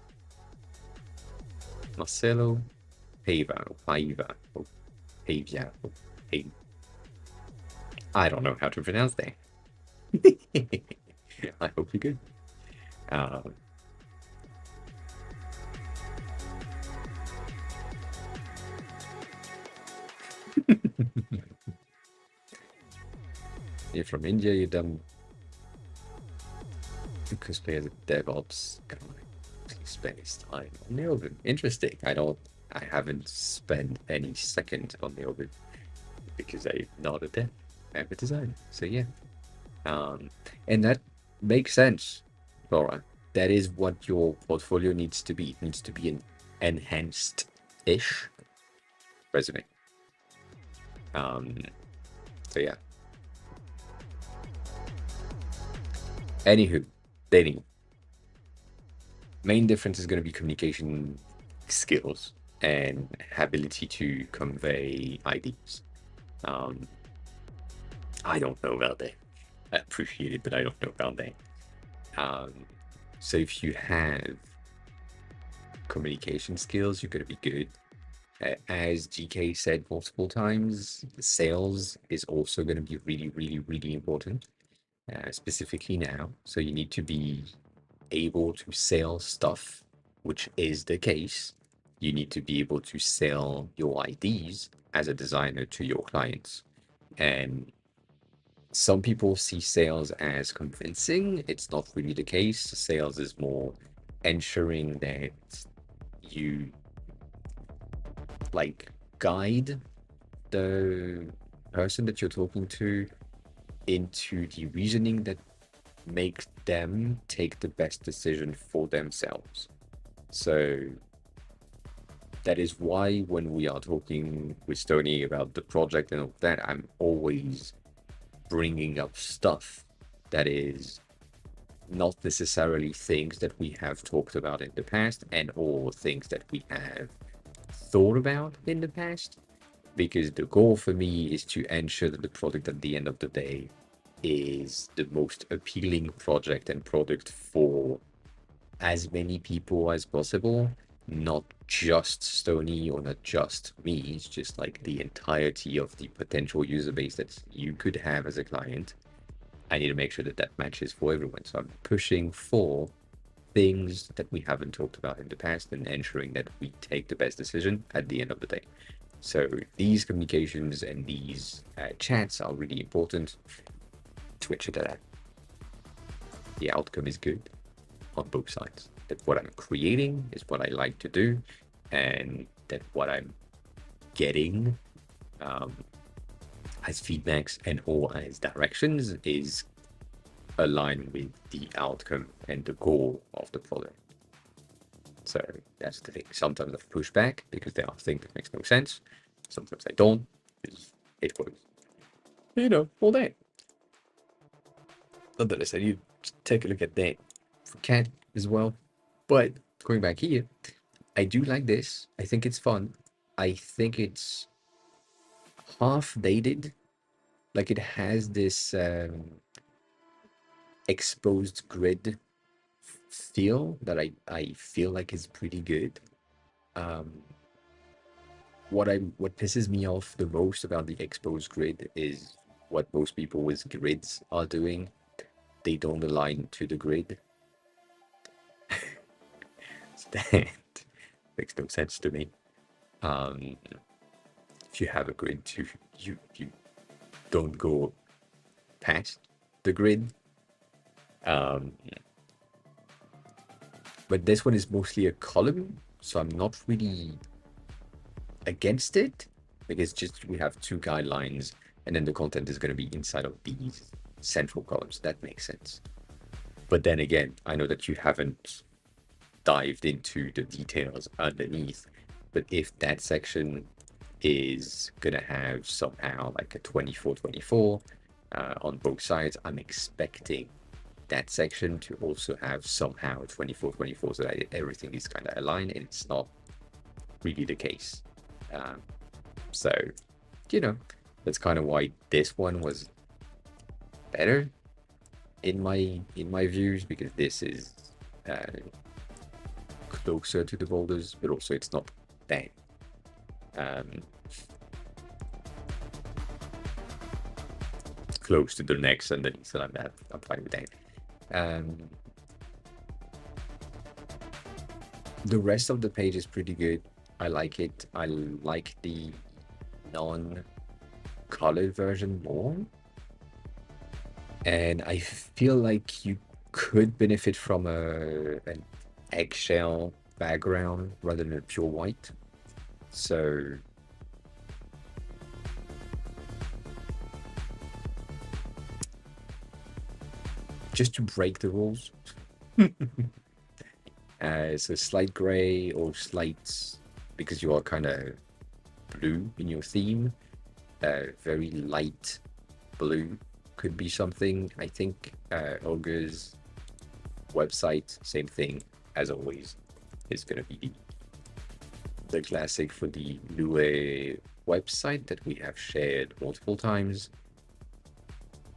S1: Marcelo Paiva, or Pavia, or Pavia. I don't know how to pronounce that. I hope you're good. You're from India, you're done cosplay as a DevOps guy. Please spend his time on Neobit. Interesting. I haven't spent any second on Neobit because I'm not a dev. I'm a designer. So yeah. And that makes sense, Laura. That is what your portfolio needs to be. It needs to be an enhanced-ish resume. So yeah. Anywho, dating. Main difference is going to be communication skills and ability to convey ideas. I don't know about that. I appreciate it, but I don't know about that. So if you have communication skills, you're going to be good. As GK said multiple times, sales is also going to be really, really, really important. Specifically now. So you need to be able to sell stuff, which is the case. You need to be able to sell your IDs as a designer to your clients. And some people see sales as convincing. It's not really the case. Sales is more ensuring that you like guide the person that you're talking to into the reasoning that makes them take the best decision for themselves. So that is why when we are talking with Stony about the project and all that, I'm always bringing up stuff that is not necessarily things that we have talked about in the past and or things that we have thought about in the past, because the goal for me is to ensure that the product at the end of the day is the most appealing project and product for as many people as possible, not just Stony or not just me, it's just like the entirety of the potential user base that you could have as a client. I need to make sure that that matches for everyone. So I'm pushing for things that we haven't talked about in the past and ensuring that we take the best decision at the end of the day. So these communications and these chats are really important to ensure that the outcome is good on both sides. That what I'm creating is what I like to do, and that what I'm getting as feedbacks and or as directions is aligned with the outcome and the goal of the product. So that's the thing. Sometimes I push back because there are things that makes no sense. Sometimes I don't because it was, all that. Nonetheless, I need to take a look at that for cat as well. But going back here, I do like this. I think it's fun. I think it's half dated. Like it has this exposed grid feel that I feel like is pretty good. What pisses me off the most about the exposed grid is what most people with grids are doing. They don't align to the grid. That makes no sense to me. If you have a grid, you don't go past the grid. But this one is mostly a column, so I'm not really against it because just we have two guidelines and then the content is going to be inside of these central columns. That makes sense. But then again, I know that you haven't dived into the details underneath, but if that section is going to have somehow like a 24/24 on both sides, I'm expecting that section to also have somehow 24/24 so that everything is kind of aligned, and it's not really the case. So, that's kind of why this one was better in my views, because this is closer to the boulders, but also it's not that close to the next underneath, so I'm fine with that. The rest of the page is pretty good. I like it. I like the non-colored version more. And I feel like you could benefit from an eggshell background rather than a pure white. So just to break the rules. So slight gray or slight, because you are kind of blue in your theme, very light blue could be something. I think Ogre's website, same thing as always, is going to be the classic for the Lue website that we have shared multiple times.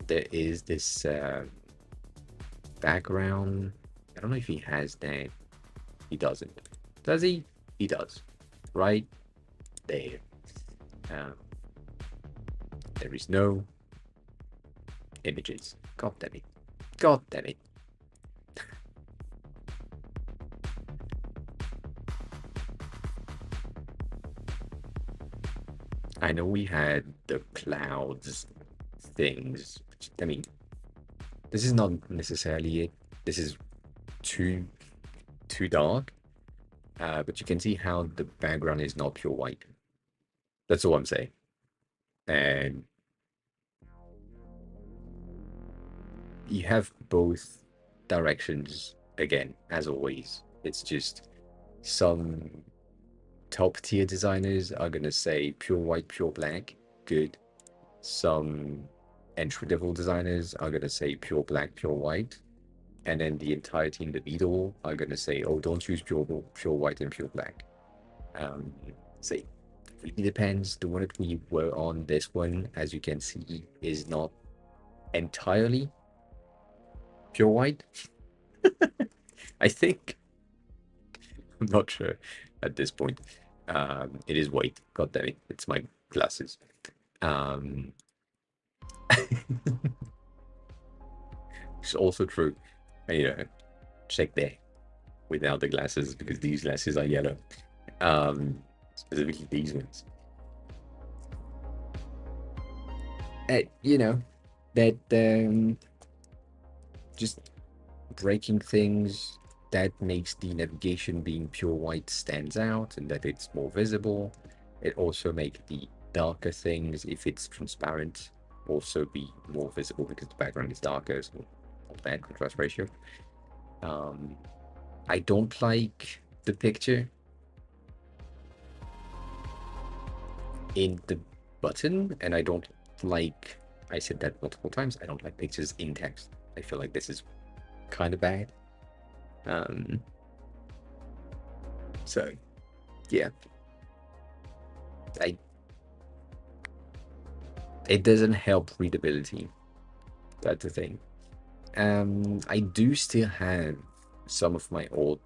S1: There is this background. I don't know if he has that. He doesn't. Does he? He does. Right there. There is no images. God damn it. God damn it. I know we had the clouds things. I mean, this is not necessarily it. This is too dark. But you can see how the background is not pure white. That's all I'm saying. And you have both directions again, as always. It's just some top tier designers are gonna say pure white, pure black, good. Some entry level designers are gonna say pure black, pure white. And then the entirety in the middle are gonna say, oh, don't use pure white and pure black. So it really depends. The one that we were on, this one, as you can see, is not entirely pure white. I think I'm not sure at this point. It is white. God damn it! It's my glasses. It's also true. You know, check there without the glasses because these glasses are yellow. Specifically these ones. You know, that just breaking things that makes the navigation being pure white stands out and that it's more visible. It also makes the darker things, if it's transparent, also be more visible because the background is darker, so not bad contrast ratio. I don't like the picture in the button, and I don't like, I said that multiple times, I don't like pictures in text. I feel like this is kind of bad. So yeah, it doesn't help readability. That's the thing. I do still have some of my old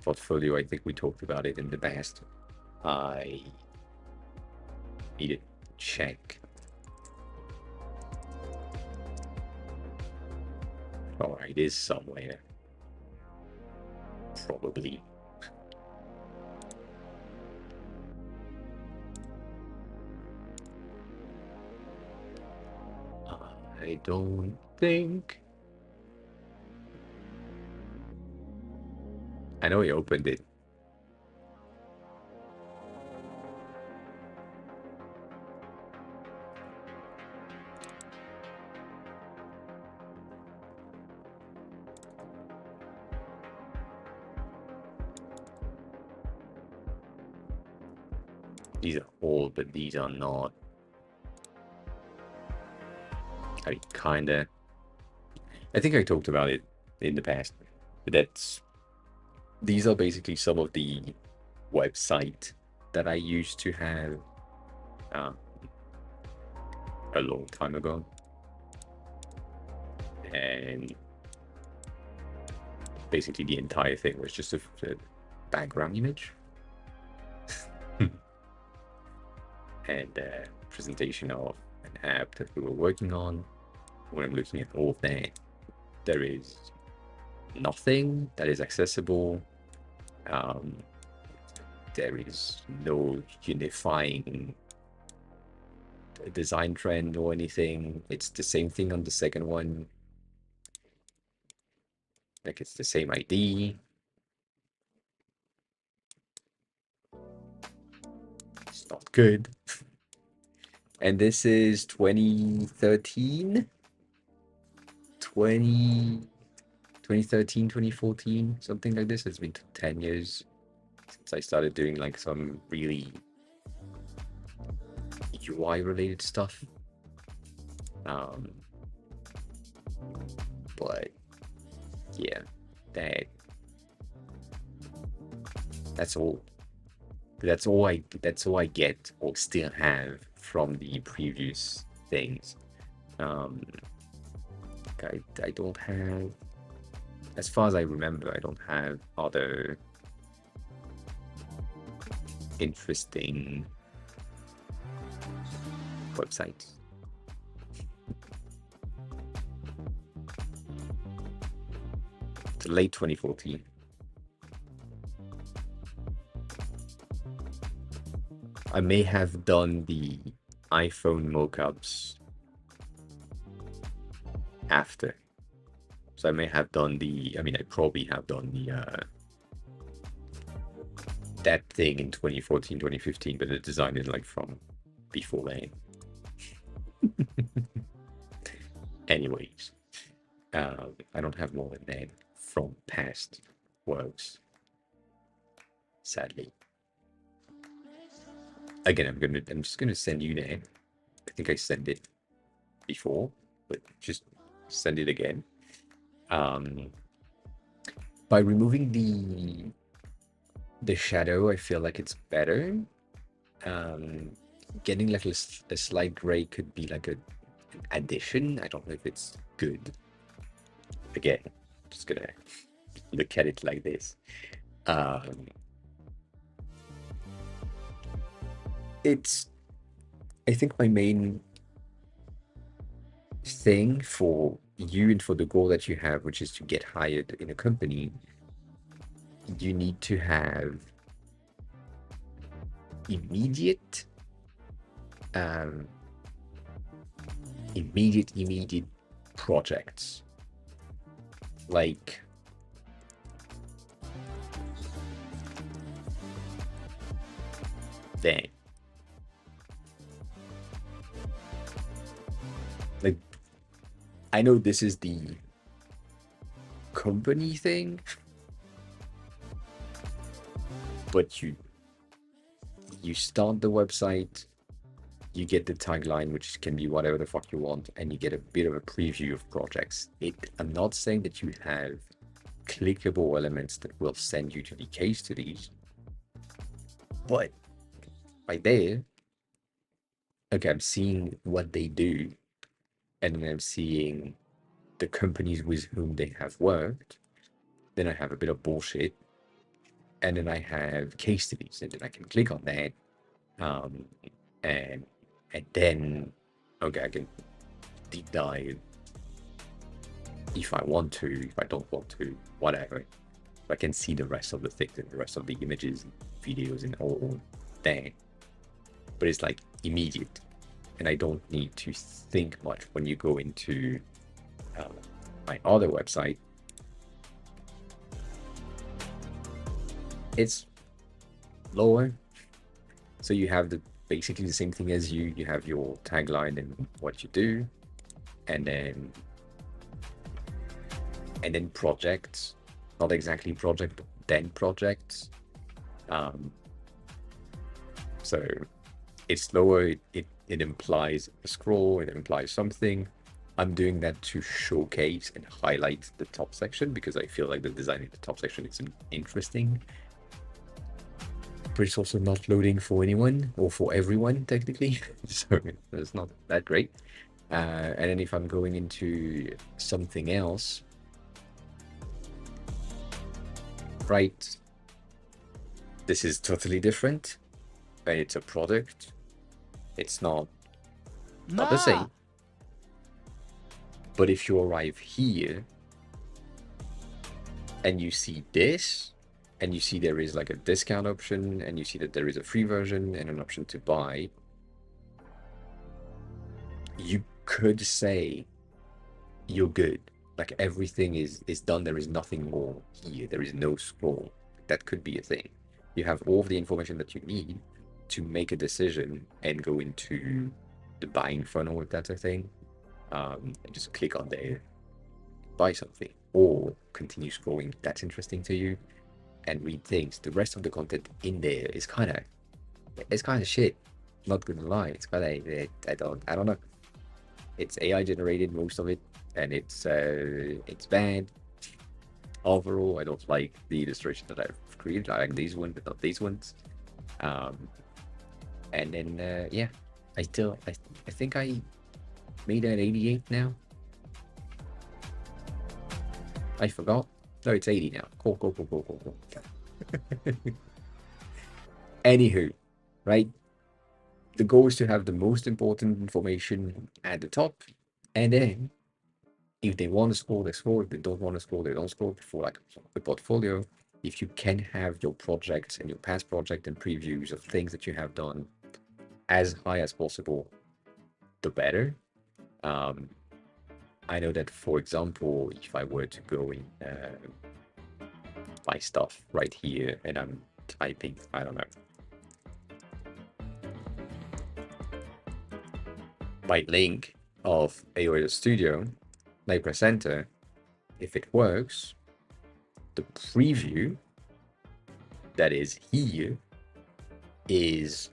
S1: portfolio. I think we talked about it in the past. I need to check. Oh, it is somewhere. Probably. I don't think. I know he opened it. These are old, but these are not. I mean, kinda. I think I talked about it in the past, but these are basically some of the website that I used to have a long time ago, and basically the entire thing was just a background image and a presentation of an app that we were working on. When I'm looking at all of that, there is nothing that is accessible. There is no unifying design trend or anything. It's the same thing on the second one. Like it's the same ID. It's not good. And this is 2013, 2013, 2014, something like this. It's been 10 years since I started doing like some really UI related stuff. But yeah, that's all. That's all I get or still have from the previous things. I don't have, as far as I remember, I don't have other interesting websites. It's late 2014. I may have done the iPhone mockups after. So I may have done I probably have done that thing in 2014, 2015, but the design is like from before that. Anyways, I don't have more than that from past works, sadly. Again, I'm just gonna send you that. I think I sent it before, but just send it again. By removing the shadow, I feel like it's better. Getting like a slight gray could be like an addition. I don't know if it's good. Again, just gonna look at it like this. it's, I think my main thing for you and for the goal that you have, which is to get hired in a company, you need to have immediate, um, immediate projects. Like, that. Like, I know this is the company thing, but you start the website, you get the tagline, which can be whatever the fuck you want, and you get a bit of a preview of projects. I'm not saying that you have clickable elements that will send you to the case studies, but right there, okay, I'm seeing what they do, and then I'm seeing the companies with whom they have worked. Then I have a bit of bullshit, and then I have case studies, and then I can click on that, um, and then okay, I can deep dive if I want to, if I don't want to, whatever. I can see the rest of the things and the rest of the images, and videos, and all that. But it's like immediate, and I don't need to think much when you go into my other website. It's lower, so you have basically the same thing as you have your tagline and what you do, and then projects, not exactly project, but then projects. So it's lower, it implies a scroll, it implies something. I'm doing that to showcase and highlight the top section because I feel like the design in the top section is interesting. But it's also not loading for anyone or for everyone technically, so it's not that great. And then if I'm going into something else, right, this is totally different, but it's a product. It's not the same. But if you arrive here and you see this, and you see there is like a discount option, and you see that there is a free version and an option to buy, you could say you're good. Like everything is done. There is nothing more here. There is no scroll. That could be a thing. You have all of the information that you need to make a decision and go into the buying funnel, if that's a thing. And just click on there, buy something, or continue scrolling if that's interesting to you, and read things. The rest of the content in there is kind of shit. Not gonna lie, it's kind of I don't know. It's AI generated, most of it, and it's bad. Overall, I don't like the illustration that I've created. I like these ones, but not these ones. And then yeah, I think I made that 88 now. I forgot. No, it's 80 now. Cool. Anywho, right? The goal is to have the most important information at the top, and then if they want to scroll, they scroll. If they don't want to scroll, they don't scroll. For like a portfolio, if you can have your projects and your past project and previews of things that you have done as high as possible, the better. I know that, for example, if I were to go in my stuff right here and I'm typing, I don't know, my link of AOL Studio, and I press enter, if it works, the preview that is here is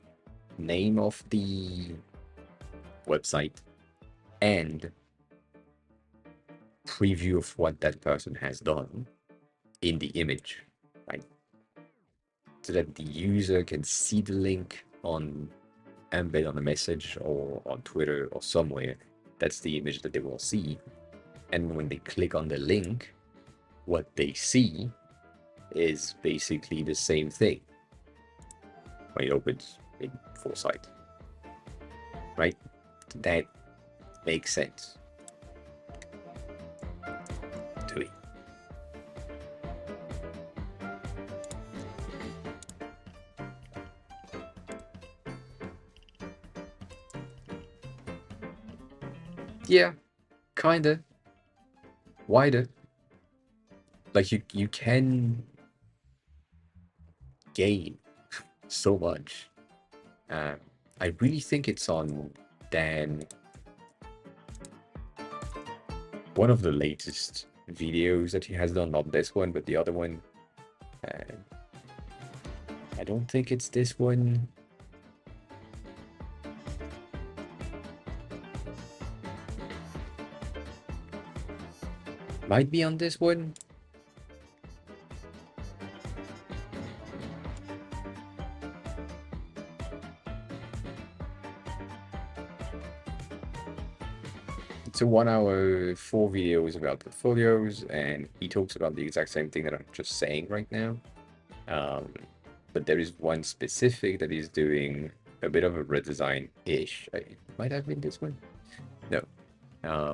S1: name of the website and preview of what that person has done in the image, right? So that the user can see the link on embed on a message or on Twitter or somewhere. That's the image that they will see. And when they click on the link, what they see is basically the same thing. When it opens, in foresight, right? That makes sense to me. Yeah, kinda wider. Like you can gain so much. Um, I really think it's on Dan, one of the latest videos that he has done, not this one, but the other one. Uh, I don't think it's this one. Might be on this one. It's a 1 hour, 4 videos about portfolios, and he talks about the exact same thing that I'm just saying right now. But there is one specific that is doing a bit of a redesign-ish. It might have been this one. No. I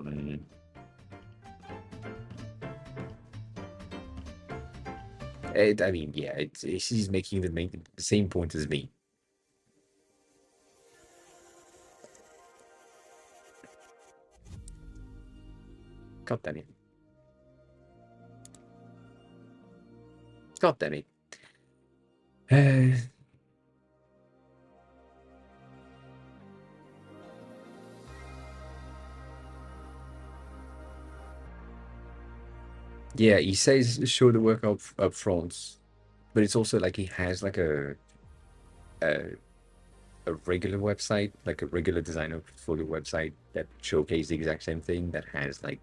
S1: mean, yeah, she's making the same point as me. God damn it. God damn it. Yeah, he says show the work up front, but it's also like he has like a a regular website, like a regular designer portfolio website that showcases the exact same thing, that has like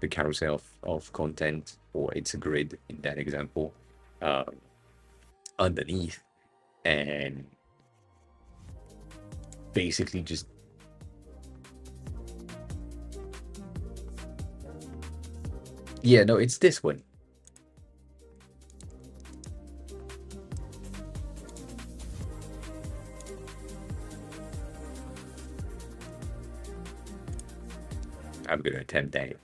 S1: the carousel of content, or it's a grid in that example, underneath, and basically just yeah, no, it's this one. I'm gonna attempt that.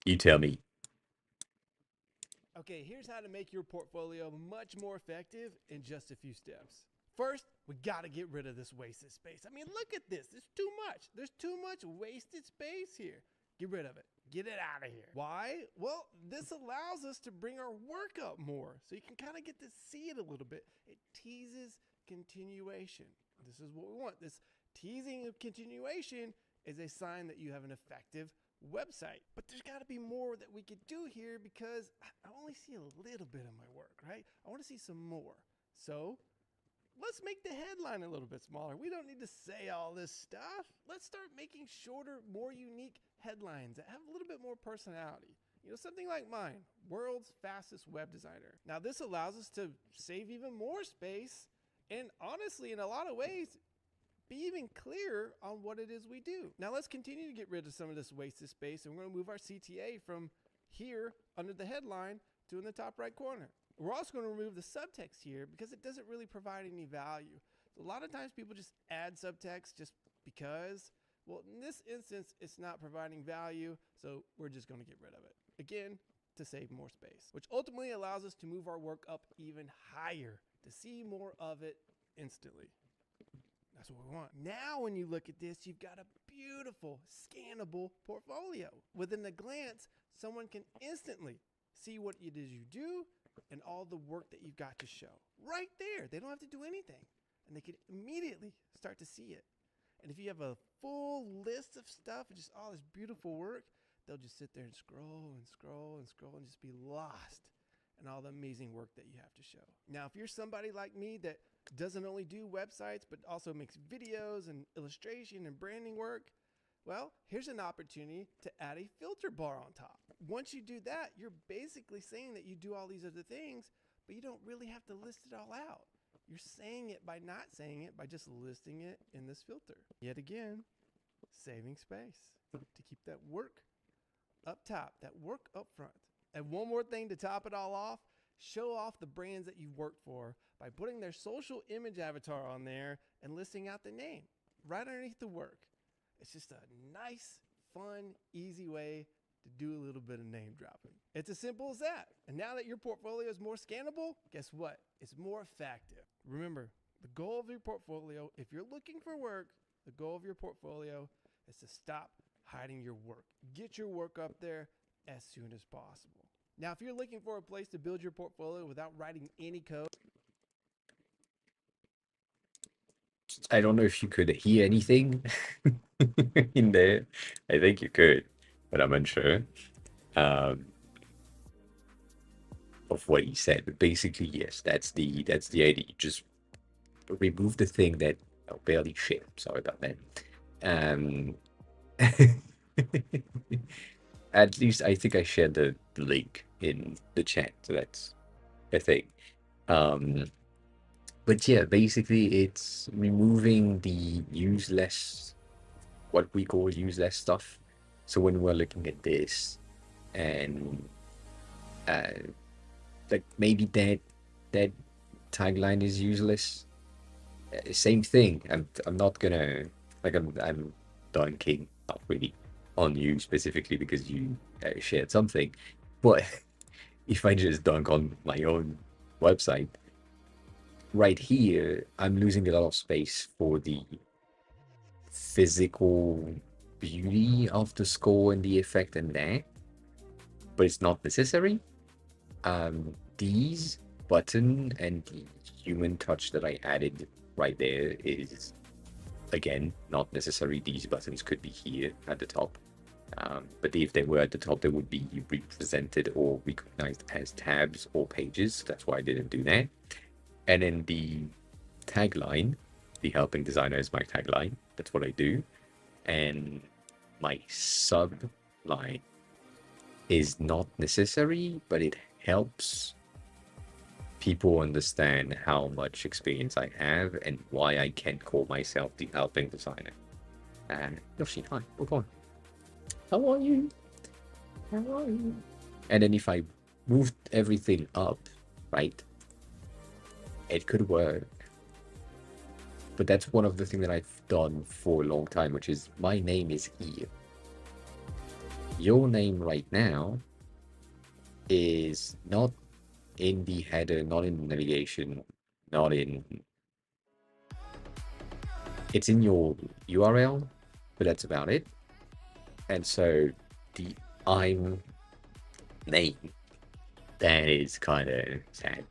S1: You tell me.
S4: Okay, here's how to make your portfolio much more effective in just a few steps. First, we gotta get rid of this wasted space. I mean, look at this. There's too much. There's too much wasted space here. Get rid of it. Get it out of here. Why? Well, this allows us to bring our work up more. So you can kind of get to see it a little bit. It teases continuation. This is what we want. This teasing of continuation is a sign that you have an effective website. But there's got to be more that we could do here, because I only see a little bit of my work, right? I want to see some more. So let's make the headline a little bit smaller. We don't need to say all this stuff. Let's start making shorter, more unique headlines that have a little bit more personality. You know, something like mine, world's fastest web designer. Now, this allows us to save even more space, and honestly, in a lot of ways, be even clearer on what it is we do. Now, let's continue to get rid of some of this wasted space, and we're going to move our CTA from here under the headline to in the top right corner. We're also going to remove the subtext here because it doesn't really provide any value. So a lot of times people just add subtext just because. Well, in this instance, it's not providing value, so we're just going to get rid of it. Again, to save more space, which ultimately allows us to move our work up even higher, to see more of it instantly. That's what we want. Now, when you look at this, you've got a beautiful, scannable portfolio. Within a glance, someone can instantly see what it is you do and all the work that you've got to show. Right there. They don't have to do anything. And they can immediately start to see it. And if you have a full list of stuff and just all this beautiful work, they'll just sit there and scroll and scroll and scroll and just be lost in all the amazing work that you have to show. Now, if you're somebody like me that doesn't only do websites, but also makes videos and illustration and branding work, well, here's an opportunity to add a filter bar on top. Once you do that, you're basically saying that you do all these other things, but you don't really have to list it all out. You're saying it by not saying it, by just listing it in this filter. Yet again, saving space to keep that work up top, that work up front. And one more thing to top it all off, show off the brands that you've worked for by putting their social image avatar on there and listing out the name right underneath the work. It's just a nice, fun, easy way to do a little bit of name dropping. It's as simple as that. And now that your portfolio is more scannable, guess what? It's more effective. Remember, the goal of your portfolio, if you're looking for work, the goal of your portfolio is to stop hiding your work. Get your work up there as soon as possible. Now, if you're looking for a place to build your portfolio without writing any code,
S1: I don't know if you could hear anything in there. I think you could, but I'm unsure um, of what he said. But basically, yes, that's the idea. Just remove the thing that barely shit. Sorry about that. At least I think I shared the link in the chat, so that's a thing. But yeah, basically it's removing the useless, what we call useless stuff. So when we're looking at this, and like maybe that tagline is useless. Same thing. I'm not gonna, like, I'm dunking, not really on you specifically because you shared something, but if I just dunk on my own website right here, I'm losing a lot of space for the physical beauty of the score and the effect and that, but it's not necessary. These button and the human touch that I added right there is, again, not necessary. These buttons could be here at the top, but if they were at the top, they would be represented or recognized as tabs or pages. That's why I didn't do that. And then the tagline, the helping designer is my tagline. That's what I do. And my subline is not necessary, but it helps people understand how much experience I have and why I can call myself the helping designer. And Yoshi, hi, we're going. How are you? How are you? And then if I moved everything up, right, it could work. But that's one of the things that I've done for a long time, which is my name is here. Your name right now is not in the header, not in the navigation, not in... It's in your URL, but that's about it. And so the I'm name, that is kind of sad.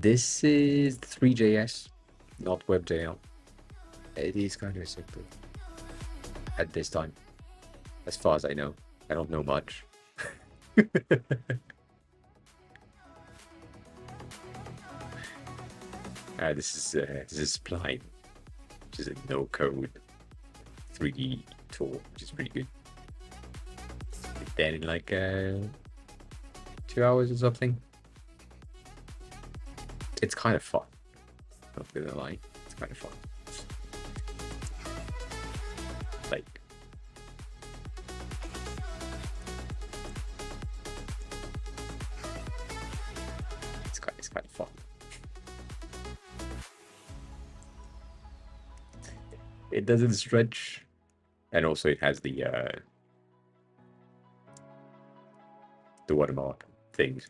S1: This is 3JS, not WebJL. It is kind of simple at this time, as far as I know. I don't know much. This is Spline, which is a no-code 3D tool, which is pretty good. Did that in like 2 hours or something. It's kind of fun. Not gonna lie, it's kind of fun. Like, it's kind of fun. It doesn't stretch, and also it has the watermark things.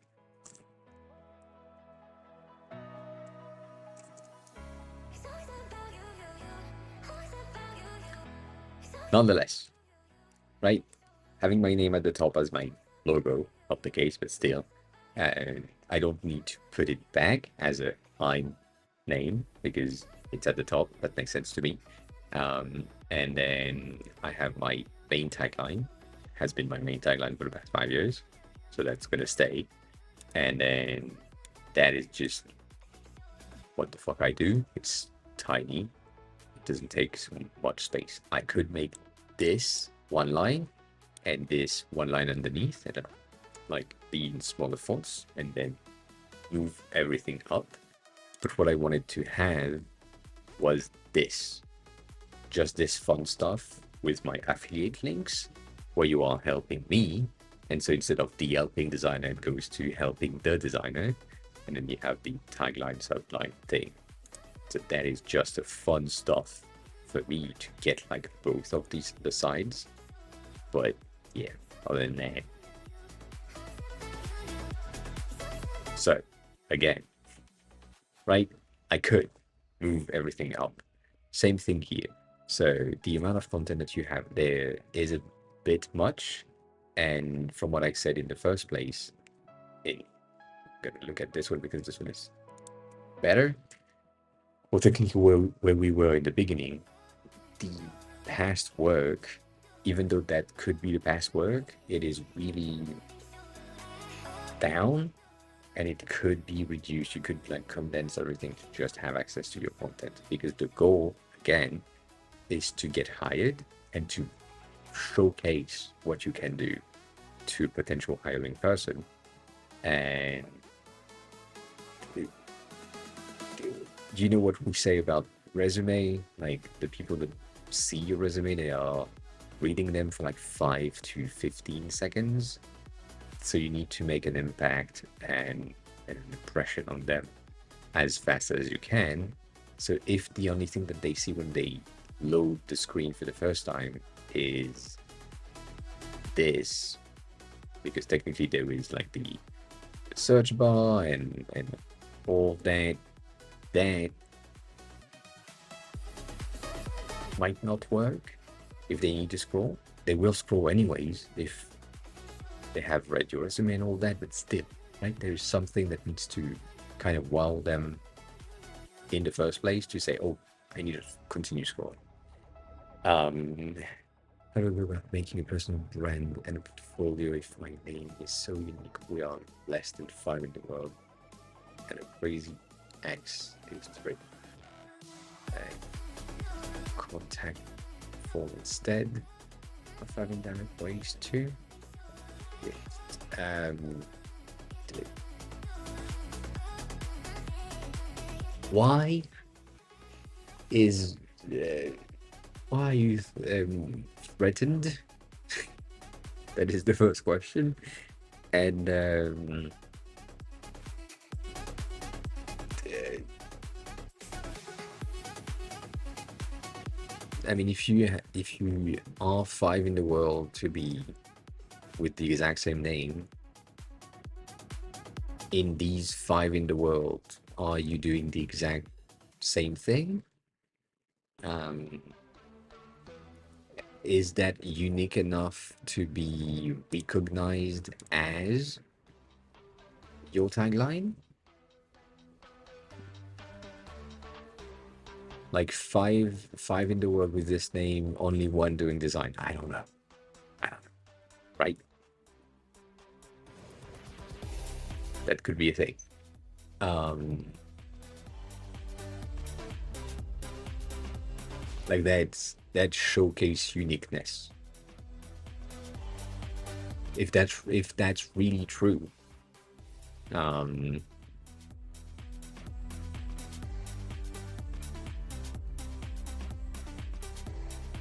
S1: Nonetheless, right? Having my name at the top as my logo, not the case, but still, I don't need to put it back as a I'm name because it's at the top. That makes sense to me. And then I have my main tagline, has been my main tagline for the past 5 years. So that's going to stay. And then that is just what the fuck I do. It's tiny. It doesn't take so much space. I could make this one line and this one line underneath and like be in smaller fonts and then move everything up. But what I wanted to have was this. Just this fun stuff with my affiliate links where you are helping me And so instead of the helping designer, it goes to helping the designer. And then you have the tagline, subline thing. So that is just a fun stuff for me to get like both of the sides. But yeah, other than that. So again, right? I could move everything up. Same thing here. So the amount of content that you have there is a bit much. And from what I said in the first place, I'm gonna look at this one because this one is better. Well, technically where we were in the beginning, the past work, even though that could be the past work, it is really down and it could be reduced. You could like condense everything to just have access to your content, because the goal again is to get hired and to showcase what you can do to a potential hiring person. And do you know what we say about resume? Like the people that see your resume, they are reading them for like 5 to 15 seconds. So you need to make an impact and an impression on them as fast as you can. So if the only thing that they see when they load the screen for the first time is this, because technically there is like the search bar and all that might not work. If they need to scroll, they will scroll anyways if they have read your resume and all that, but still, right, there's something that needs to kind of wow them in the first place to say, oh, I need to continue scrolling. How do we go about making a personal brand and a portfolio if my name is so unique? We are less than 5 in the world, and a crazy X is 3. Contact form instead of having direct ways to. Delete. Why are you threatened? That is the first question. And I mean, if you are 5 in the world to be with the exact same name, in these 5 in the world, are you doing the exact same thing? Is that unique enough to be recognized as your tagline? Like five in the world with this name, only 1 doing design. I don't know. Right? That could be a thing. Like that showcase uniqueness. If that's really true.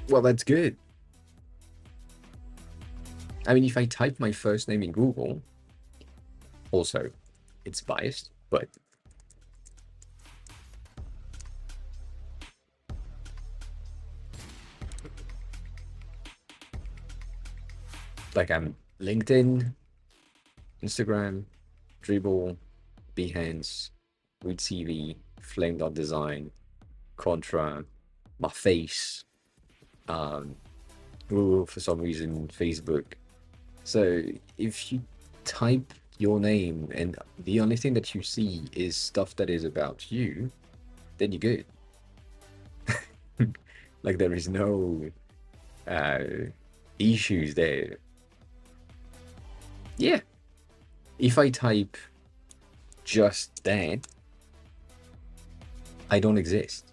S1: Well, that's good. I mean, if I type my first name in Google, also, it's biased, but like I'm LinkedIn, Instagram, Dribble, Behance, Read CV, Flame.design, Contra, my face, Google for some reason, Facebook. So if you type your name and the only thing that you see is stuff that is about you, then you're good. Like there is no issues there. Yeah. If I type just that, I don't exist.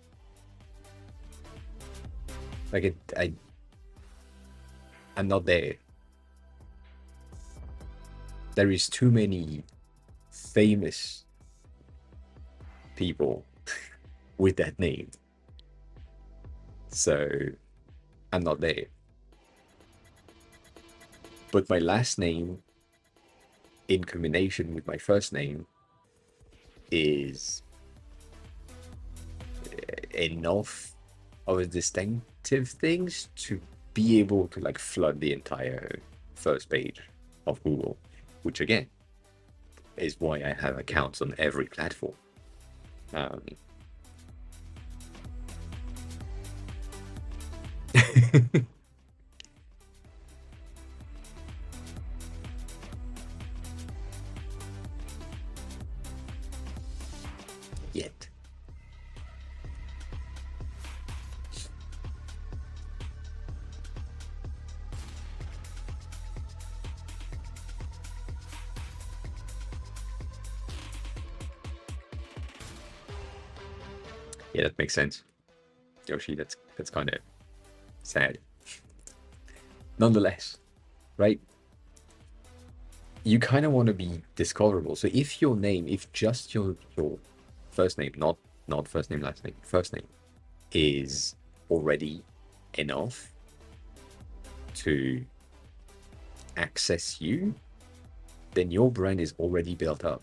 S1: Like I'm not there. There is too many famous people with that name. So I'm not there. But my last name, in combination with my first name, is enough of distinctive things to be able to like flood the entire first page of Google, which again is why I have accounts on every platform. Yet. Yeah, that makes sense. Yoshi, that's kind of sad. Nonetheless, right? You kind of want to be discoverable. So if your name, if just your first name, not first name, last name, first name, is already enough to access you, then your brand is already built up.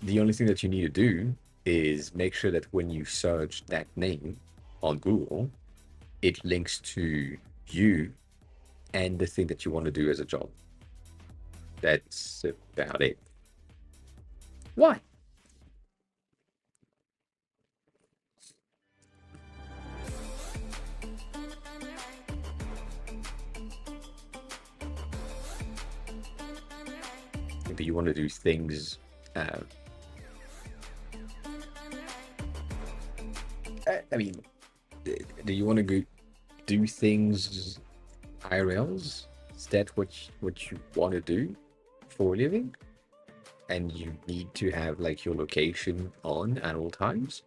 S1: The only thing that you need to do is make sure that when you search that name on Google, it links to you and the thing that you want to do as a job. That's about it. Why? Maybe you want to do things. I mean, do you want to go do things IRLs? Is that what you want to do for a living? And you need to have like your location on at all times?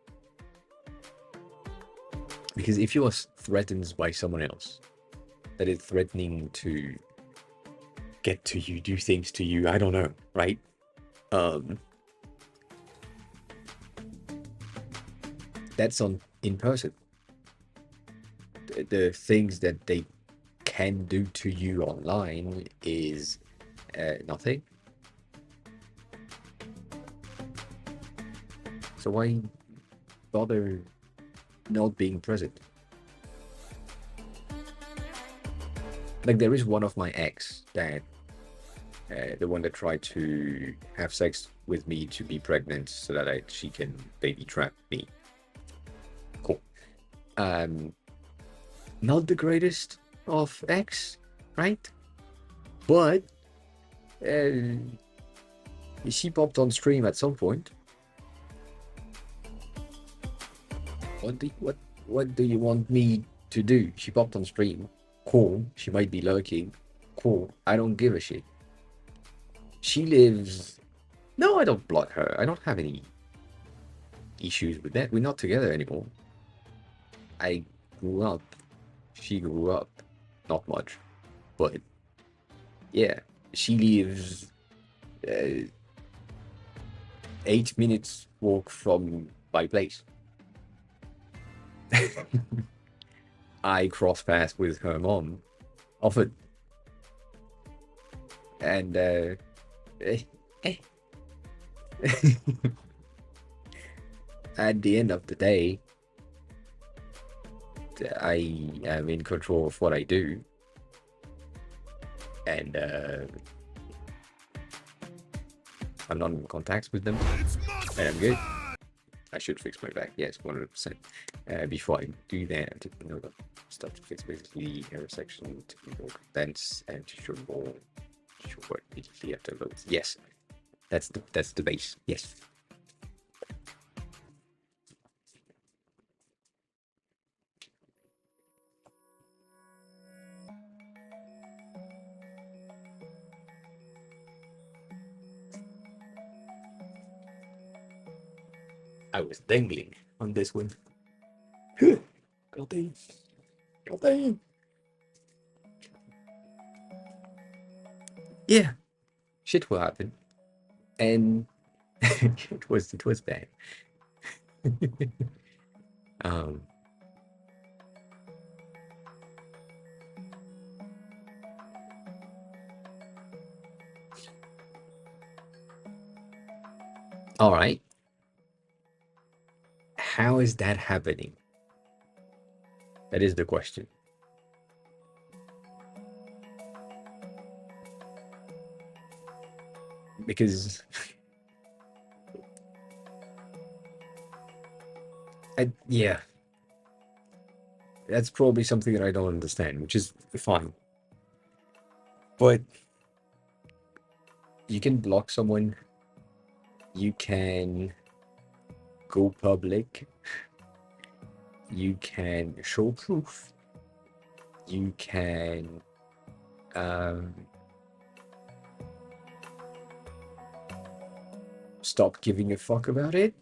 S1: Because if you are threatened by someone else that is threatening to get to you, do things to you, I don't know, right? That's on in person. The things that they can do to you online is nothing. So why bother not being present? Like there is one of my ex that the one that tried to have sex with me to be pregnant so that she can baby trap me. Cool. Not the greatest of ex, right? But she popped on stream at some point. What do you want me to do? She popped on stream. Cool. She might be lurking. Cool. I don't give a shit. She lives. No, I don't block her. I don't have any issues with that. We're not together anymore. I grew up. She grew up. Not much. But yeah, she lives 8 minutes walk from my place. I cross paths with her mom often. And at the end of the day, I am in control of what I do. And I'm not in contact with them. And I'm good. I should fix my back, yes, 100%. Before I do that, I didn't know the stuff to fix basically error section to be more condensed and to show more work immediately after loads. Yes, that's the base. Yes. I was dangling on this one. God damn. God damn. Yeah, shit will happen, and it was bad. All right. How is that happening? That is the question. Because yeah, that's probably something that I don't understand, which is fine. But you can block someone, you can go public, you can show proof, you can um, stop giving a fuck about it.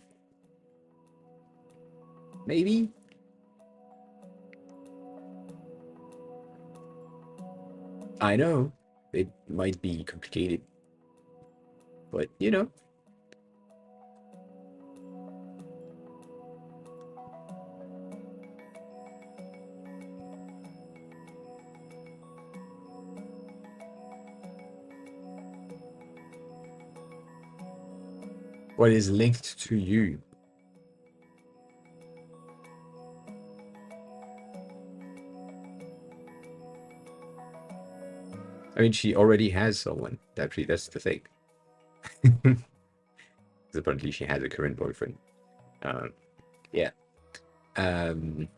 S1: Maybe. I know it might be complicated, but you know. What is linked to you? I mean, she already has someone. Actually, that's the thing. Apparently, she has a current boyfriend. Yeah. Um,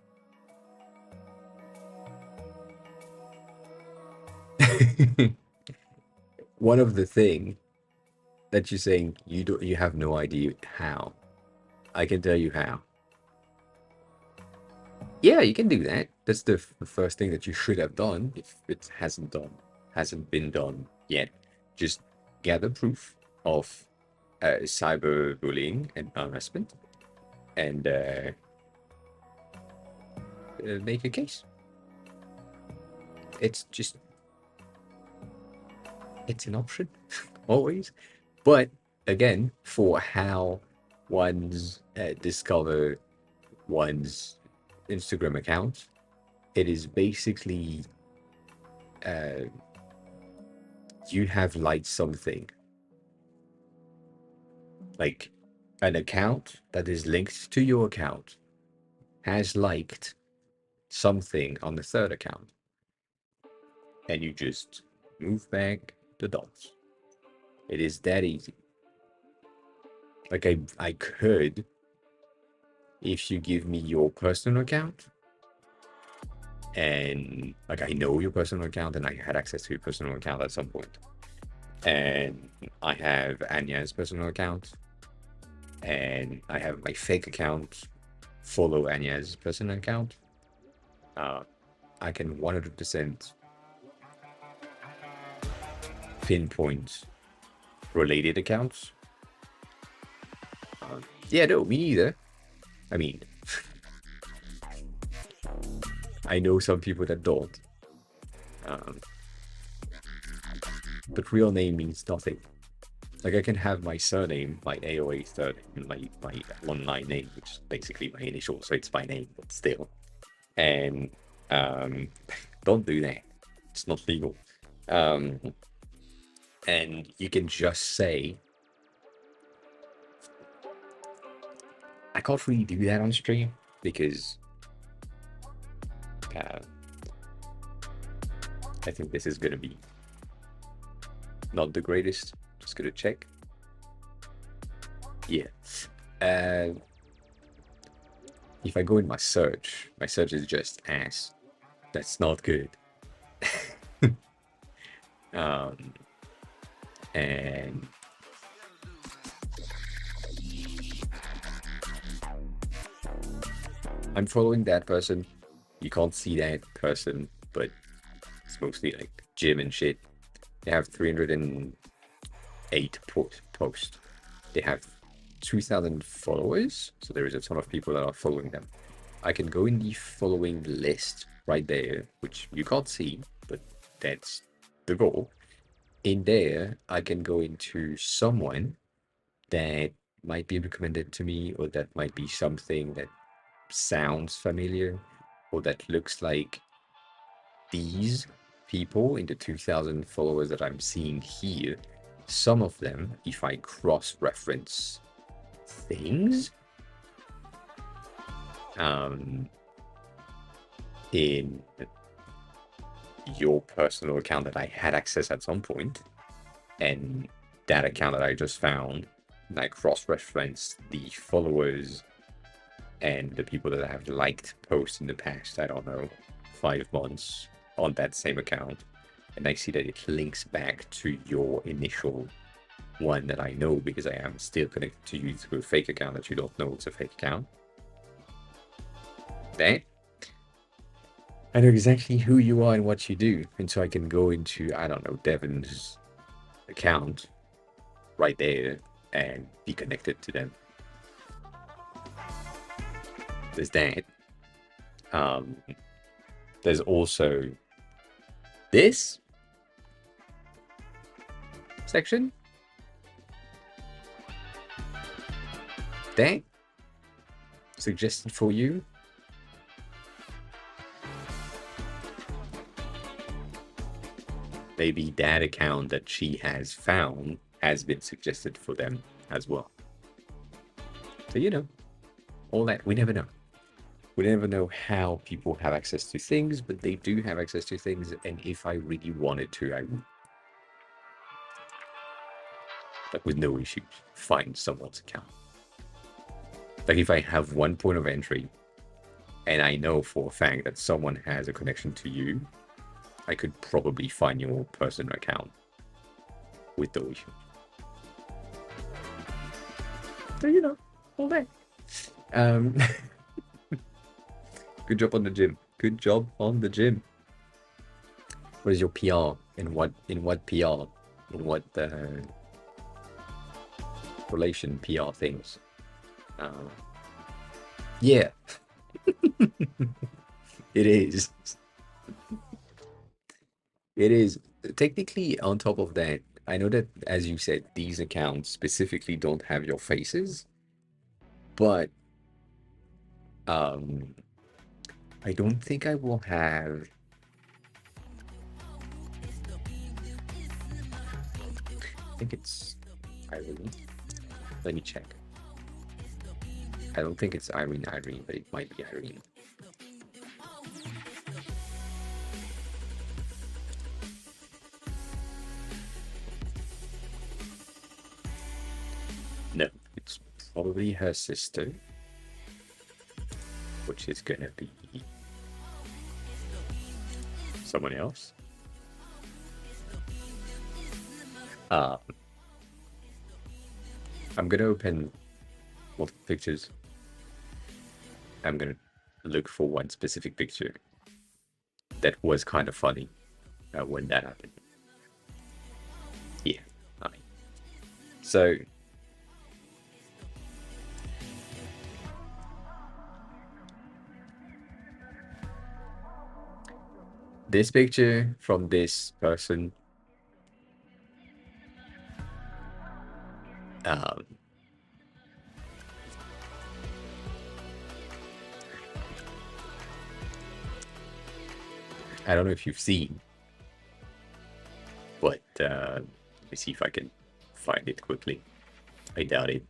S1: one of the thing that you're saying you have no idea how. I can tell you how. Yeah, you can do that. That's the first thing that you should have done if it hasn't been done yet. Just gather proof of cyberbullying and harassment, and make a case. It's just it's an option always, but again, for how one's discover one's Instagram account, it is basically uh, you have liked something, like an account that is linked to your account has liked something on the third account, and you just move back the dots. It is that easy. Like I could, if you give me your personal account, and like I know your personal account and I had access to your personal account at some point, and I have Anya's personal account, and I have my fake account follow Anya's personal account, I can 100% pinpoint related accounts. Yeah, no, me neither. I mean, I know some people that don't. But real name means nothing. Like I can have my surname, my AOA surname, my online name, which is basically my initial, so it's my name, but still. And don't do that. It's not legal. And you can just say, I can't really do that on stream because I think this is gonna be not the greatest. Just gonna check. Yeah. If I go in my search is just ass. That's not good. And I'm following that person. You can't see that person, but it's mostly like gym and shit. They have 308 posts. They have 2,000 followers, so there is a ton of people that are following them. I can go in the following list right there, which you can't see, but that's the goal. In there, I can go into someone that might be recommended to me, or that might be something that sounds familiar, or that looks like these people in the 2,000 followers that I'm seeing here. Some of them, if I cross-reference things in your personal account that I had access at some point, and that account that I just found, and I cross-reference the followers and the people that have liked posts in the past, I don't know, 5 months on that same account, and I see that it links back to your initial one that I know because I am still connected to you through a fake account that you don't know it's a fake account. Then I know exactly who you are and what you do, and so I can go into, I don't know, Devin's account right there and be connected to them. There's that. There's also this section. That suggested for you. Maybe that account that she has found has been suggested for them as well. So, you know, all that, we never know. We never know how people have access to things, but they do have access to things, and if I really wanted to, I would, like, with no issues, find someone's account. Like, if I have one point of entry, and I know for a fact that someone has a connection to you, I could probably find your personal account with no issue. So, you know, all that. Good job on the gym. Good job on the gym. What is your PR? In what PR? In what relation PR things? Yeah. It is. It is. Technically, on top of that, I know that, as you said, these accounts specifically don't have your faces, but I don't think I will have. I think it's Irene. Let me check. I don't think it's Irene, but it might be Irene. No, it's probably her sister, which is gonna be someone else. I'm gonna open multiple pictures. I'm gonna look for one specific picture that was kind of funny when that happened. Yeah, so this picture from this person, I don't know if you've seen, but let me see if I can find it quickly. I doubt it.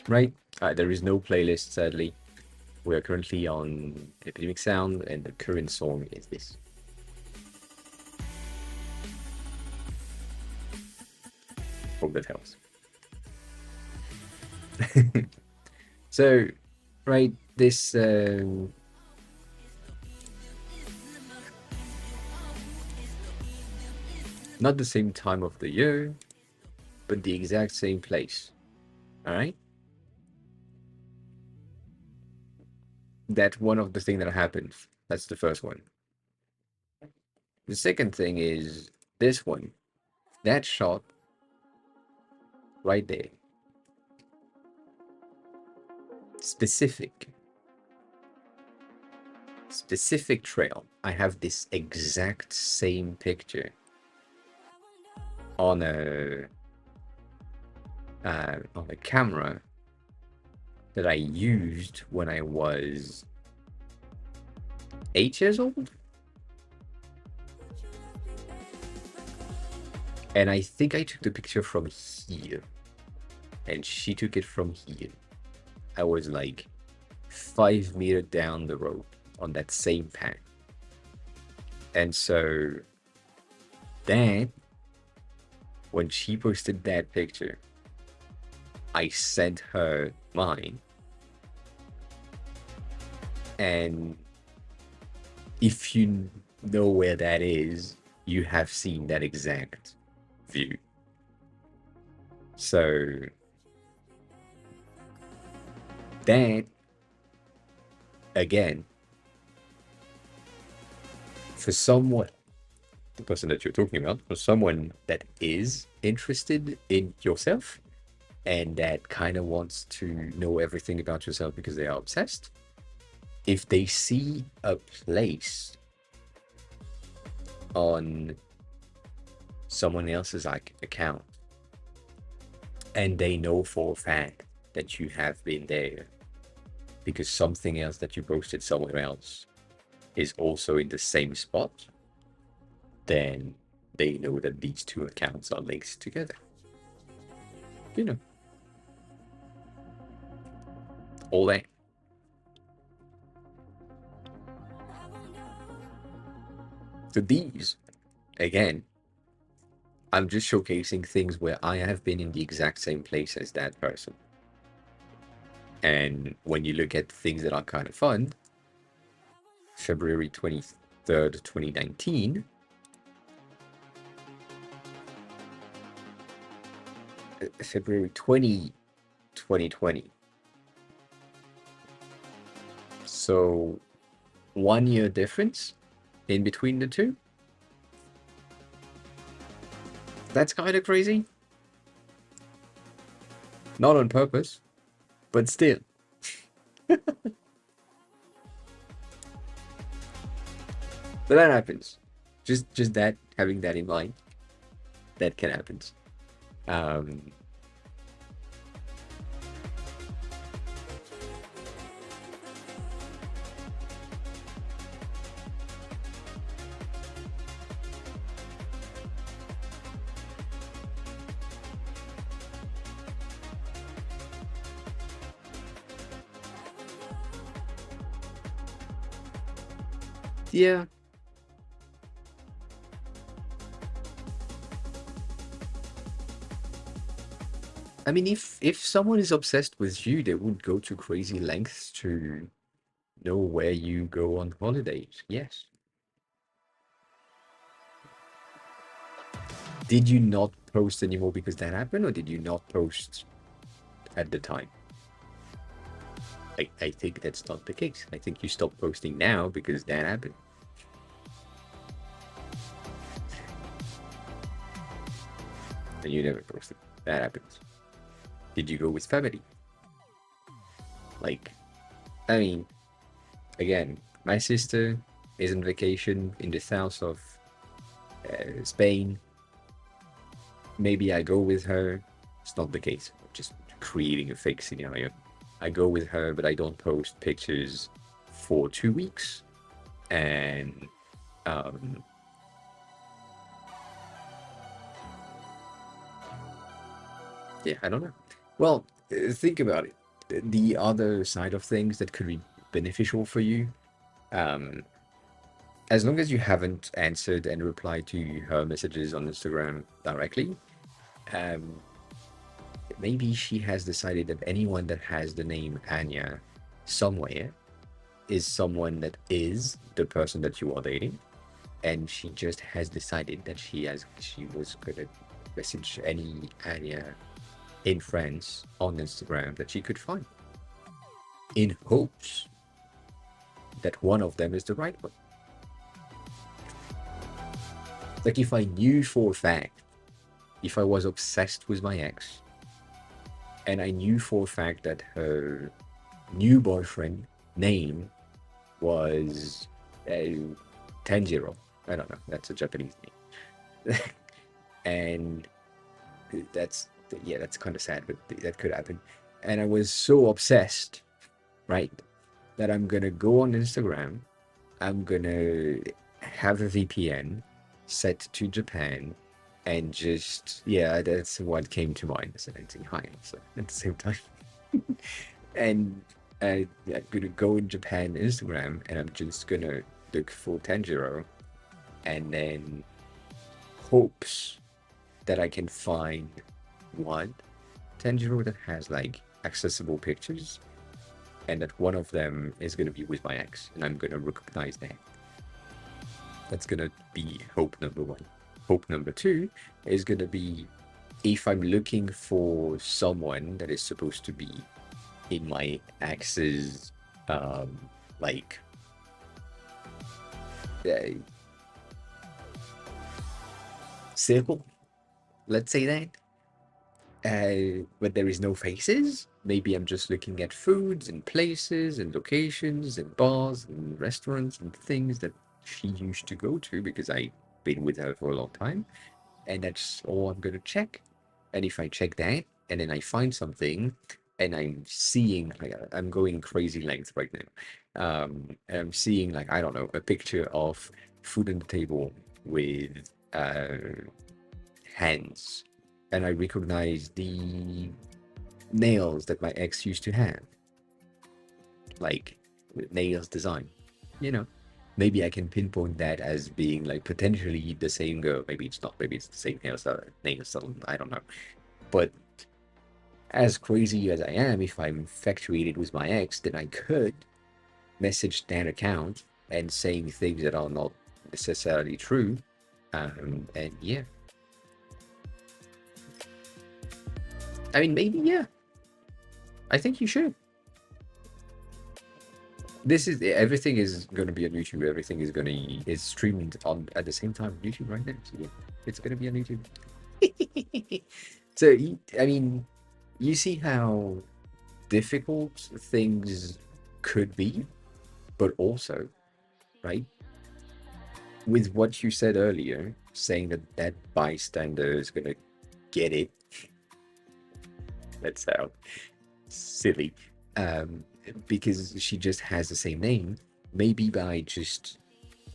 S1: Right? There is no playlist, sadly. We are currently on Epidemic Sound, and the current song is this. Hope that helps. So, right, this not the same time of the year, but the exact same place. All right? That's one of the things that happens. That's the first one. The second thing is this one. That shot right there. Specific trail. I have this exact same picture on a camera that I used when I was 8 years old. And I think I took the picture from here. And she took it from here. I was like 5 meters down the road on that same path. And so then when she posted that picture, I sent her mine. And if you know where that is, you have seen that exact view. So that, again, for someone, the person that you're talking about, for someone that is interested in yourself and that kind of wants to know everything about yourself because they are obsessed, if they see a place on someone else's account and they know for a fact that you have been there because something else that you posted somewhere else is also in the same spot, then they know that these two accounts are linked together. You know, all that. So these, again, I'm just showcasing things where I have been in the exact same place as that person. And when you look at things that are kind of fun, February 23rd, 2019, February 20, 2020. So 1 year difference in between the two. That's kind of crazy. Not on purpose, but still. But that happens. Just that, having that in mind, that can happen. Yeah. I mean, if someone is obsessed with you, they would go to crazy lengths to know where you go on holidays. Yes. Did you not post anymore because that happened, or did you not post at the time? I think that's not the case. I think you stopped posting now because that happened. And you never posted. That happens. Did you go with family? Like, I mean, again, my sister is on vacation in the south of Spain. Maybe I go with her. It's not the case. I'm just creating a fake scenario. I go with her, but I don't post pictures for 2 weeks. And yeah, I don't know. Well, think about it. The other side of things that could be beneficial for you, as long as you haven't answered and replied to her messages on Instagram directly, maybe she has decided that anyone that has the name Anya somewhere is someone that is the person that you are dating, and she just has decided that she was gonna message any Anya in France on Instagram that she could find, in hopes that one of them is the right one. Like, if I knew for a fact, if I was obsessed with my ex, and I knew for a fact that her new boyfriend name was Tanjiro, I don't know, that's a Japanese name. And that's kind of sad, but that could happen. And I was so obsessed, right, that I'm gonna go on Instagram, I'm gonna have a VPN set to Japan and just, yeah, that's what came to mind. So anything high so at the same time. And I'm gonna go in Japan Instagram and I'm just gonna look for Tanjiro and then hopes that I can find one Tanjiro that has like accessible pictures and that one of them is gonna be with my ex and I'm gonna recognize that. That's gonna be hope number one. Hope number two is gonna be if I'm looking for someone that is supposed to be in my ex's like uh, circle, let's say that. But there is no faces. Maybe I'm just looking at foods and places and locations and bars and restaurants and things that she used to go to because I've been with her for a long time. And that's all I'm gonna check. And if I check that and then I find something and I'm seeing like I'm going crazy length right now. And I'm seeing like I don't know a picture of food on the table with hands, and I recognize the nails that my ex used to have, like nails design. You know, maybe I can pinpoint that as being like potentially the same girl. Maybe it's not. Maybe it's the same nail salon. I don't know. But as crazy as I am, if I'm infatuated with my ex, then I could message that account and saying things that are not necessarily true. And yeah, I mean, maybe, yeah. I think you should. This is everything is going to be on YouTube. Everything is streamed on at the same time on YouTube right now. So yeah, it's going to be on YouTube. So I mean, you see how difficult things could be, but also, right? With what you said earlier, saying that that bystander is going to get it. That sound silly. Because she just has the same name, maybe by just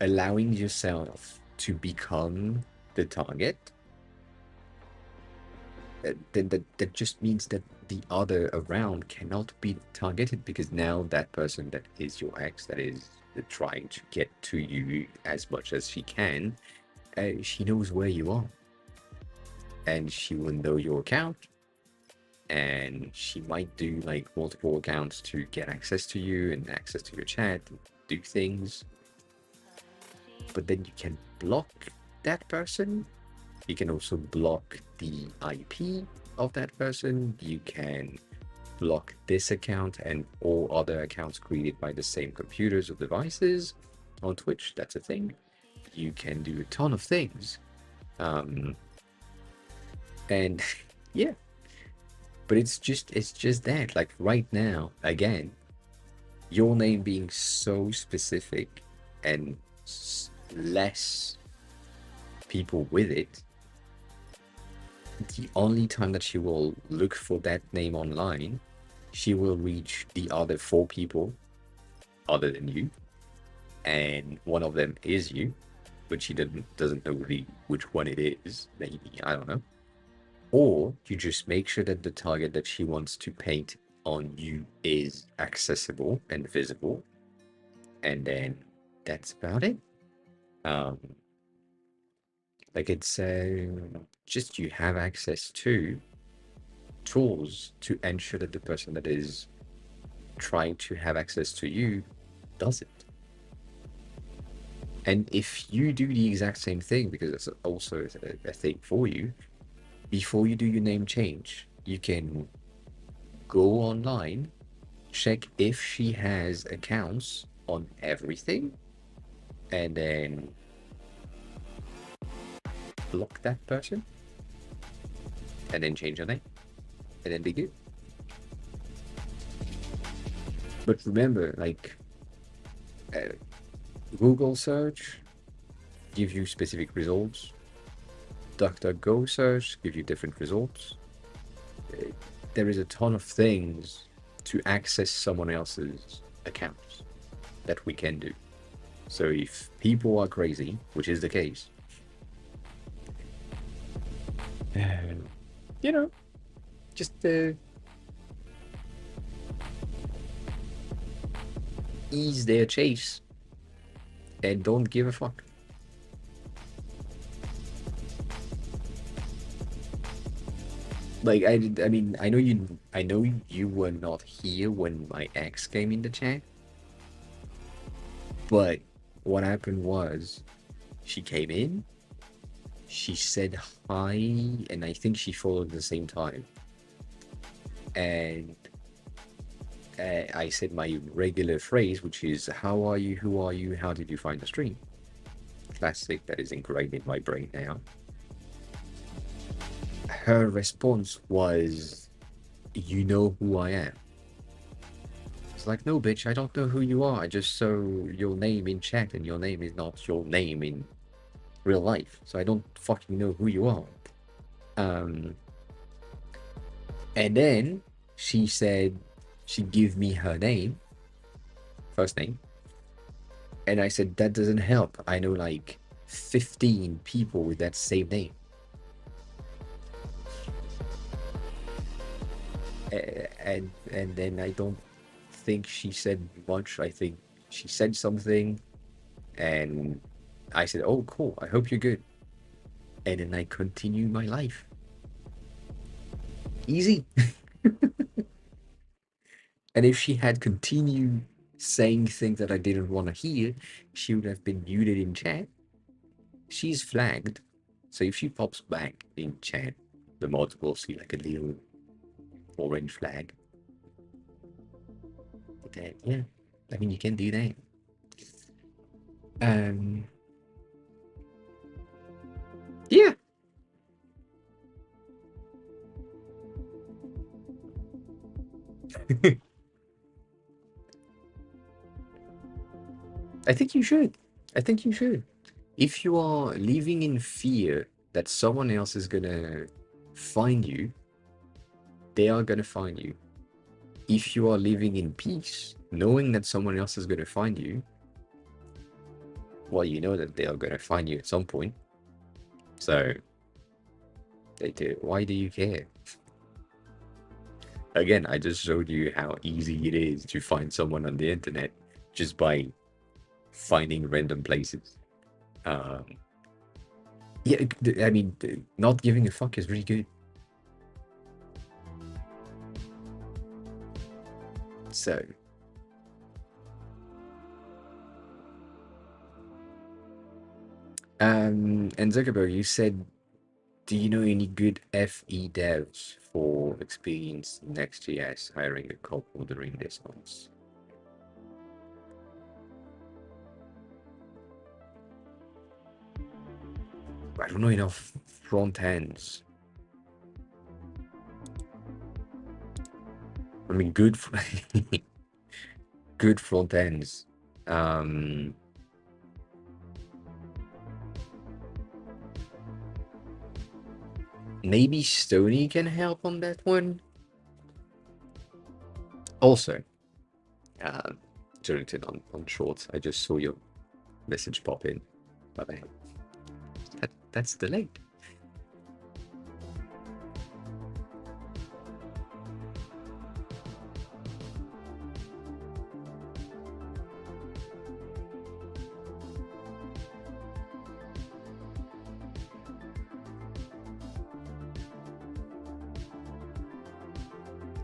S1: allowing yourself to become the target, then that just means that the other around cannot be targeted because now that person that is your ex, that is trying to get to you as much as she can, she knows where you are. And she will know your account, and she might do like multiple accounts to get access to you and access to your chat and do things. But then you can block that person. You can also block the IP of that person. You can block this account and all other accounts created by the same computers or devices on Twitch. That's a thing. You can do a ton of things. And yeah, but it's just that like right now again, your name being so specific and less people with it, the only time that she will look for that name online, she will reach the other 4 people other than you, and one of them is you, but she doesn't know which one it is. Maybe, I don't know. Or you just make sure that the target that she wants to paint on you is accessible and visible, and then that's about it. Like it's just you have access to tools to ensure that the person that is trying to have access to you does it. And if you do the exact same thing, because it's also a thing for you, before you do your name change, you can go online, check if she has accounts on everything, and then block that person, and then change your name, and then be good. But remember, like, Google search give you specific results. DuckDuckGo search give you different results. There is a ton of things to access someone else's accounts that we can do. So if people are crazy, which is the case, you know, just ease their chase and don't give a fuck. Like I mean, I know you were not here when my ex came in the chat, but what happened was she came in, she said hi, and I think she followed at the same time. And I said my regular phrase, which is, how are you, who are you, how did you find the stream? Classic, that is ingrained in my brain now. Her response was, you know who I am. It's like, no, bitch, I don't know who you are. I just saw your name in chat, and your name is not your name in real life. So I don't fucking know who you are. And then she said she'd give me her name, first name. And I said, that doesn't help. I know like 15 people with that same name. And then I don't think she said much. I think she said something, and I said, oh, cool, I hope you're good. And then I continued my life. Easy. And if she had continued saying things that I didn't want to hear, she would have been muted in chat. She's flagged. So if she pops back in chat, the mods will see like a little orange flag. That, yeah, I mean, you can do that. Yeah. I think you should. I think you should. If you are living in fear that someone else is gonna find you, they are gonna find you. If you are living in peace, knowing that someone else is gonna find you, well, you know that they are gonna find you at some point. So, they do. Why do you care? Again, I just showed you how easy it is to find someone on the internet just by finding random places. Yeah, I mean, not giving a fuck is really good. So, and Zuckerberg, you said, do you know any good FE devs for experience Next.js hiring a couple during this month? I don't know enough front ends. I mean, good, good front ends. Maybe Stony can help on that one. Also, Jonathan on shorts, I just saw your message pop in. My bad. That's delayed.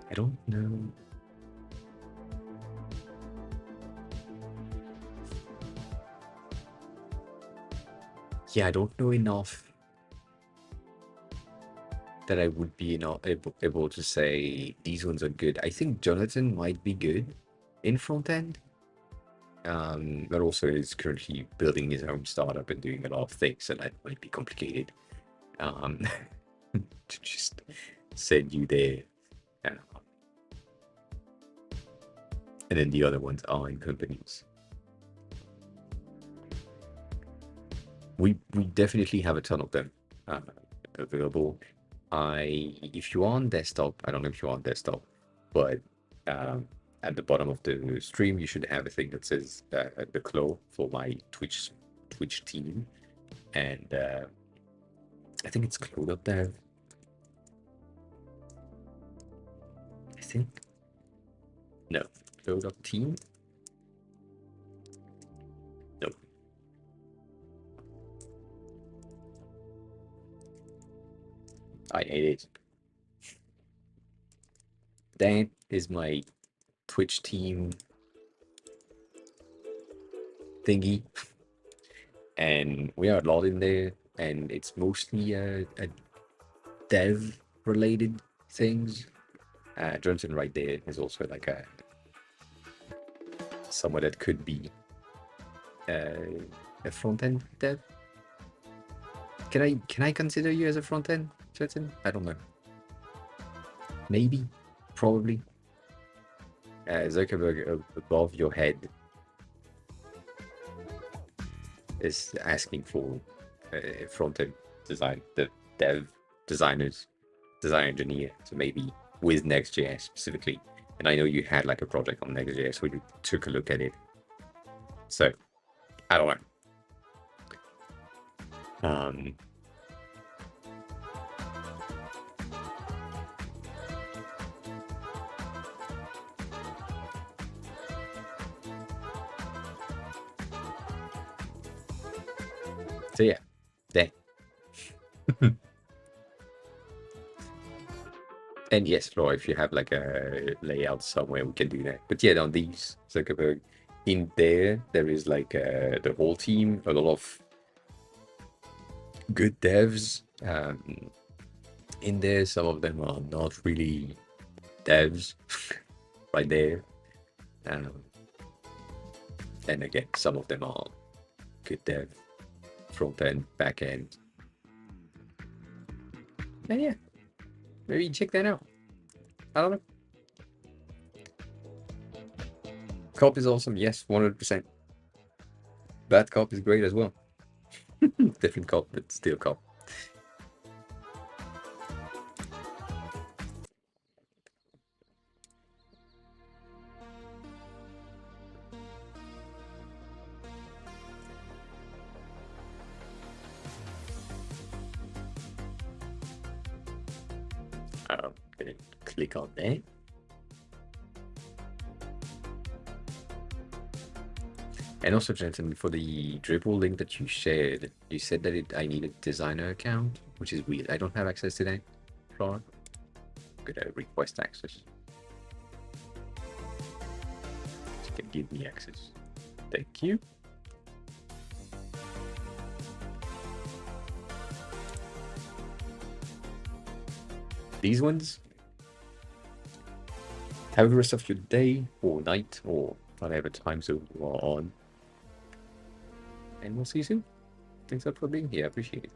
S1: I don't know. Yeah, I don't know enough that I would be able to say these ones are good. I think Jonathan might be good in front end, but also is currently building his own startup and doing a lot of things, so that might be complicated. To just send you there. And then the other ones are in companies. We definitely have a ton of them available. If you are on desktop, I don't know if you're on desktop, but at the bottom of the stream, you should have a thing that says the claw for my Twitch team, and I think it's claw.dev. I think no, claw.team. No. I hate it. That is my Twitch team thingy, and we are a lot in there, and it's mostly a dev related things. Johnson right there is also like someone that could be a front end dev. Can I consider you as a front end, Johnson? I don't know. Maybe, probably. Zuckerberg above your head is asking for a front end design, the dev designers, design engineer. So maybe with Next.js specifically. And I know you had like a project on Next.js where you took a look at it. So I don't know. So yeah, there. And yes, Flo, if you have like a layout somewhere, we can do that. But yeah, on these Zuckerberg, in there is like the whole team, a lot of good devs. In there, some of them are not really devs, right there. And again, some of them are good dev, front end, back end. And yeah, maybe check that out. I don't know. Cop is awesome. Yes, 100%. Bad cop is great as well. Different cop, but still cop. I'm gonna click on that. And also, Jensen, for the Dribble link that you shared, you said that I need a designer account, which is weird. I don't have access to that, Flora. I'm gonna request access. You can give me access. Thank you. These ones, have the rest of your day or night or whatever time zone you are on. And we'll see you soon. Thanks a lot for being here. I appreciate it.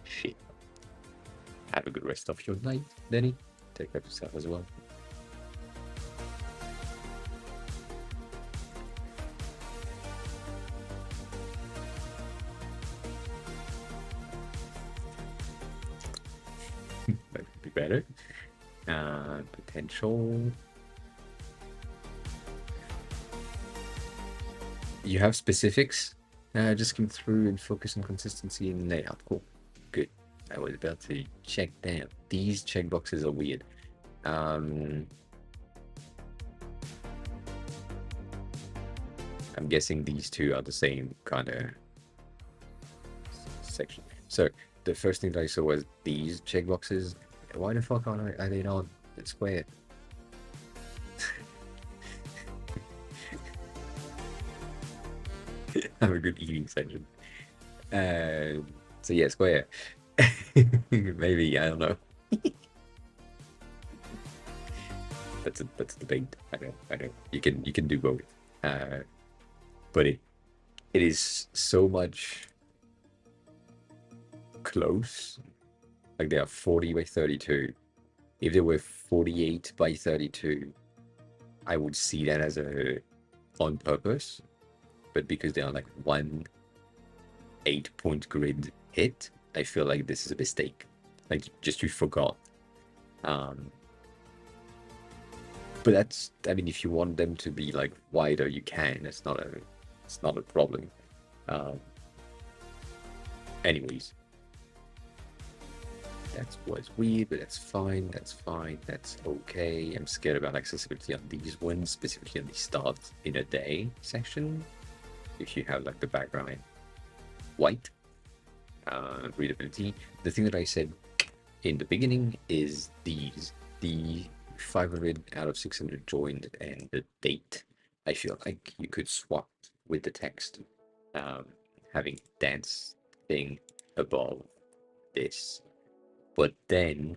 S1: Shit. Have a good rest of your night, Denny. Take care of yourself as well. That could be better. Potential. You have specifics. Just come through and focus on consistency and layout. Cool. Good. I was about to check that. These checkboxes are weird. I'm guessing these two are the same kind of section. So the first thing that I saw was these checkboxes. Why the fuck are they not square? Have a good eating session. So yeah, square. Maybe, I don't know. That's a debate. I know. You can do both. But it is so much close. Like they are 40 by 32. If they were 48 by 32, I would see that as a on purpose. But because they are like one 8-point grid hit, I feel like this is a mistake. like just you forgot. But that's, I mean, if you want them to be like wider, you can. It's not a problem. Anyways, that was weird, but that's fine. That's fine. That's okay. I'm scared about accessibility on these ones, specifically on the start in a day section. If you have like the background white, readability. The thing that I said in the beginning is these, the 500 out of 600 joined and the date. I feel like you could swap with the text, having dance thing above this, but then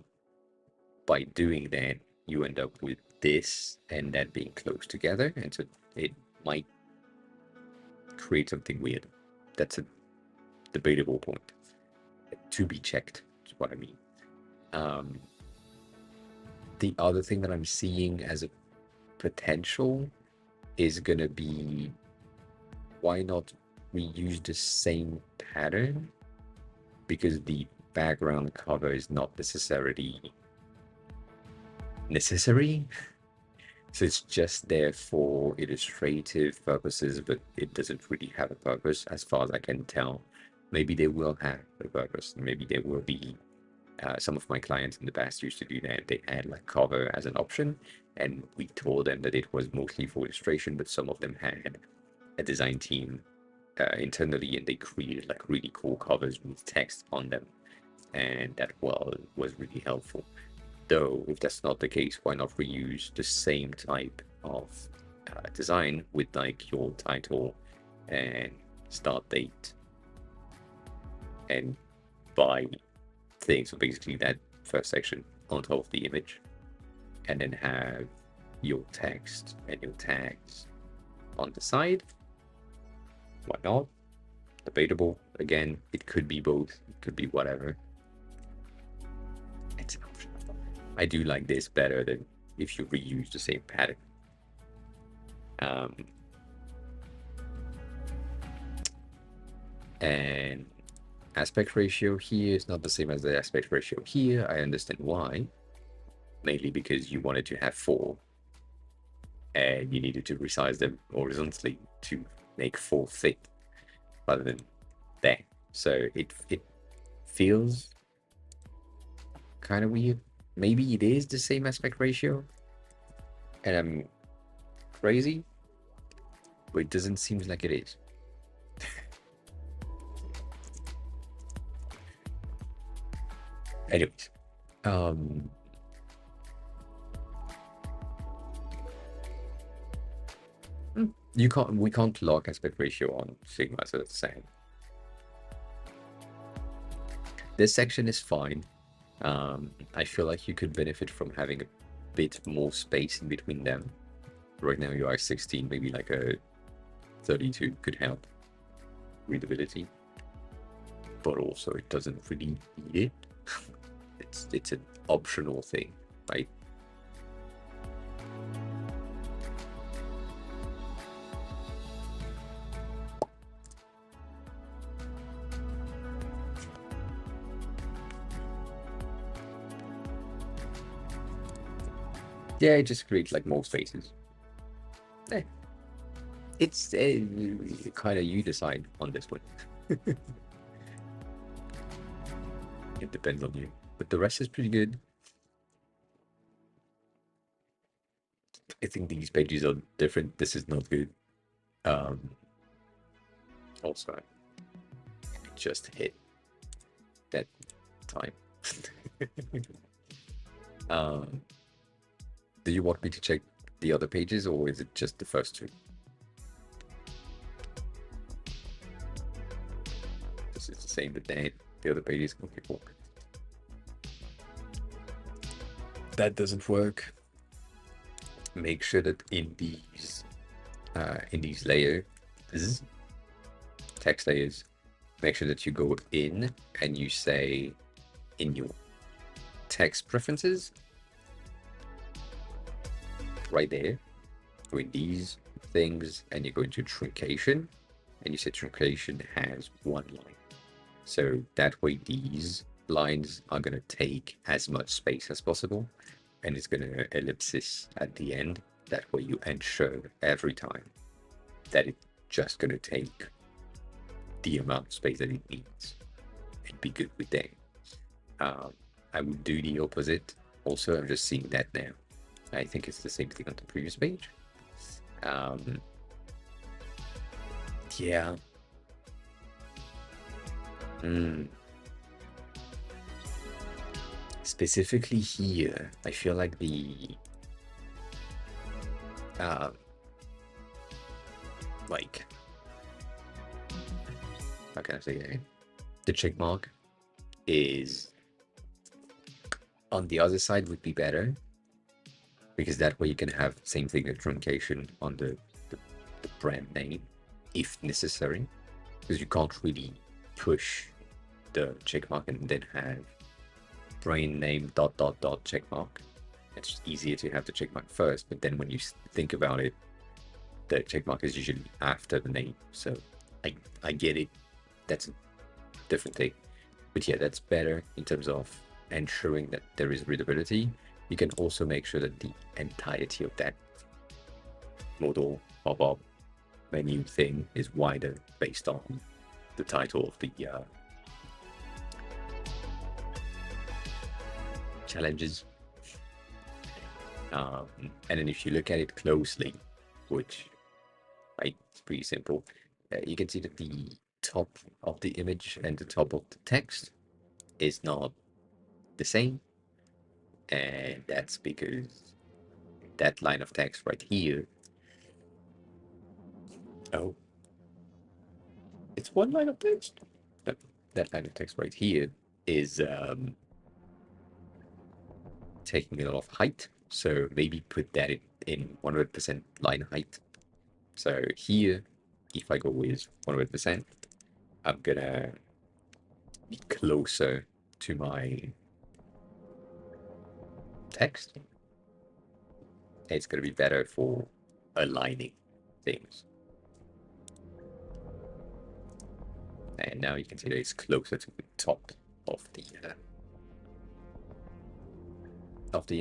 S1: by doing that you end up with this and that being close together, and so it might create something weird. That's a debatable point to be checked, is what I mean. The other thing that I'm seeing as a potential is gonna be, why not reuse the same pattern? Because the background cover is not necessarily necessary. So it's just there for illustrative purposes, but it doesn't really have a purpose as far as I can tell. Maybe they will have a purpose. Maybe there will be. Some of my clients in the past used to do that. They had like cover as an option, and we told them that it was mostly for illustration, but some of them had a design team internally, and they created like really cool covers with text on them, and that was really helpful. Though if that's not the case, why not reuse the same type of design with like your title and start date and by thing? So basically that first section on top of the image, and then have your text and your tags on the side. Why not? Debatable. Again, it could be both, it could be whatever. It's an option. I do like this better than if you reuse the same pattern. And aspect ratio here is not the same as the aspect ratio here. I understand why. Mainly because you wanted to have 4 and you needed to resize them horizontally to make 4 fit rather than that. So it feels kind of weird. Maybe it is the same aspect ratio and I'm crazy, but it doesn't seem like it is. Anyways, we can't lock aspect ratio on Figma, so that's the same. This section is fine. I feel like you could benefit from having a bit more space in between them. Right now you are 16, maybe like a 32 could help readability, but also it doesn't really need it. It's an optional thing, right? Yeah, it just creates like more spaces. It's kind of you decide on this one. It depends on you, but the rest is pretty good. I think these pages are different. This is not good. Also, it just hit that time. Do you want me to check the other pages, or is it just the first 2? This is the same with the other pages. Okay, cool. That doesn't work. Make sure that in these layers, text layers, make sure that you go in and you say in your text preferences, right there, go in these things and you go into truncation, and you say truncation has 1 line. So that way these lines are going to take as much space as possible, and it's going to ellipsis at the end. That way you ensure every time that it's just going to take the amount of space that it needs and be good with that. I would do the opposite. Also, I'm just seeing that now. I think it's the same thing on the previous page. Yeah. Specifically here, I feel like the like, how can I say it? The check mark is on the other side would be better, because that way you can have same thing, a truncation on the brand name if necessary, because you can't really push the check mark and then have brand name ... check mark. It's easier to have the check mark first, but then when you think about it, the check mark is usually after the name. So I get it. That's a different thing. But yeah, that's better in terms of ensuring that there is readability. You can also make sure that the entirety of that modal pop-up menu thing is wider based on the title of the challenges. And then if you look at it closely, which it's pretty simple, you can see that the top of the image and the top of the text is not the same, and that's because that line of text right here, it's one line of text. That line of text right here is taking a lot of height, so maybe put that in 100% line height. So here, if I go with 100%, I'm gonna be closer to my text. It's gonna be better for aligning things. And now you can see that it's closer to the top of the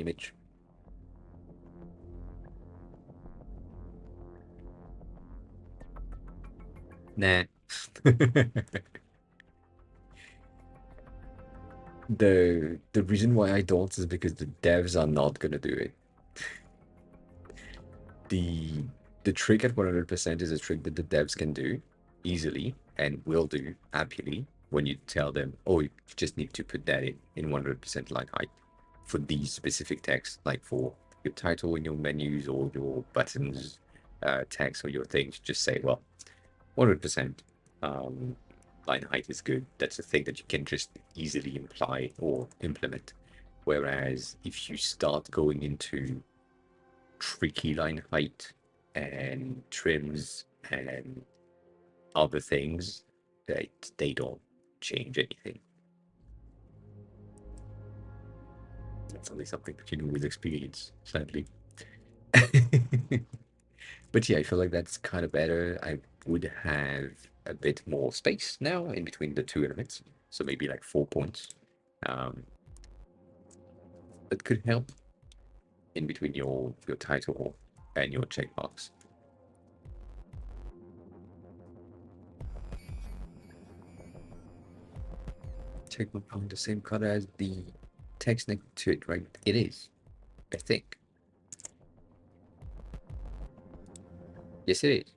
S1: image. Nah. The reason why I don't is because the devs are not gonna do it. The trick at 100% is a trick that the devs can do easily and will do happily when you tell them, oh, you just need to put that in 100% line height for these specific texts, like for your title in your menus or your buttons text or your things. Just say, well, 100% line height is good. That's a thing that you can just easily imply or implement. Whereas if you start going into tricky line height and trims and other things, they don't change anything. That's only something that you know with experience, sadly. But yeah, I feel like that's kind of better. I would have a bit more space now in between the two elements, so maybe like 4 points. That could help in between your title and your checkbox. Checkbox on the same color as the text next to it, right? It is, I think. Yes, it is.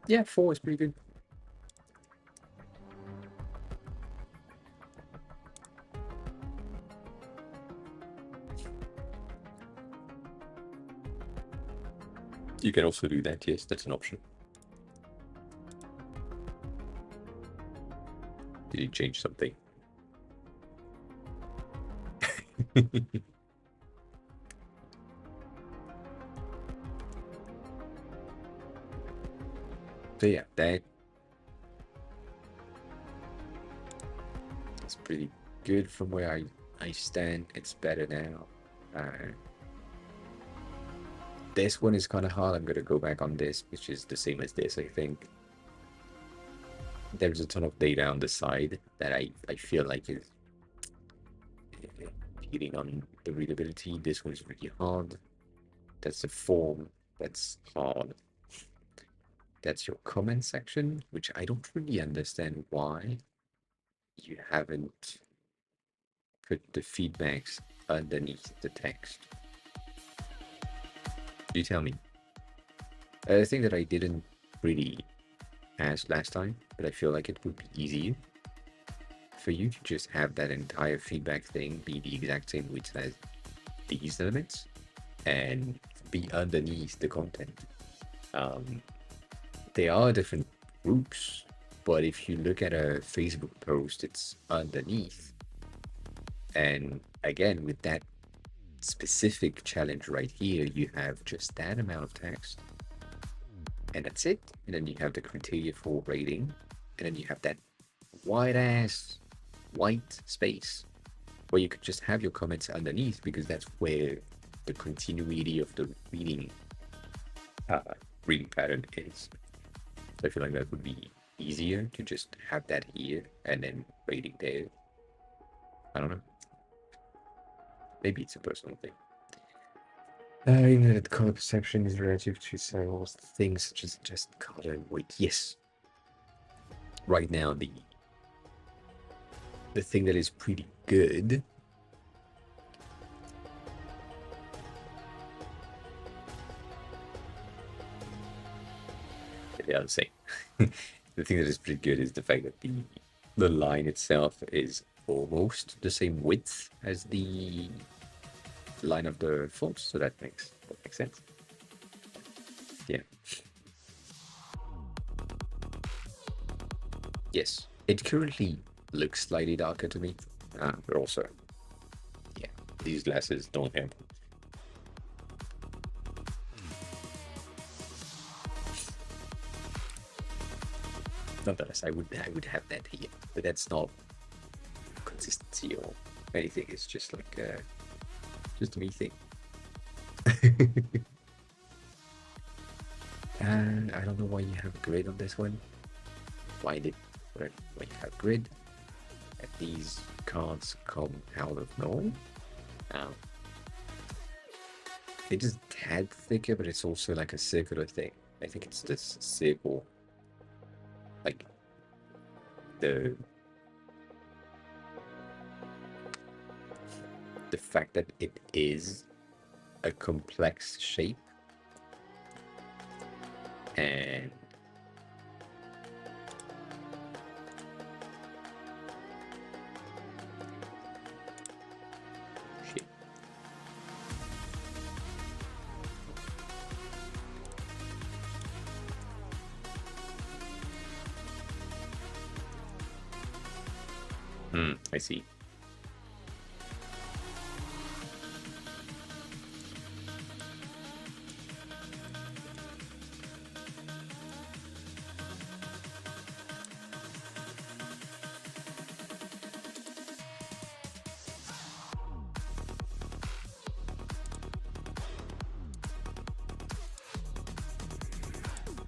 S1: Yeah, 4 is pretty good. You can also do that, yes, that's an option. Did you change something? So yeah, that's pretty good from where I stand. It's better now. this one is kind of hard. I'm gonna go back on this, which is the same as this, I think. There's a ton of data on the side that I feel like is hitting on the readability. This one's really hard. That's the form. That's hard. That's your comment section, which I don't really understand why you haven't put the feedbacks underneath the text. You tell me. I think that I didn't really ask last time, but I feel like it would be easier for you to just have that entire feedback thing be the exact same width as these elements and be underneath the content. They are different groups, but if you look at a Facebook post, it's underneath. And again, with that specific challenge right here, you have just that amount of text. And that's it. And then you have the criteria for rating. And then you have that wide-ass white space where you could just have your comments underneath, because that's where the continuity of the reading pattern is. So I feel like that would be easier to just have that here and then rating there. I don't know. Maybe it's a personal thing. That color perception is relative to several things such as just color and weight. Yes. Right now, the thing that is pretty good yeah, I'll say. The thing that is pretty good is the fact that the line itself is almost the same width as the line of the font, so that makes sense. Yeah. Yes, it currently looks slightly darker to me, but also, yeah, these glasses don't help. Nonetheless, I would have that here, but that's not consistency or anything. It's just like just a me thing. And I don't know why you have a grid on this one. Why you have grid? And these cards come out of nowhere. It is a tad thicker, but it's also like a circular thing. I think it's this circle, like the fact that it is a complex shape and shit. I see.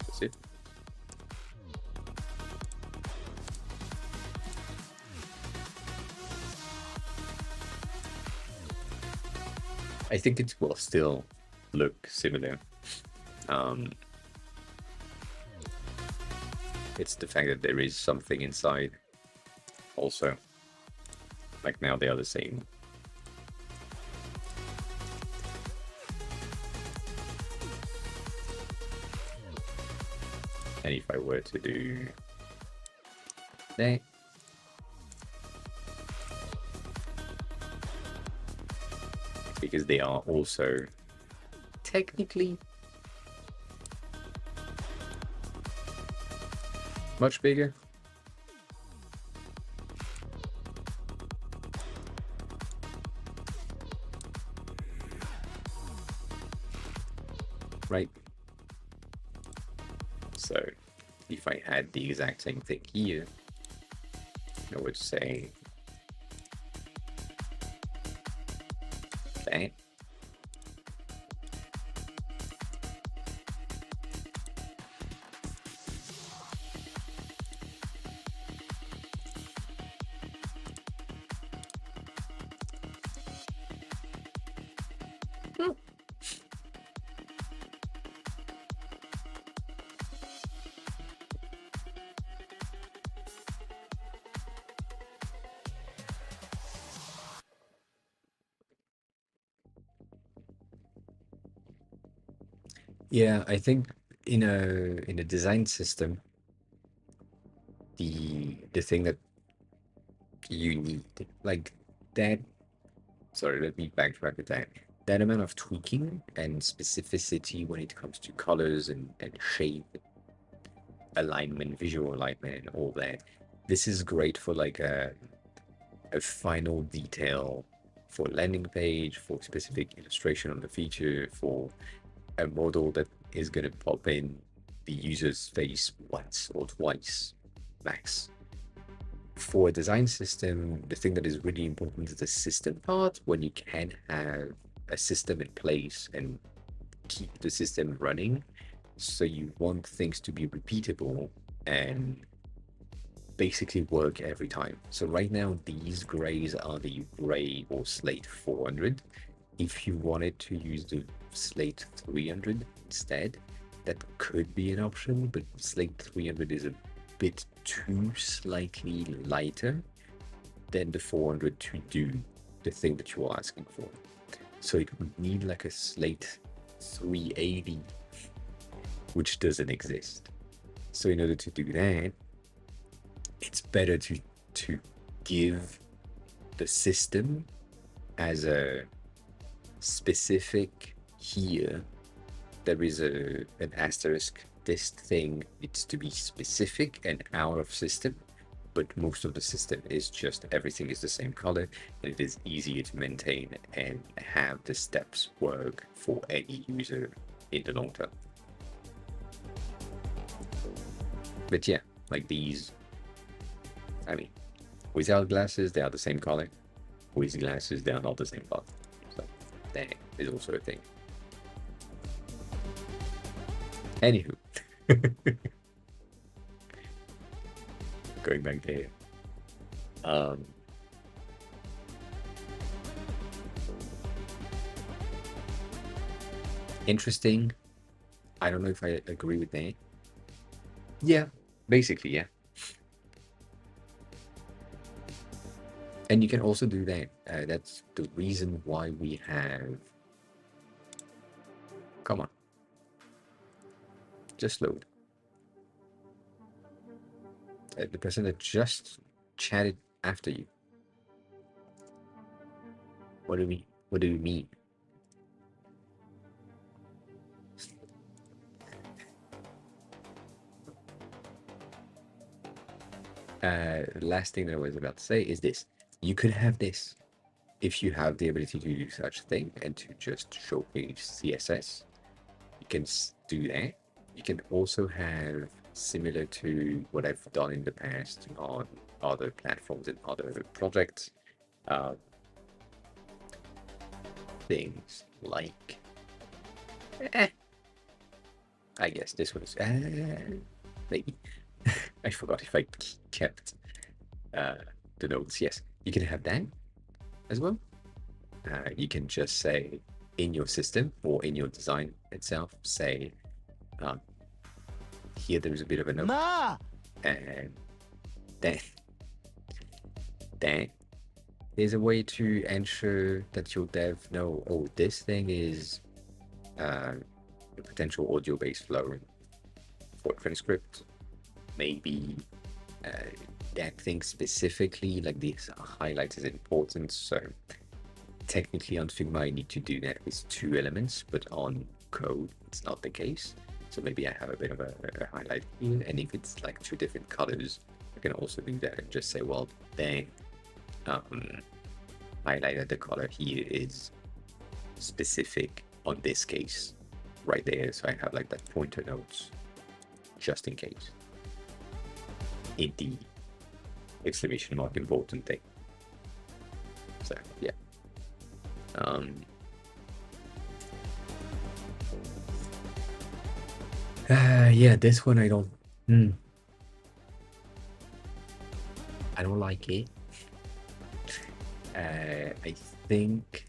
S1: That's it. I think it will still look similar. It's the fact that there is something inside also. Like now they are the same. And if I were to do that, because they are also technically much bigger. Right? So if I had the exact same thing here, I would say that. Yeah, I think in a design system, the thing that you need, like that, sorry, let me backtrack with that. That amount of tweaking and specificity when it comes to colors and shape, alignment, visual alignment, and all that. This is great for like a final detail for landing page, for specific illustration on the feature, for a model that is going to pop in the user's face once or twice max. For a design system, the thing that is really important is the system part, when you can have a system in place and keep the system running. So you want things to be repeatable and basically work every time. So right now, these grays are the gray or slate 400. If you wanted to use the slate 300 instead, that could be an option, but slate 300 is a bit too slightly lighter than the 400 to do the thing that you're asking for. So it would need like a slate 380, which doesn't exist. So in order to do that, it's better to give the system as a specific here. There is an asterisk. This thing needs to be specific and out of system, but most of the system is just everything is the same color, and it is easier to maintain and have the steps work for any user in the long term. But yeah, like these, I mean, without glasses, they are the same color. With glasses, they are not the same color. So that is also a thing. Anywho, going back there. Interesting. I don't know if I agree with that. Yeah, basically, yeah. And you can also do that. That's the reason why we have. Come on. Just load. The person that just chatted after you. What do we? What do you mean? Last thing that I was about to say is this. You could have this if you have the ability to do such a thing and to just showcase CSS. You can do that. You can also have, similar to what I've done in the past on other platforms and other projects, things like, I guess this was, maybe. I forgot if I kept the notes. Yes, you can have that as well. You can just say in your system or in your design itself, say, here there's a bit of a note. And then there's a way to ensure that your dev know, oh, this thing is a potential audio-based flow for transcript. Maybe that thing specifically, like this highlight is important. So technically on Figma, I need to do that with 2 elements, but on code, it's not the case. So maybe I have a bit of a highlight here, and if it's like 2 different colors, I can also do that and just say, well, then highlighted the color here is specific on this case right there. So I have like that pointer notes just in case. In the exclamation mark important thing. So yeah. Yeah, this one I don't like it. I think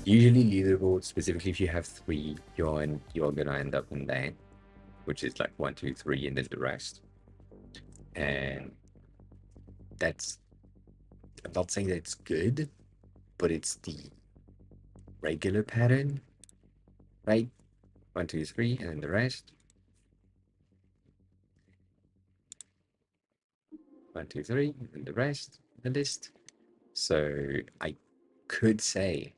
S1: usually leaderboard, specifically if you have 3, you're gonna end up in that, which is like 1, 2, 3, and then the rest. And that's, I'm not saying that it's good, but it's the regular pattern, right? 1, 2, 3, and then the rest. 1, 2, 3, and the rest, the list. So I could say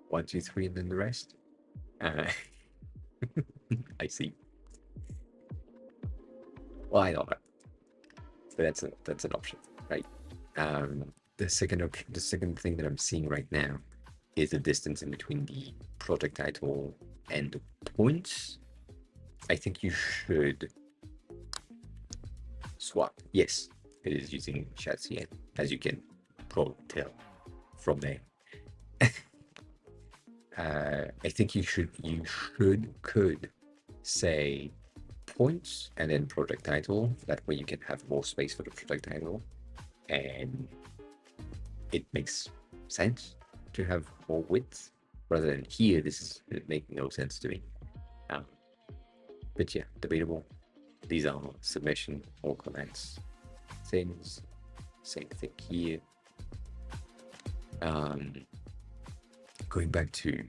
S1: 1, 2, 3, and then the rest. I see. Well, I don't know, but that's an option, right? The second thing that I'm seeing right now is the distance in between the project title and the points. I think you should swap. Yes, it is using ChatCN, as you can probably tell from there. I think you could say points and then project title. That way you can have more space for the project title, and it makes sense to have more width rather than here. This is making no sense to me. But yeah, debatable. These are submission or comments things. Same thing here. Going back to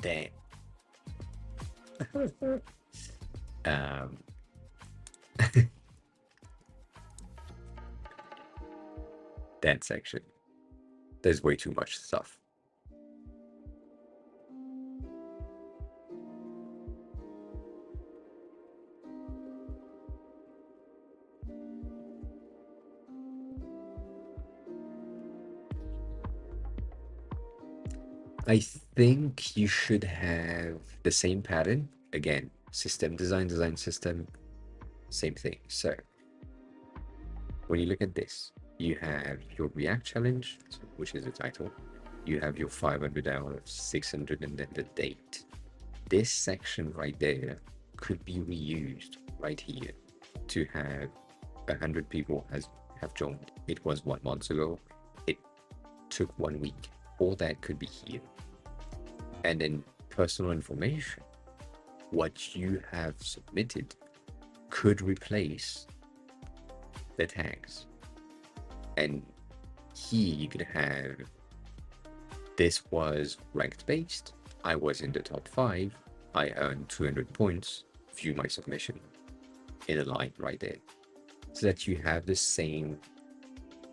S1: Dan. Dan section. There's way too much stuff. I think you should have the same pattern. Again, system, design system, same thing. So when you look at this, you have your React challenge, which is the title. You have your 500 hours, 600, and then the date. This section right there could be reused right here to have 100 people have joined. It was 1 month ago. It took 1 week. All that could be here. And then personal information, what you have submitted could replace the tags. And here you could have, this was ranked based. I was in the top 5. I earned 200 points. View my submission in a line right there. So that you have the same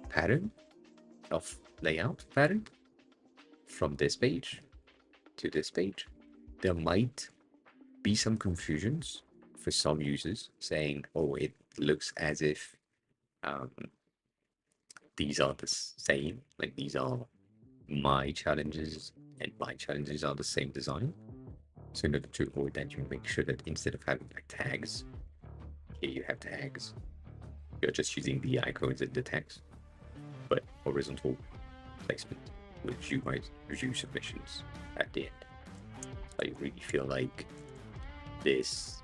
S1: pattern of layout pattern from this page to this page. There might be some confusions for some users saying, oh, it looks as if these are the same, like these are my challenges and my challenges are the same design. So in order to avoid that, you make sure that instead of having like tags, here you have tags, you're just using the icons and the tags, but horizontal placement will review submissions at the end. I really feel like this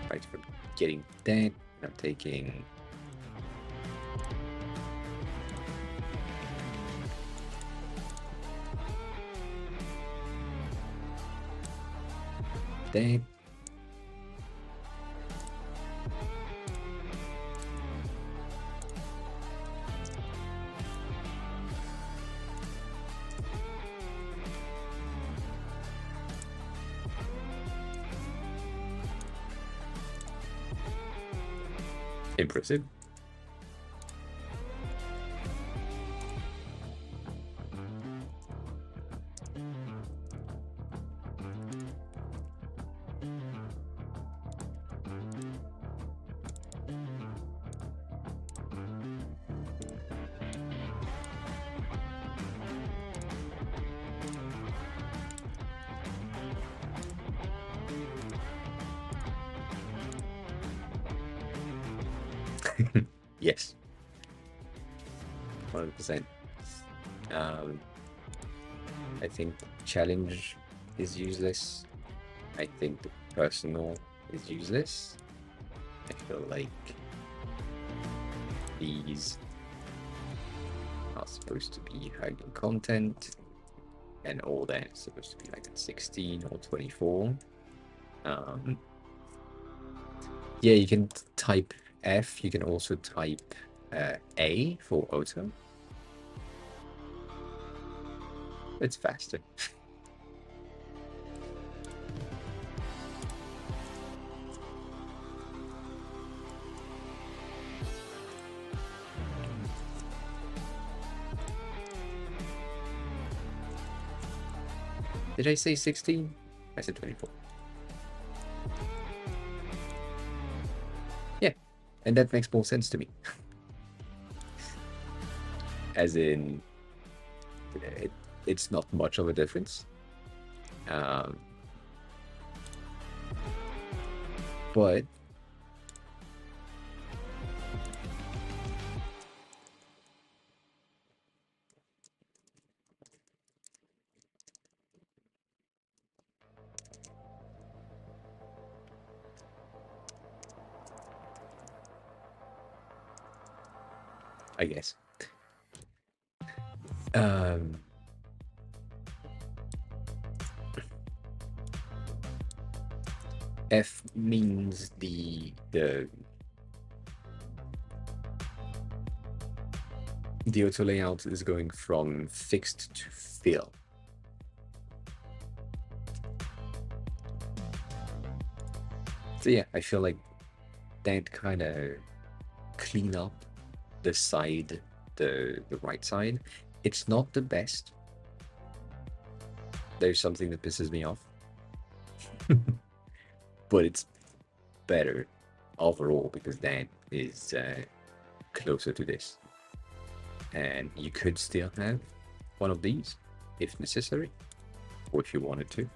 S1: right from getting that, I'm taking that. Impressive. Yes, 100%. I think challenge is useless. I think the personal is useless. I feel like these are supposed to be hiding content. and all that is supposed to be like at 16 or 24. Yeah, you can type F. You can also type A for auto. It's faster. Did I say 16? I said 24. Yeah, and that makes more sense to me. As in, it's not much of a difference. But I guess. F means the auto layout is going from fixed to fill. So yeah, I feel like that kind of clean up the side, the right side. It's not the best. There's something that pisses me off. But it's better overall because that is closer to this. And you could still have one of these if necessary, or if you wanted to.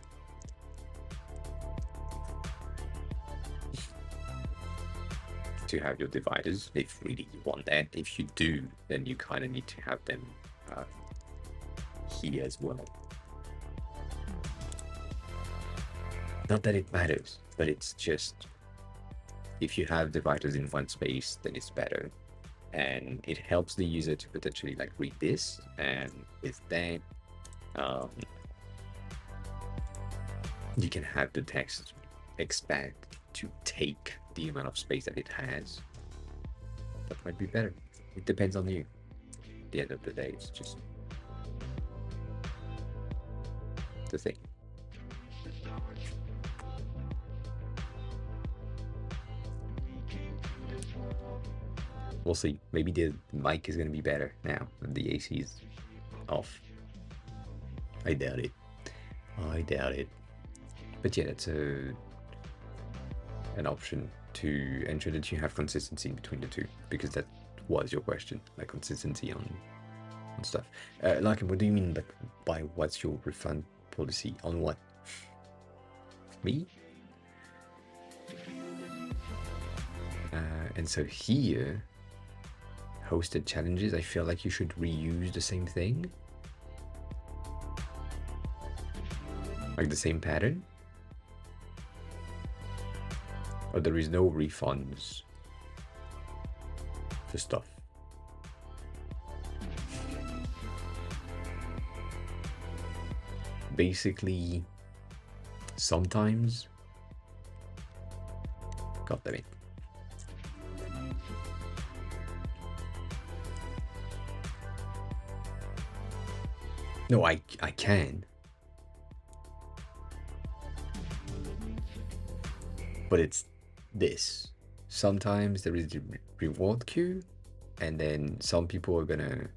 S1: To have your dividers, if really you want that. If you do, then you kind of need to have them here as well. Not that it matters, but it's just, if you have dividers in one space, then it's better. And it helps the user to potentially like read this, and with that, you can have the text expand to take the amount of space that it has. That might be better. It depends on you. At the end of the day, it's just the thing. We'll see. Maybe the mic is going to be better now that the AC is off. I doubt it. I doubt it. But yeah, that's an option to ensure that you have consistency between the two, because that was your question, like consistency on stuff. Like, what do you mean, like, by what's your refund policy on what? Me? And so here, hosted challenges, I feel like you should reuse the same thing, like the same pattern. Or there is no refunds for stuff. Basically, sometimes. God damn it. No, I can. But it's this. Sometimes there is a reward queue, and then some people are gonna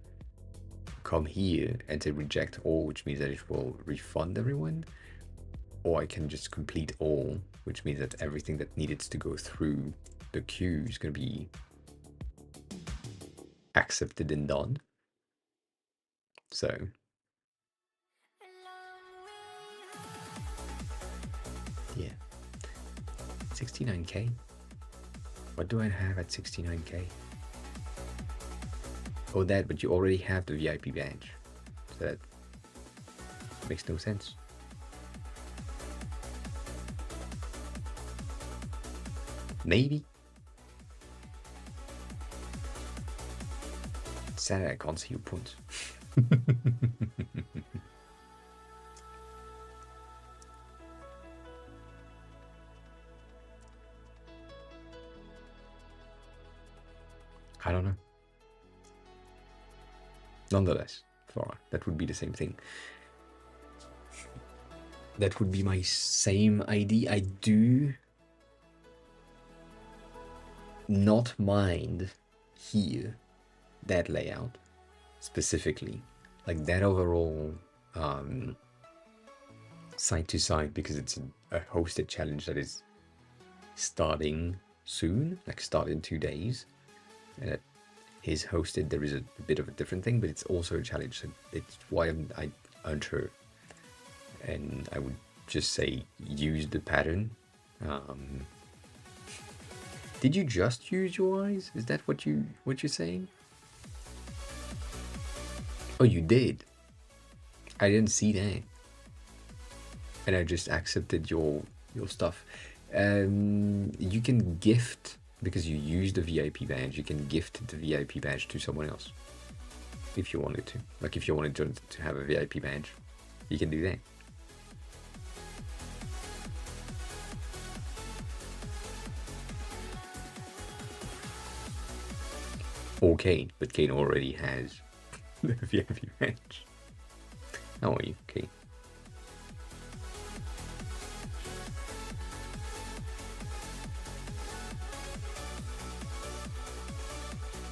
S1: come here and say reject all, which means that it will refund everyone. Or I can just complete all, which means that everything that needed to go through the queue is gonna be accepted and done. So yeah. 69k? What do I have at 69k? Oh, that, but you already have the VIP badge. So that makes no sense. Maybe. Sad I can't see your points. I don't know. Nonetheless, Flora, that would be the same thing. That would be my same ID. I do not mind here that layout specifically, like that overall side to side, because it's a hosted challenge that is starting soon, like start in 2 days, and it is hosted. There is a bit of a different thing, but it's also a challenge. So it's why I'm unsure, and I would just say use the pattern. Did you just use your eyes? Is that what you're saying? Oh, you did. I didn't see that, and I just accepted your stuff. You can gift, because you use the VIP badge. You can gift the VIP badge to someone else if you wanted to. Like if you wanted to have a VIP badge, you can do that. Or Kane, but Kane already has the VIP badge. How are you, Kane?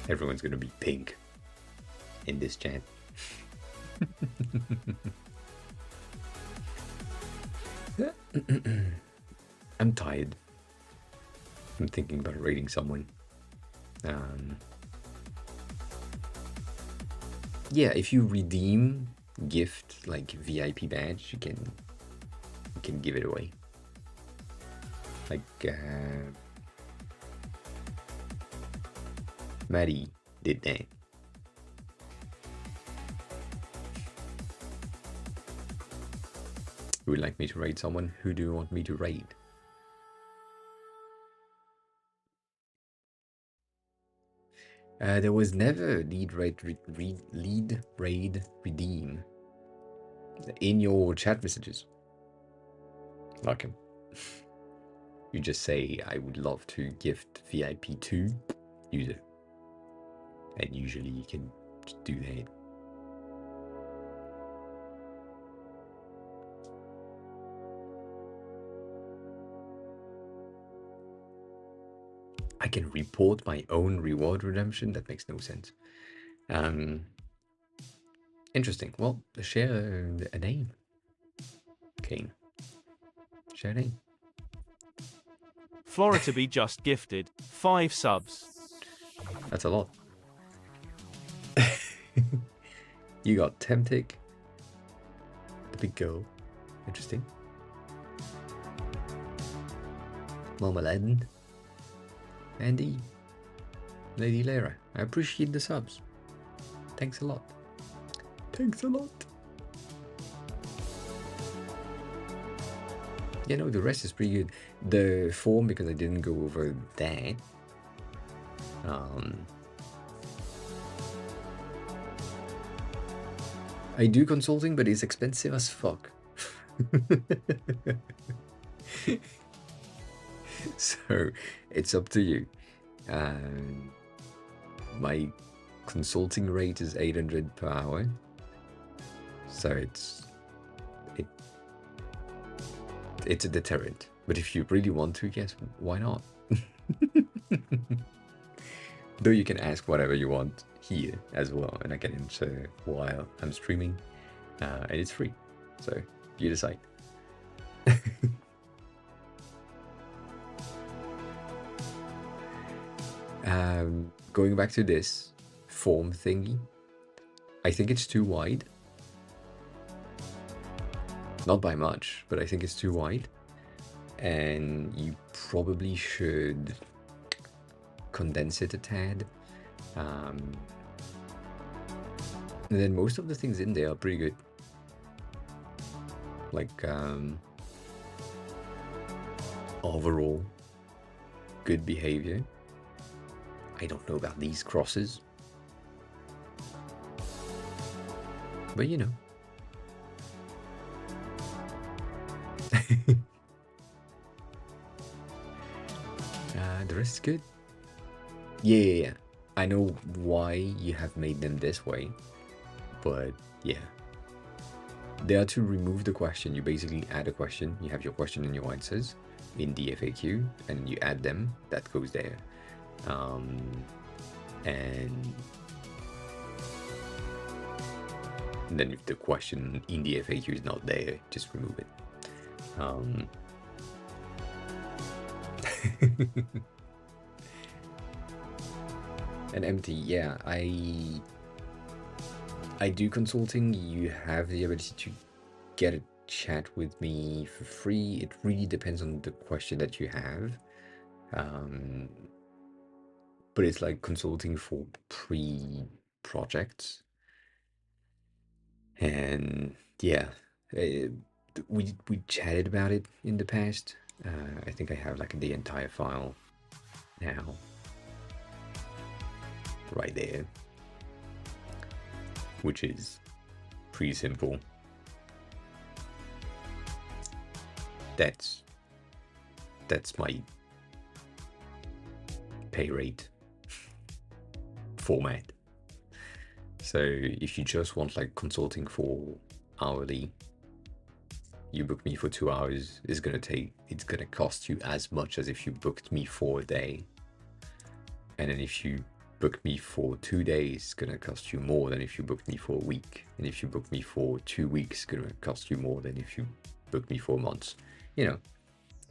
S1: Everyone's gonna be pink in this chat. I'm tired. I'm thinking about raiding someone. Yeah, if you redeem gift like VIP badge, you can give it away. Like Maddie did that. Who would like me to raid someone? Who do you want me to raid? There was never lead raid redeem in your chat messages. Like him. You just say, I would love to gift VIP to user. And usually you can just do that. I can report my own reward redemption? That makes no sense. Interesting. Well, share a name. Kane. Share a name.
S3: Florida just gifted 5 subs.
S1: That's a lot. You got Temtic, the big girl. Interesting. Mama Len. Andy. Lady Lara. I appreciate the subs. Thanks a lot. Thanks a lot. Yeah, no, the rest is pretty good. The form, because I didn't go over that. I do consulting, but it's expensive as fuck. So it's up to you. My consulting rate is 800 per hour. So it's a deterrent. But if you really want to, yes, why not? Though you can ask whatever you want here as well, and I can answer while I'm streaming, and it's free. So you decide. Going back to this form thingy, I think it's too wide. Not by much, but I think it's too wide. And you probably should condense it a tad. And then most of the things in there are pretty good. Like, overall, good behavior. I don't know about these crosses. But you know. The rest is good. Yeah. I know why you have made them this way, but yeah. They are to remove the question. You basically add a question. You have your question and your answers in the FAQ, and you add them. That goes there. And then if the question in the FAQ is not there, just remove it. And empty, yeah, I do consulting. You have the ability to get a chat with me for free. It really depends on the question that you have. But it's like consulting for pre-projects. And yeah, we chatted about it in the past. I think I have like the entire file now, right there, which is pretty simple. That's my pay rate format. So if you just want like consulting for hourly, you book me for 2 hours, it's gonna cost you as much as if you booked me for a day. And then if you book me for 2 days, it's gonna cost you more than if you book me for a week. And if you book me for 2 weeks, it's gonna cost you more than if you book me for months. You know,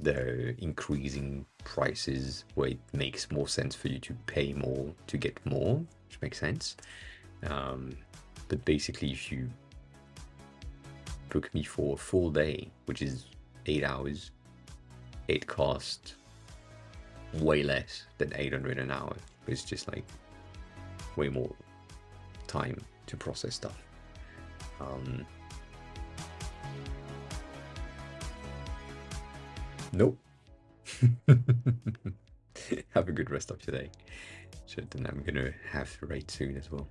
S1: the increasing prices where it makes more sense for you to pay more to get more, which makes sense. But basically, if you book me for a full day, which is 8 hours, it costs way less than 800 an hour. It's just like way more time to process stuff. Nope. Have a good rest of your day. So then I'm gonna have to rate soon as well.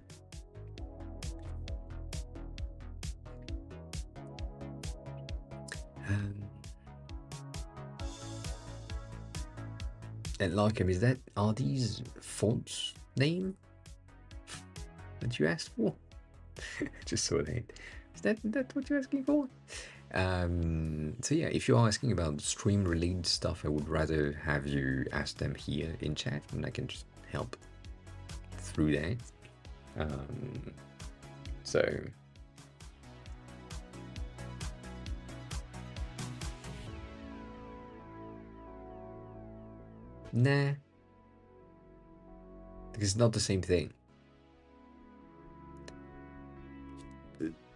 S1: And Larkham, are these fonts name that you asked for? Just saw that. Is that what you're asking for? So yeah, if you're asking about stream related stuff, I would rather have you ask them here in chat, and I can just help through that. So nah, because it's not the same thing.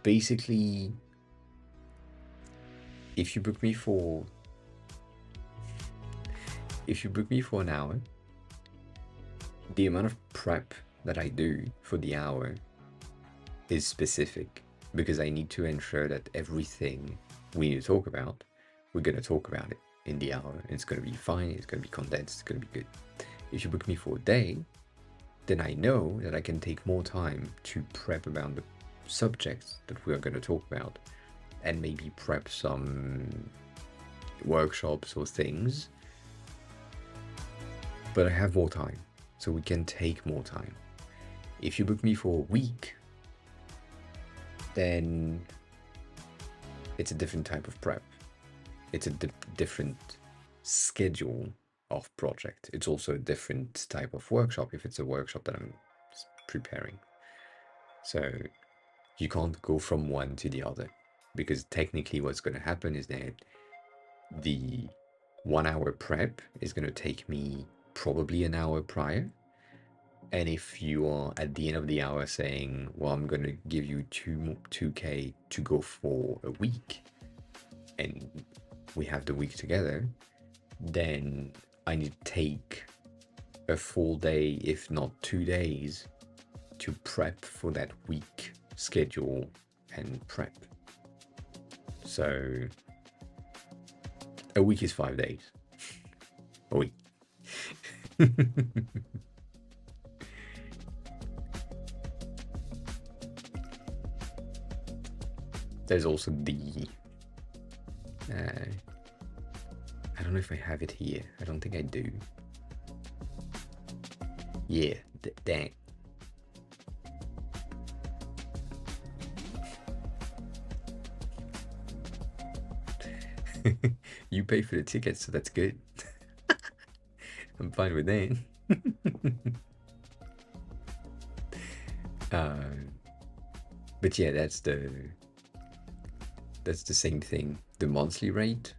S1: Basically, if you book me for an hour, the amount of prep that I do for the hour is specific, because I need to ensure that everything we need to talk about, we're going to talk about it in the hour. It's going to be fine, it's going to be condensed, it's going to be good. If you book me for a day, then I know that I can take more time to prep about the subjects that we are going to talk about, and maybe prep some workshops or things. But I have more time, so we can take more time. If you book me for a week, then it's a different type of prep. It's a different schedule of project. It's also a different type of workshop if it's a workshop that I'm preparing. So you can't go from one to the other, because technically what's going to happen is that the 1 hour prep is going to take me probably an hour prior. And if you are at the end of the hour saying, well, I'm going to give you 2K to go for a week, and we have the week together, then I need to take a full day, if not 2 days, to prep for that week schedule and prep. So a week is 5 days. A week. There's also the I don't know if I have it here. I don't think I do. Yeah, Damn. You pay for the tickets, so that's good. I'm fine with that. But yeah, that's the same thing. The monthly rate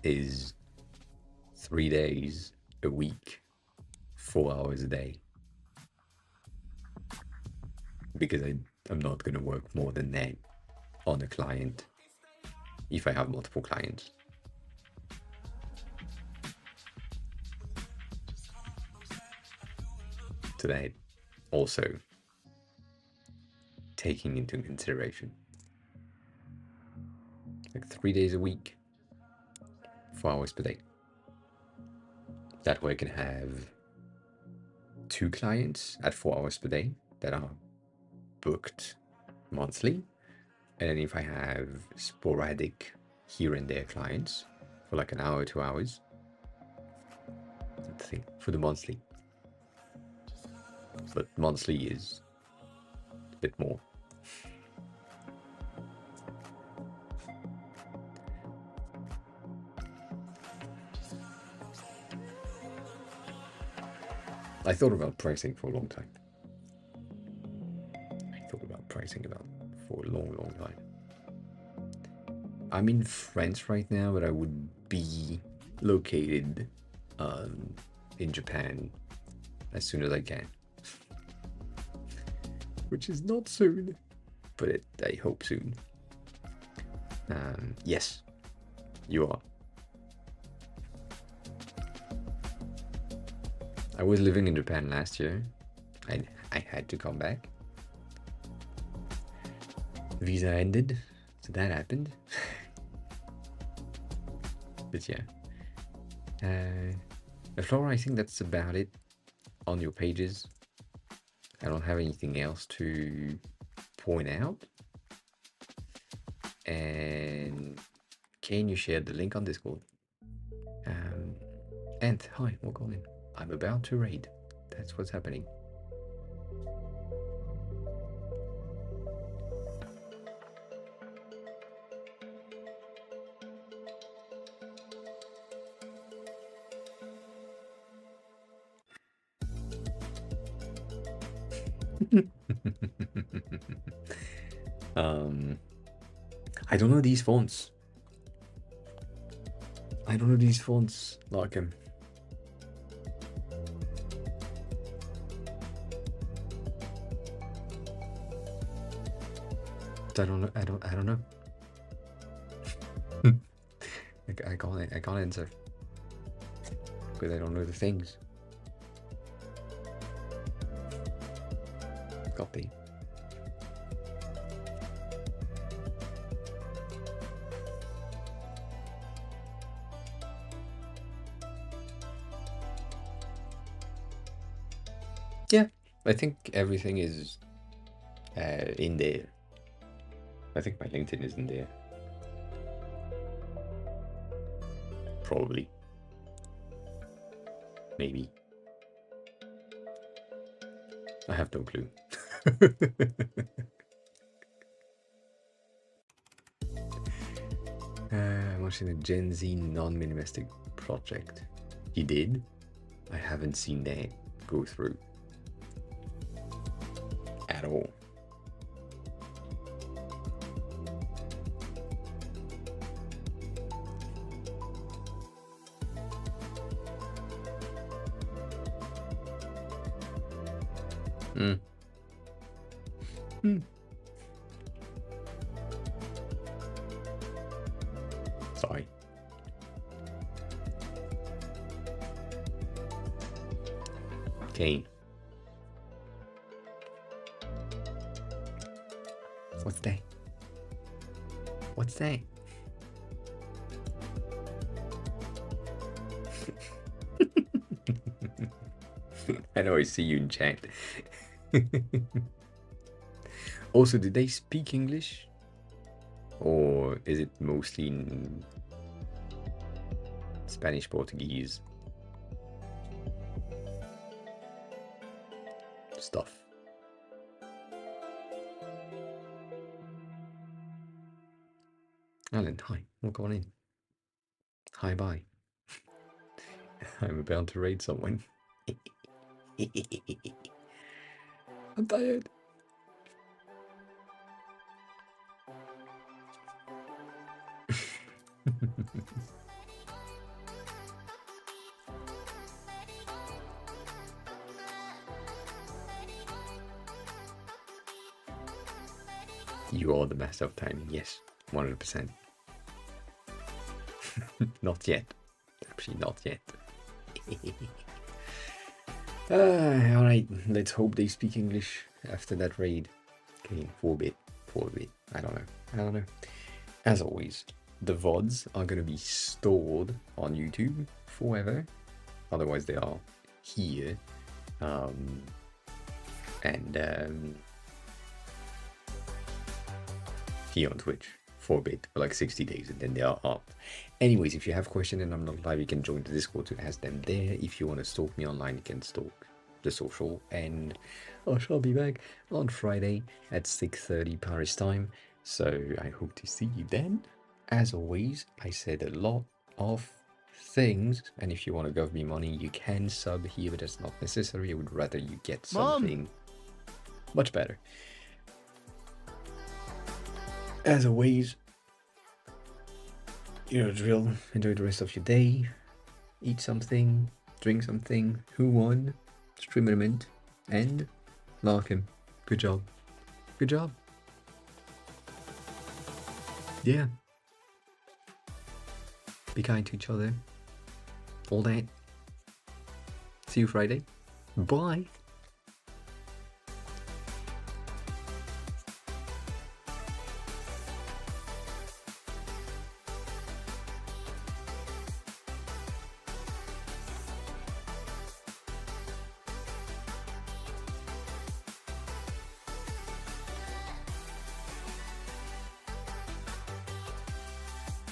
S1: is 3 days a week, 4 hours a day. Because I'm not gonna work more than that on a client if I have multiple clients. So that also taking into consideration. Like 3 days a week, 4 hours per day. That way I can have 2 clients at 4 hours per day that are booked monthly. And then if I have sporadic here and there clients for like an hour, 2 hours, that's the thing, for the monthly. But monthly is a bit more. I thought about pricing for a long time. For a long, long time. I'm in France right now, but I would be located in Japan as soon as I can. Which is not soon, but I hope soon. Yes, you are. I was living in Japan last year. I had to come back. Visa ended, so that happened. But yeah. Flora, I think that's about it on your pages. I don't have anything else to point out. And can you share the link on Discord? And hi, welcome in. I'm about to raid. That's what's happening. I don't know these fonts. Like him. I don't know. I can't answer. Because I don't know the things. Copy. Yeah, I think everything is in there. I think my LinkedIn is in there. Probably. Maybe. I have no clue. I'm watching a Gen Z non-minimalistic project. You did? I haven't seen that go through. At all. Sorry. Kane. What's that? What's that? I know I see you in chat. Also, did they speak English? Or is it mostly in Spanish, Portuguese? stuff. Alan, hi. Welcome on in. Hi, bye. I'm about to raid someone. I'm tired. You are the master of timing. Yes, 100%. Not yet. Actually, not yet. Alright, let's hope they speak English after that raid. Okay, 4-bit. I don't know. As always, the VODs are gonna be stored on YouTube forever. Otherwise, they are here. And here on Twitch for a bit, for like 60 days, and then they are up. Anyways, if you have questions and I'm not live, you can join the Discord to ask them there. If you want to stalk me online, you can stalk the social, and I shall be back on Friday at 6:30 Paris time. So I hope to see you then. As always, I said a lot of things, and if you want to give me money, you can sub here, but that's not necessary. I would rather you get something much better. As always, you know the drill. Enjoy the rest of your day. Eat something, drink something. Who won? Streamerment and Larkin. Good job. Good job. Yeah. Be kind to each other. All that. See you Friday. Bye.